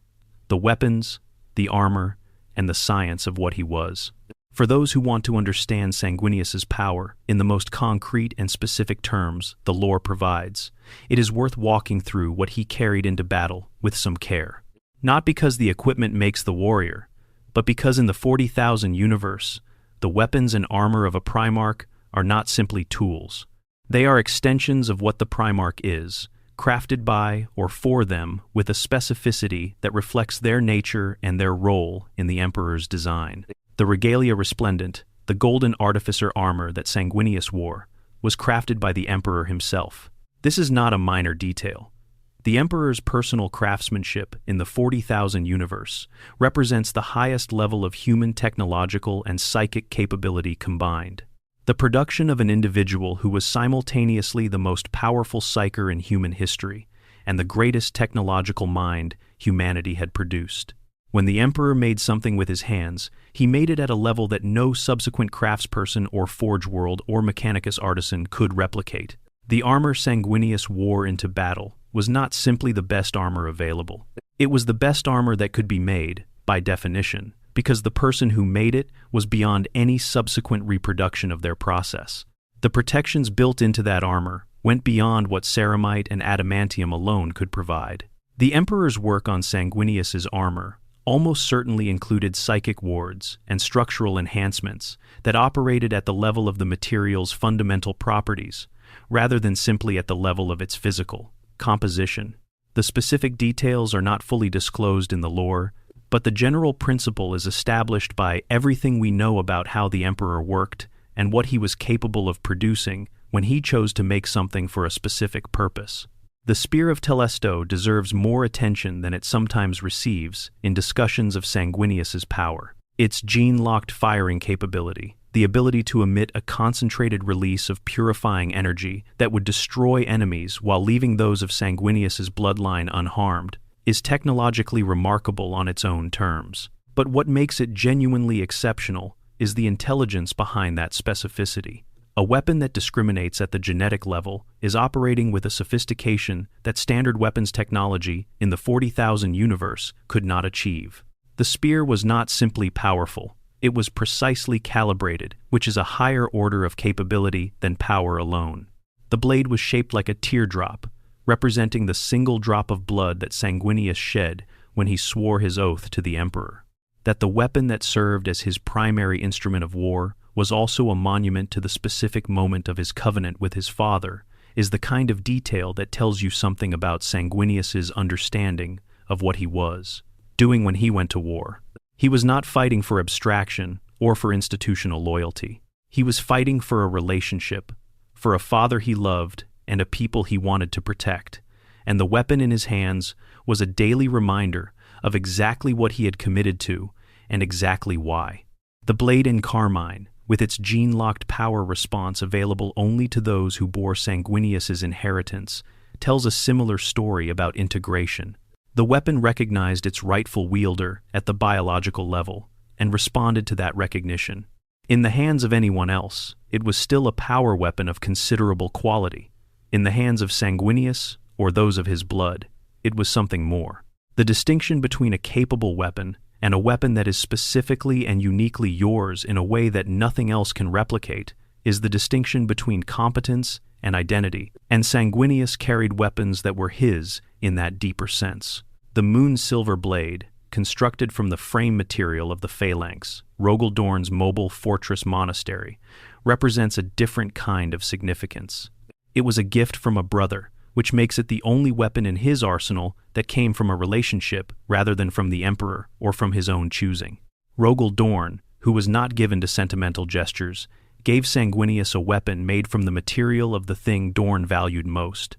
the weapons, the armor, and the science of what he was. For those who want to understand Sanguinius's power in the most concrete and specific terms the lore provides, it is worth walking through what he carried into battle with some care. Not because the equipment makes the warrior, but because in the 40,000 universe, the weapons and armor of a Primarch are not simply tools. They are extensions of what the Primarch is, crafted by or for them with a specificity that reflects their nature and their role in the Emperor's design. The regalia resplendent, the golden artificer armor that Sanguinius wore, was crafted by the Emperor himself. This is not a minor detail. The Emperor's personal craftsmanship in the 40,000 universe represents the highest level of human technological and psychic capability combined. The production of an individual who was simultaneously the most powerful psyker in human history and the greatest technological mind humanity had produced. When the Emperor made something with his hands, he made it at a level that no subsequent craftsperson or Forge World or Mechanicus artisan could replicate. The armor Sanguinius wore into battle was not simply the best armor available. It was the best armor that could be made, by definition, because the person who made it was beyond any subsequent reproduction of their process. The protections built into that armor went beyond what ceramite and adamantium alone could provide. The Emperor's work on Sanguinius's armor almost certainly included psychic wards and structural enhancements that operated at the level of the material's fundamental properties, rather than simply at the level of its physical composition. The specific details are not fully disclosed in the lore, but the general principle is established by everything we know about how the Emperor worked and what he was capable of producing when he chose to make something for a specific purpose. The Spear of Telesto deserves more attention than it sometimes receives in discussions of Sanguinius's power. Its gene-locked firing capability, the ability to emit a concentrated release of purifying energy that would destroy enemies while leaving those of Sanguinius's bloodline unharmed, is technologically remarkable on its own terms. But what makes it genuinely exceptional is the intelligence behind that specificity. A weapon that discriminates at the genetic level is operating with a sophistication that standard weapons technology in the 40,000 universe could not achieve. The spear was not simply powerful, it was precisely calibrated, which is a higher order of capability than power alone. The blade was shaped like a teardrop, representing the single drop of blood that Sanguinius shed when he swore his oath to the Emperor. That the weapon that served as his primary instrument of war was also a monument to the specific moment of his covenant with his father is the kind of detail that tells you something about Sanguinius's understanding of what he was doing when he went to war. He was not fighting for abstraction or for institutional loyalty. He was fighting for a relationship, for a father he loved and a people he wanted to protect, and the weapon in his hands was a daily reminder of exactly what he had committed to and exactly why. The blade in carmine, with its gene-locked power response available only to those who bore Sanguinius's inheritance, tells a similar story about integration. The weapon recognized its rightful wielder at the biological level and responded to that recognition. In the hands of anyone else, it was still a power weapon of considerable quality. In the hands of Sanguinius, or those of his blood, it was something more. The distinction between a capable weapon and a weapon that is specifically and uniquely yours in a way that nothing else can replicate is the distinction between competence and identity, and Sanguinius carried weapons that were his in that deeper sense. The moon-silver blade, constructed from the frame material of the phalanx, Rogal Dorn's mobile fortress monastery, represents a different kind of significance. It was a gift from a brother, which makes it the only weapon in his arsenal that came from a relationship rather than from the Emperor or from his own choosing. Rogal Dorn, who was not given to sentimental gestures, gave Sanguinius a weapon made from the material of the thing Dorn valued most.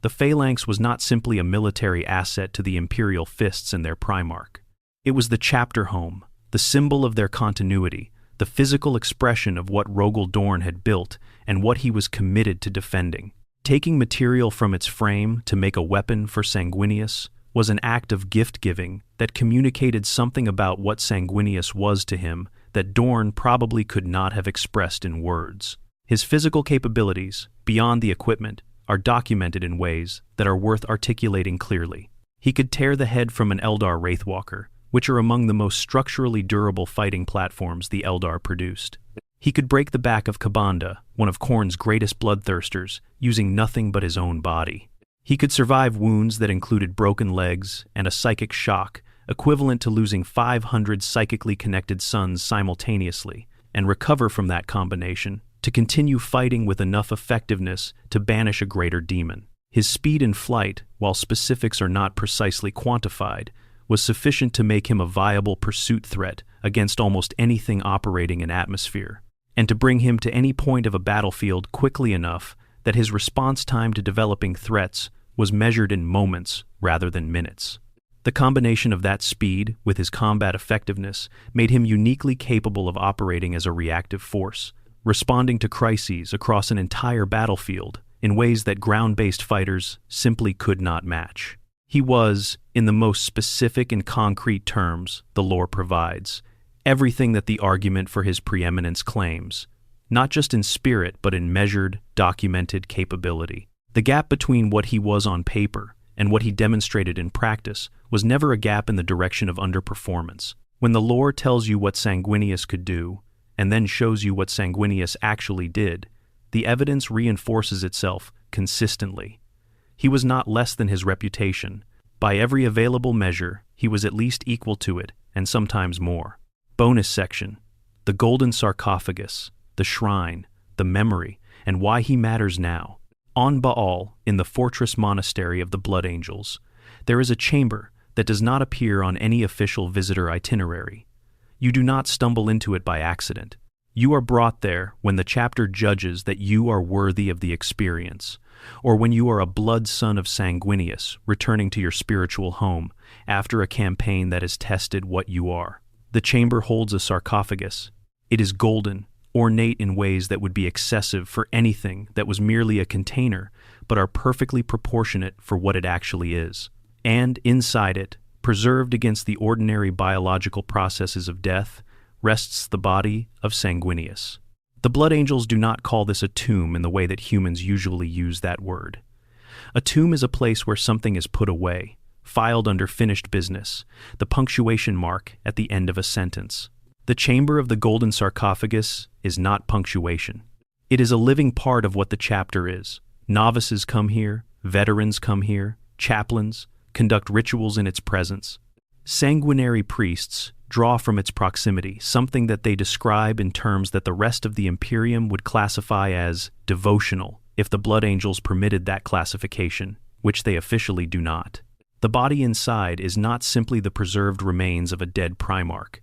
The phalanx was not simply a military asset to the Imperial fists and their Primarch. It was the chapter home, the symbol of their continuity, the physical expression of what Rogal Dorn had built and what he was committed to defending. Taking material from its frame to make a weapon for Sanguinius was an act of gift-giving that communicated something about what Sanguinius was to him that Dorn probably could not have expressed in words. His physical capabilities, beyond the equipment, are documented in ways that are worth articulating clearly. He could tear the head from an Eldar Wraithwalker, which are among the most structurally durable fighting platforms the Eldar produced. He could break the back of Kabanda, one of Khorne's greatest bloodthirsters, using nothing but his own body. He could survive wounds that included broken legs and a psychic shock, equivalent to losing 500 psychically connected suns simultaneously, and recover from that combination to continue fighting with enough effectiveness to banish a greater demon. His speed in flight, while specifics are not precisely quantified, was sufficient to make him a viable pursuit threat against almost anything operating in atmosphere, and to bring him to any point of a battlefield quickly enough that his response time to developing threats was measured in moments rather than minutes. The combination of that speed with his combat effectiveness made him uniquely capable of operating as a reactive force, responding to crises across an entire battlefield in ways that ground-based fighters simply could not match. He was, in the most specific and concrete terms the lore provides, everything that the argument for his preeminence claims, not just in spirit but in measured, documented capability. The gap between what he was on paper and what he demonstrated in practice was never a gap in the direction of underperformance. When the lore tells you what Sanguinius could do, and then shows you what Sanguinius actually did, the evidence reinforces itself consistently. He was not less than his reputation. By every available measure, he was at least equal to it, and sometimes more. Bonus section: the golden sarcophagus, the shrine, the memory, and why he matters now. On Baal, in the fortress monastery of the Blood Angels, there is a chamber that does not appear on any official visitor itinerary. You do not stumble into it by accident. You are brought there when the chapter judges that you are worthy of the experience, or when you are a blood son of Sanguinius returning to your spiritual home after a campaign that has tested what you are. The chamber holds a sarcophagus. It is golden, ornate in ways that would be excessive for anything that was merely a container, but are perfectly proportionate for what it actually is. And inside it, preserved against the ordinary biological processes of death, rests the body of Sanguinius. The Blood Angels do not call this a tomb in the way that humans usually use that word. A tomb is a place where something is put away, filed under finished business, the punctuation mark at the end of a sentence. The chamber of the golden sarcophagus is not punctuation. It is a living part of what the chapter is. Novices come here, veterans come here, chaplains conduct rituals in its presence. Sanguinary priests draw from its proximity something that they describe in terms that the rest of the Imperium would classify as devotional, if the Blood Angels permitted that classification, which they officially do not. The body inside is not simply the preserved remains of a dead Primarch.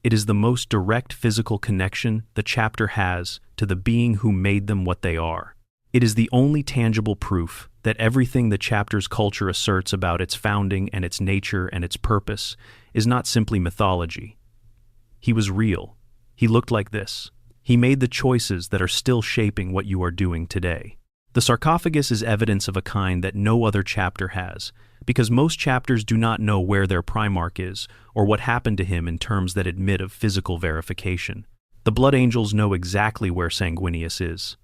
It is the most direct physical connection the chapter has to the being who made them what they are. It is the only tangible proof that everything the chapter's culture asserts about its founding and its nature and its purpose is not simply mythology. He was real. He looked like this. He made the choices that are still shaping what you are doing today. The sarcophagus is evidence of a kind that no other chapter has, because most chapters do not know where their Primarch is or what happened to him in terms that admit of physical verification. The Blood Angels know exactly where Sanguinius is.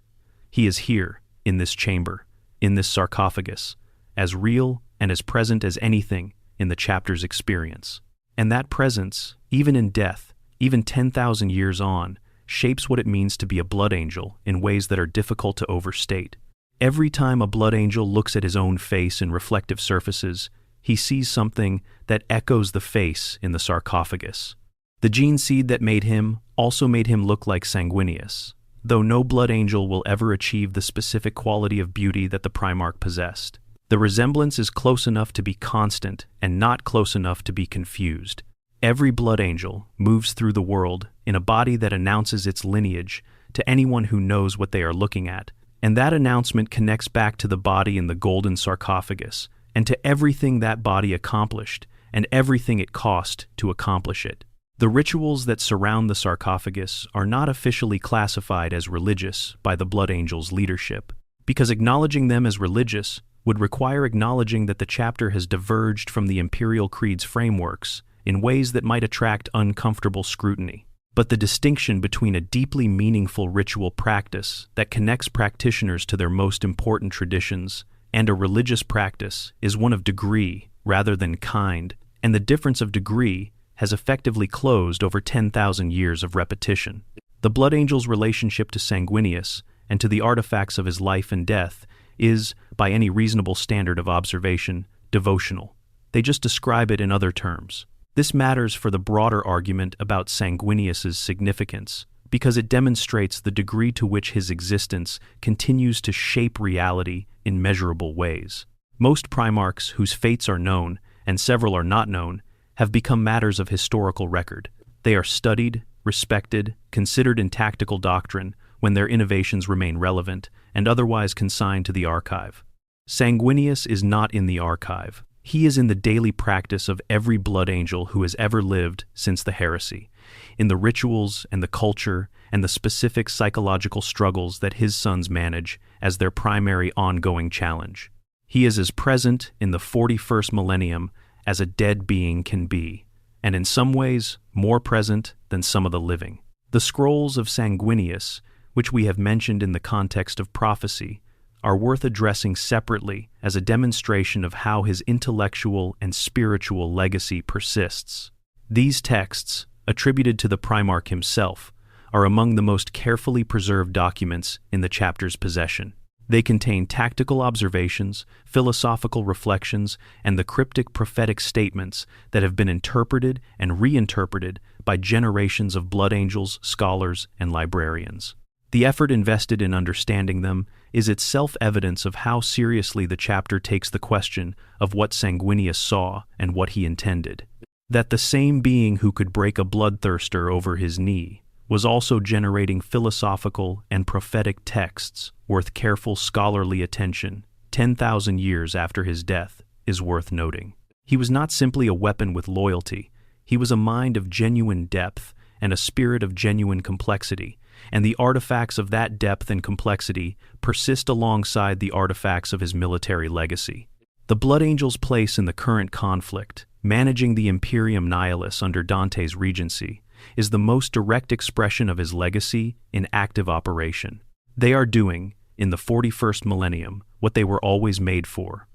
He is here, in this chamber, in this sarcophagus, as real and as present as anything in the chapter's experience. And that presence, even in death, even 10,000 years on, shapes what it means to be a blood angel in ways that are difficult to overstate. Every time a blood angel looks at his own face in reflective surfaces, he sees something that echoes the face in the sarcophagus. The gene seed that made him also made him look like Sanguinius, though no blood angel will ever achieve the specific quality of beauty that the Primarch possessed. The resemblance is close enough to be constant and not close enough to be confused. Every blood angel moves through the world in a body that announces its lineage to anyone who knows what they are looking at, and that announcement connects back to the body in the golden sarcophagus and to everything that body accomplished and everything it cost to accomplish it. The rituals that surround the sarcophagus are not officially classified as religious by the blood angel's leadership, because acknowledging them as religious would require acknowledging that the chapter has diverged from the Imperial Creed's frameworks in ways that might attract uncomfortable scrutiny. But the distinction between a deeply meaningful ritual practice that connects practitioners to their most important traditions and a religious practice is one of degree rather than kind, and the difference of degree has effectively closed over 10,000 years of repetition. The blood angel's relationship to Sanguinius and to the artifacts of his life and death is, by any reasonable standard of observation, devotional. They just describe it in other terms. This matters for the broader argument about Sanguinius's significance, because it demonstrates the degree to which his existence continues to shape reality in measurable ways. Most Primarchs whose fates are known, and several are not known, have become matters of historical record. They are studied, respected, considered in tactical doctrine when their innovations remain relevant, and otherwise consigned to the archive. Sanguinius is not in the archive. He is in the daily practice of every blood angel who has ever lived since the heresy, in the rituals and the culture and the specific psychological struggles that his sons manage as their primary ongoing challenge. He is as present in the 41st millennium as a dead being can be, and in some ways more present than some of the living. The scrolls of Sanguinius, which we have mentioned in the context of prophecy, are worth addressing separately as a demonstration of how his intellectual and spiritual legacy persists. These texts, attributed to the Primarch himself, are among the most carefully preserved documents in the chapter's possession. They contain tactical observations, philosophical reflections, and the cryptic prophetic statements that have been interpreted and reinterpreted by generations of blood angels, scholars, and librarians. The effort invested in understanding them is itself evidence of how seriously the chapter takes the question of what Sanguinius saw and what he intended. That the same being who could break a bloodthirster over his knee was also generating philosophical and prophetic texts worth careful scholarly attention 10,000 years after his death is worth noting. He was not simply a weapon with loyalty, he was a mind of genuine depth and a spirit of genuine complexity, and the artifacts of that depth and complexity persist alongside the artifacts of his military legacy. The Blood Angel's place in the current conflict, managing the Imperium Nihilus under Dante's regency, is the most direct expression of his legacy in active operation. They are doing, in the 41st millennium, what they were always made for,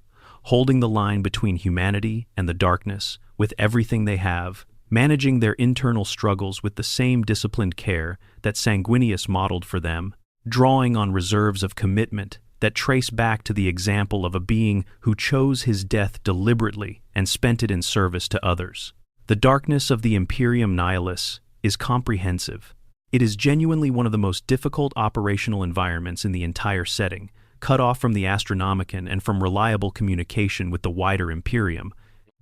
holding the line between humanity and the darkness with everything they have, managing their internal struggles with the same disciplined care that Sanguinius modeled for them, drawing on reserves of commitment that trace back to the example of a being who chose his death deliberately and spent it in service to others. The darkness of the Imperium Nihilus is comprehensive. It is genuinely one of the most difficult operational environments in the entire setting, cut off from the Astronomicon and from reliable communication with the wider Imperium,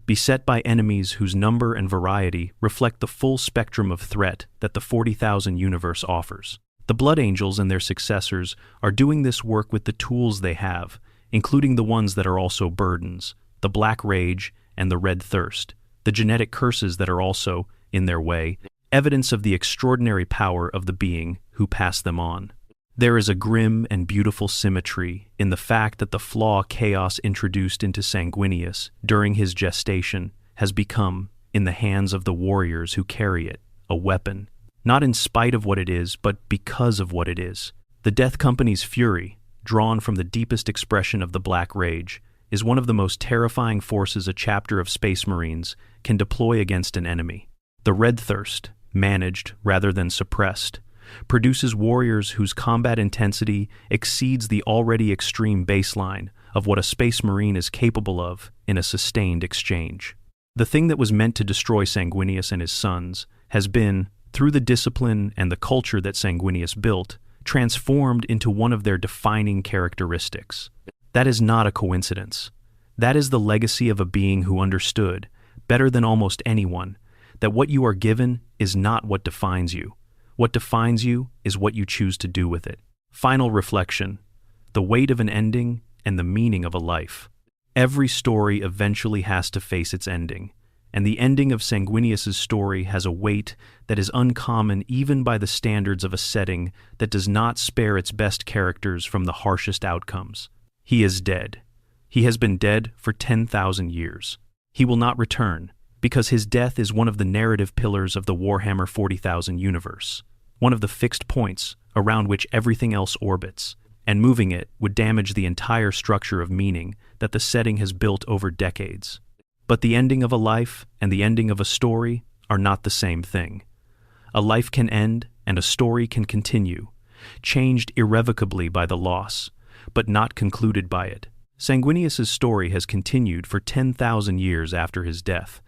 beset by enemies whose number and variety reflect the full spectrum of threat that the 40,000 universe offers. The Blood Angels and their successors are doing this work with the tools they have, including the ones that are also burdens, the Black Rage and the Red Thirst, the genetic curses that are also, in their way, evidence of the extraordinary power of the being who passed them on. There is a grim and beautiful symmetry in the fact that the flaw chaos introduced into Sanguinius during his gestation has become, in the hands of the warriors who carry it, a weapon, not in spite of what it is, but because of what it is. The Death Company's fury, drawn from the deepest expression of the Black Rage, is one of the most terrifying forces a chapter of Space Marines can deploy against an enemy. The Red Thirst, managed rather than suppressed, produces warriors whose combat intensity exceeds the already extreme baseline of what a Space Marine is capable of in a sustained exchange. The thing that was meant to destroy Sanguinius and his sons has been, through the discipline and the culture that Sanguinius built, transformed into one of their defining characteristics. That is not a coincidence. That is the legacy of a being who understood, better than almost anyone, that what you are given is not what defines you. What defines you is what you choose to do with it. Final reflection: the weight of an ending and the meaning of a life. Every story eventually has to face its ending, and the ending of Sanguinius's story has a weight that is uncommon even by the standards of a setting that does not spare its best characters from the harshest outcomes. He is dead. He has been dead for 10,000 years. He will not return, because his death is one of the narrative pillars of the Warhammer 40,000 universe, one of the fixed points around which everything else orbits, and moving it would damage the entire structure of meaning that the setting has built over decades. But the ending of a life and the ending of a story are not the same thing. A life can end and a story can continue, changed irrevocably by the loss, but not concluded by it. Sanguinius's story has continued for 10,000 years after his death,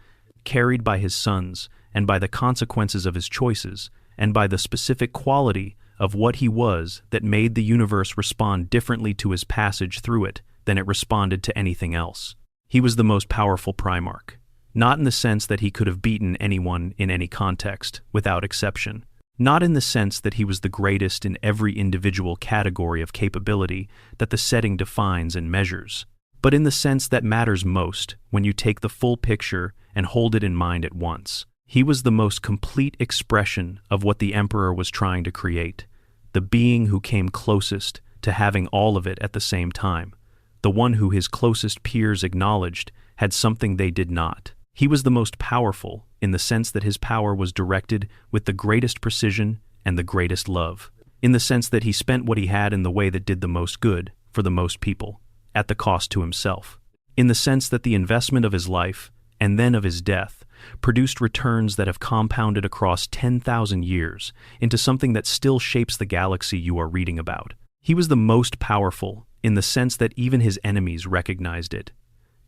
carried by his sons and by the consequences of his choices and by the specific quality of what he was that made the universe respond differently to his passage through it than it responded to anything else. He was the most powerful Primarch, not in the sense that he could have beaten anyone in any context, without exception, not in the sense that he was the greatest in every individual category of capability that the setting defines and measures, but in the sense that matters most when you take the full picture and hold it in mind at once. He was the most complete expression of what the Emperor was trying to create, the being who came closest to having all of it at the same time, the one who his closest peers acknowledged had something they did not. He was the most powerful in the sense that his power was directed with the greatest precision and the greatest love, in the sense that he spent what he had in the way that did the most good for the most people, at the cost to himself, in the sense that the investment of his life and then of his death produced returns that have compounded across 10,000 years into something that still shapes the galaxy you are reading about. He was the most powerful in the sense that even his enemies recognized it.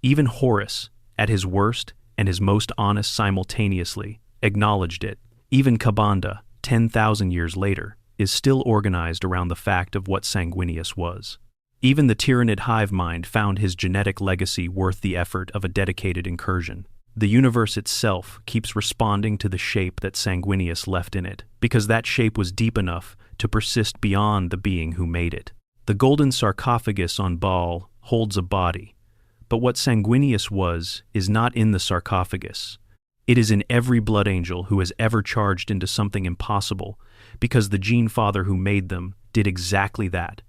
Even Horus, at his worst and his most honest simultaneously, acknowledged it. Even Kabanda, 10,000 years later, is still organized around the fact of what Sanguinius was. Even the Tyrannid hive mind found his genetic legacy worth the effort of a dedicated incursion. The universe itself keeps responding to the shape that Sanguinius left in it, because that shape was deep enough to persist beyond the being who made it. The golden sarcophagus on Baal holds a body, but what Sanguinius was is not in the sarcophagus. It is in every blood angel who has ever charged into something impossible, because the Gene Father who made them did exactly that,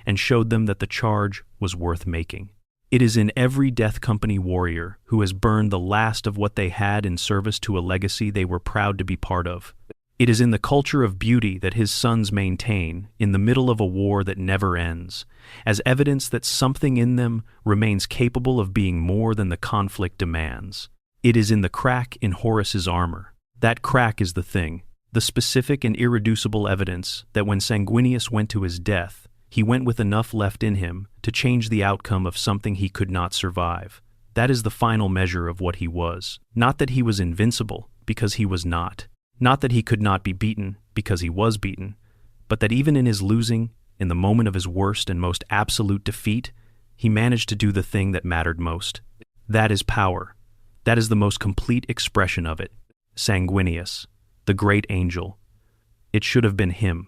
and showed them that the charge was worth making. It is in every Death Company warrior who has burned the last of what they had in service to a legacy they were proud to be part of. It is in the culture of beauty that his sons maintain in the middle of a war that never ends, as evidence that something in them remains capable of being more than the conflict demands. It is in the crack in Horus's armor. That crack is the thing, the specific and irreducible evidence that when Sanguinius went to his death, he went with enough left in him to change the outcome of something he could not survive. That is the final measure of what he was. Not that he was invincible, because he was not. Not that he could not be beaten, because he was beaten, but that even in his losing, in the moment of his worst and most absolute defeat, he managed to do the thing that mattered most. That is power. That is the most complete expression of it. Sanguinius, the great angel. It should have been him.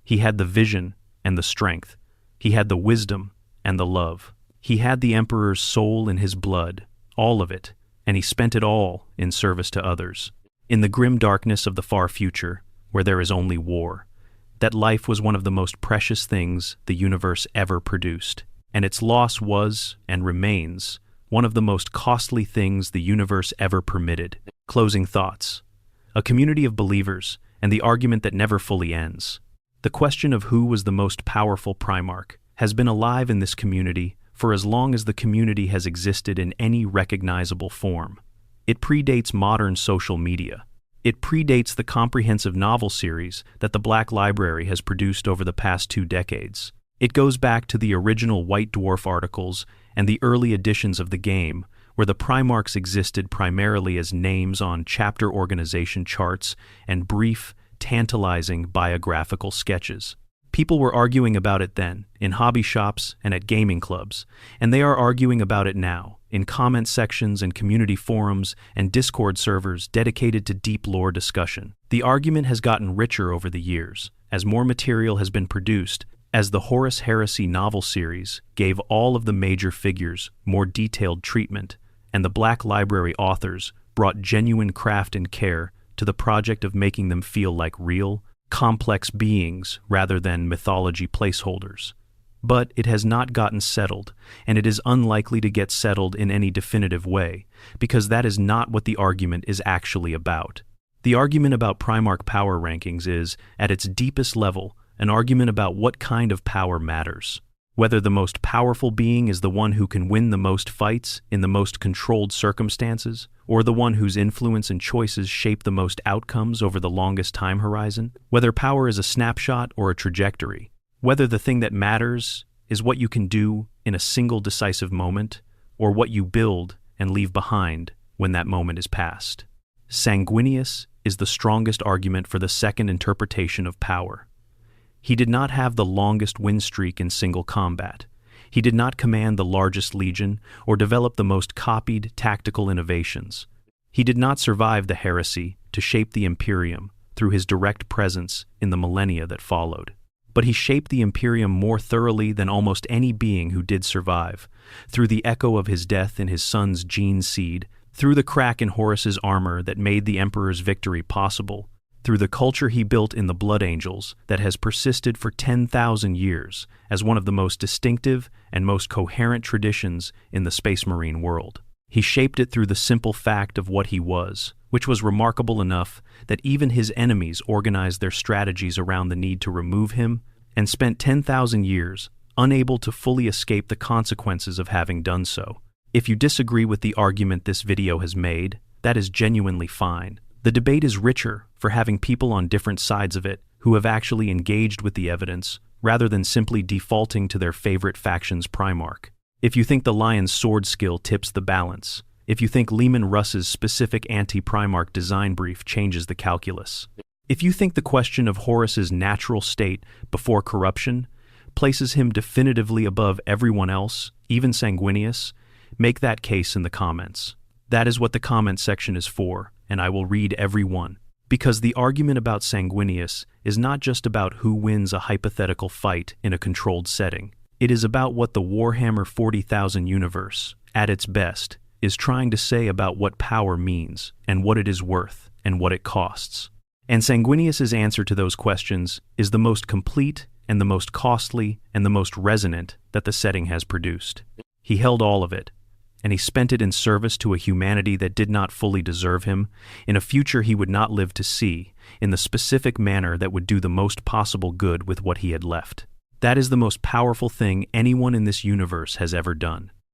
He had the vision and the strength. He had the wisdom and the love. He had the Emperor's soul in his blood, all of it, and he spent it all in service to others. In the grim darkness of the far future, where there is only war, that life was one of the most precious things the universe ever produced, and its loss was, and remains, one of the most costly things the universe ever permitted. Closing thoughts. A community of believers, and the argument that never fully ends. The question of who was the most powerful Primarch has been alive in this community for as long as the community has existed in any recognizable form. It predates modern social media. It predates the comprehensive novel series that the Black Library has produced over the past 2 decades. It goes back to the original White Dwarf articles and the early editions of the game, where the Primarchs existed primarily as names on chapter organization charts and brief, tantalizing biographical sketches. People were arguing about it then, in hobby shops and at gaming clubs, and they are arguing about it now, in comment sections and community forums and Discord servers dedicated to deep lore discussion. The argument has gotten richer over the years, as more material has been produced, as the Horus Heresy novel series gave all of the major figures more detailed treatment, and the Black Library authors brought genuine craft and care to the project of making them feel like real, complex beings rather than mythology placeholders. But it has not gotten settled, and it is unlikely to get settled in any definitive way, because that is not what the argument is actually about. The argument about Primarch power rankings is, at its deepest level, an argument about what kind of power matters. Whether the most powerful being is the one who can win the most fights in the most controlled circumstances, or the one whose influence and choices shape the most outcomes over the longest time horizon. Whether power is a snapshot or a trajectory. Whether the thing that matters is what you can do in a single decisive moment, or what you build and leave behind when that moment is past. Sanguinius is the strongest argument for the second interpretation of power. He did not have the longest win streak in single combat. He did not command the largest legion or develop the most copied tactical innovations. He did not survive the heresy to shape the Imperium through his direct presence in the millennia that followed. But he shaped the Imperium more thoroughly than almost any being who did survive, through the echo of his death in his son's gene seed, through the crack in Horus's armor that made the Emperor's victory possible, through the culture he built in the Blood Angels that has persisted for 10,000 years as one of the most distinctive and most coherent traditions in the Space Marine world. He shaped it through the simple fact of what he was, which was remarkable enough that even his enemies organized their strategies around the need to remove him and spent 10,000 years unable to fully escape the consequences of having done so. If you disagree with the argument this video has made, that is genuinely fine. The debate is richer for having people on different sides of it who have actually engaged with the evidence rather than simply defaulting to their favorite faction's Primarch. If you think the Lion's sword skill tips the balance, if you think Leman Russ's specific anti-Primarch design brief changes the calculus, if you think the question of Horus's natural state before corruption places him definitively above everyone else, even Sanguinius, make that case in the comments. That is what the comment section is for, and I will read every one. Because the argument about Sanguinius is not just about who wins a hypothetical fight in a controlled setting. It is about what the Warhammer 40,000 universe, at its best, is trying to say about what power means, and what it is worth, and what it costs. And Sanguinius's answer to those questions is the most complete, and the most costly, and the most resonant that the setting has produced. He held all of it, and he spent it in service to a humanity that did not fully deserve him, in a future he would not live to see, in the specific manner that would do the most possible good with what he had left. That is the most powerful thing anyone in this universe has ever done.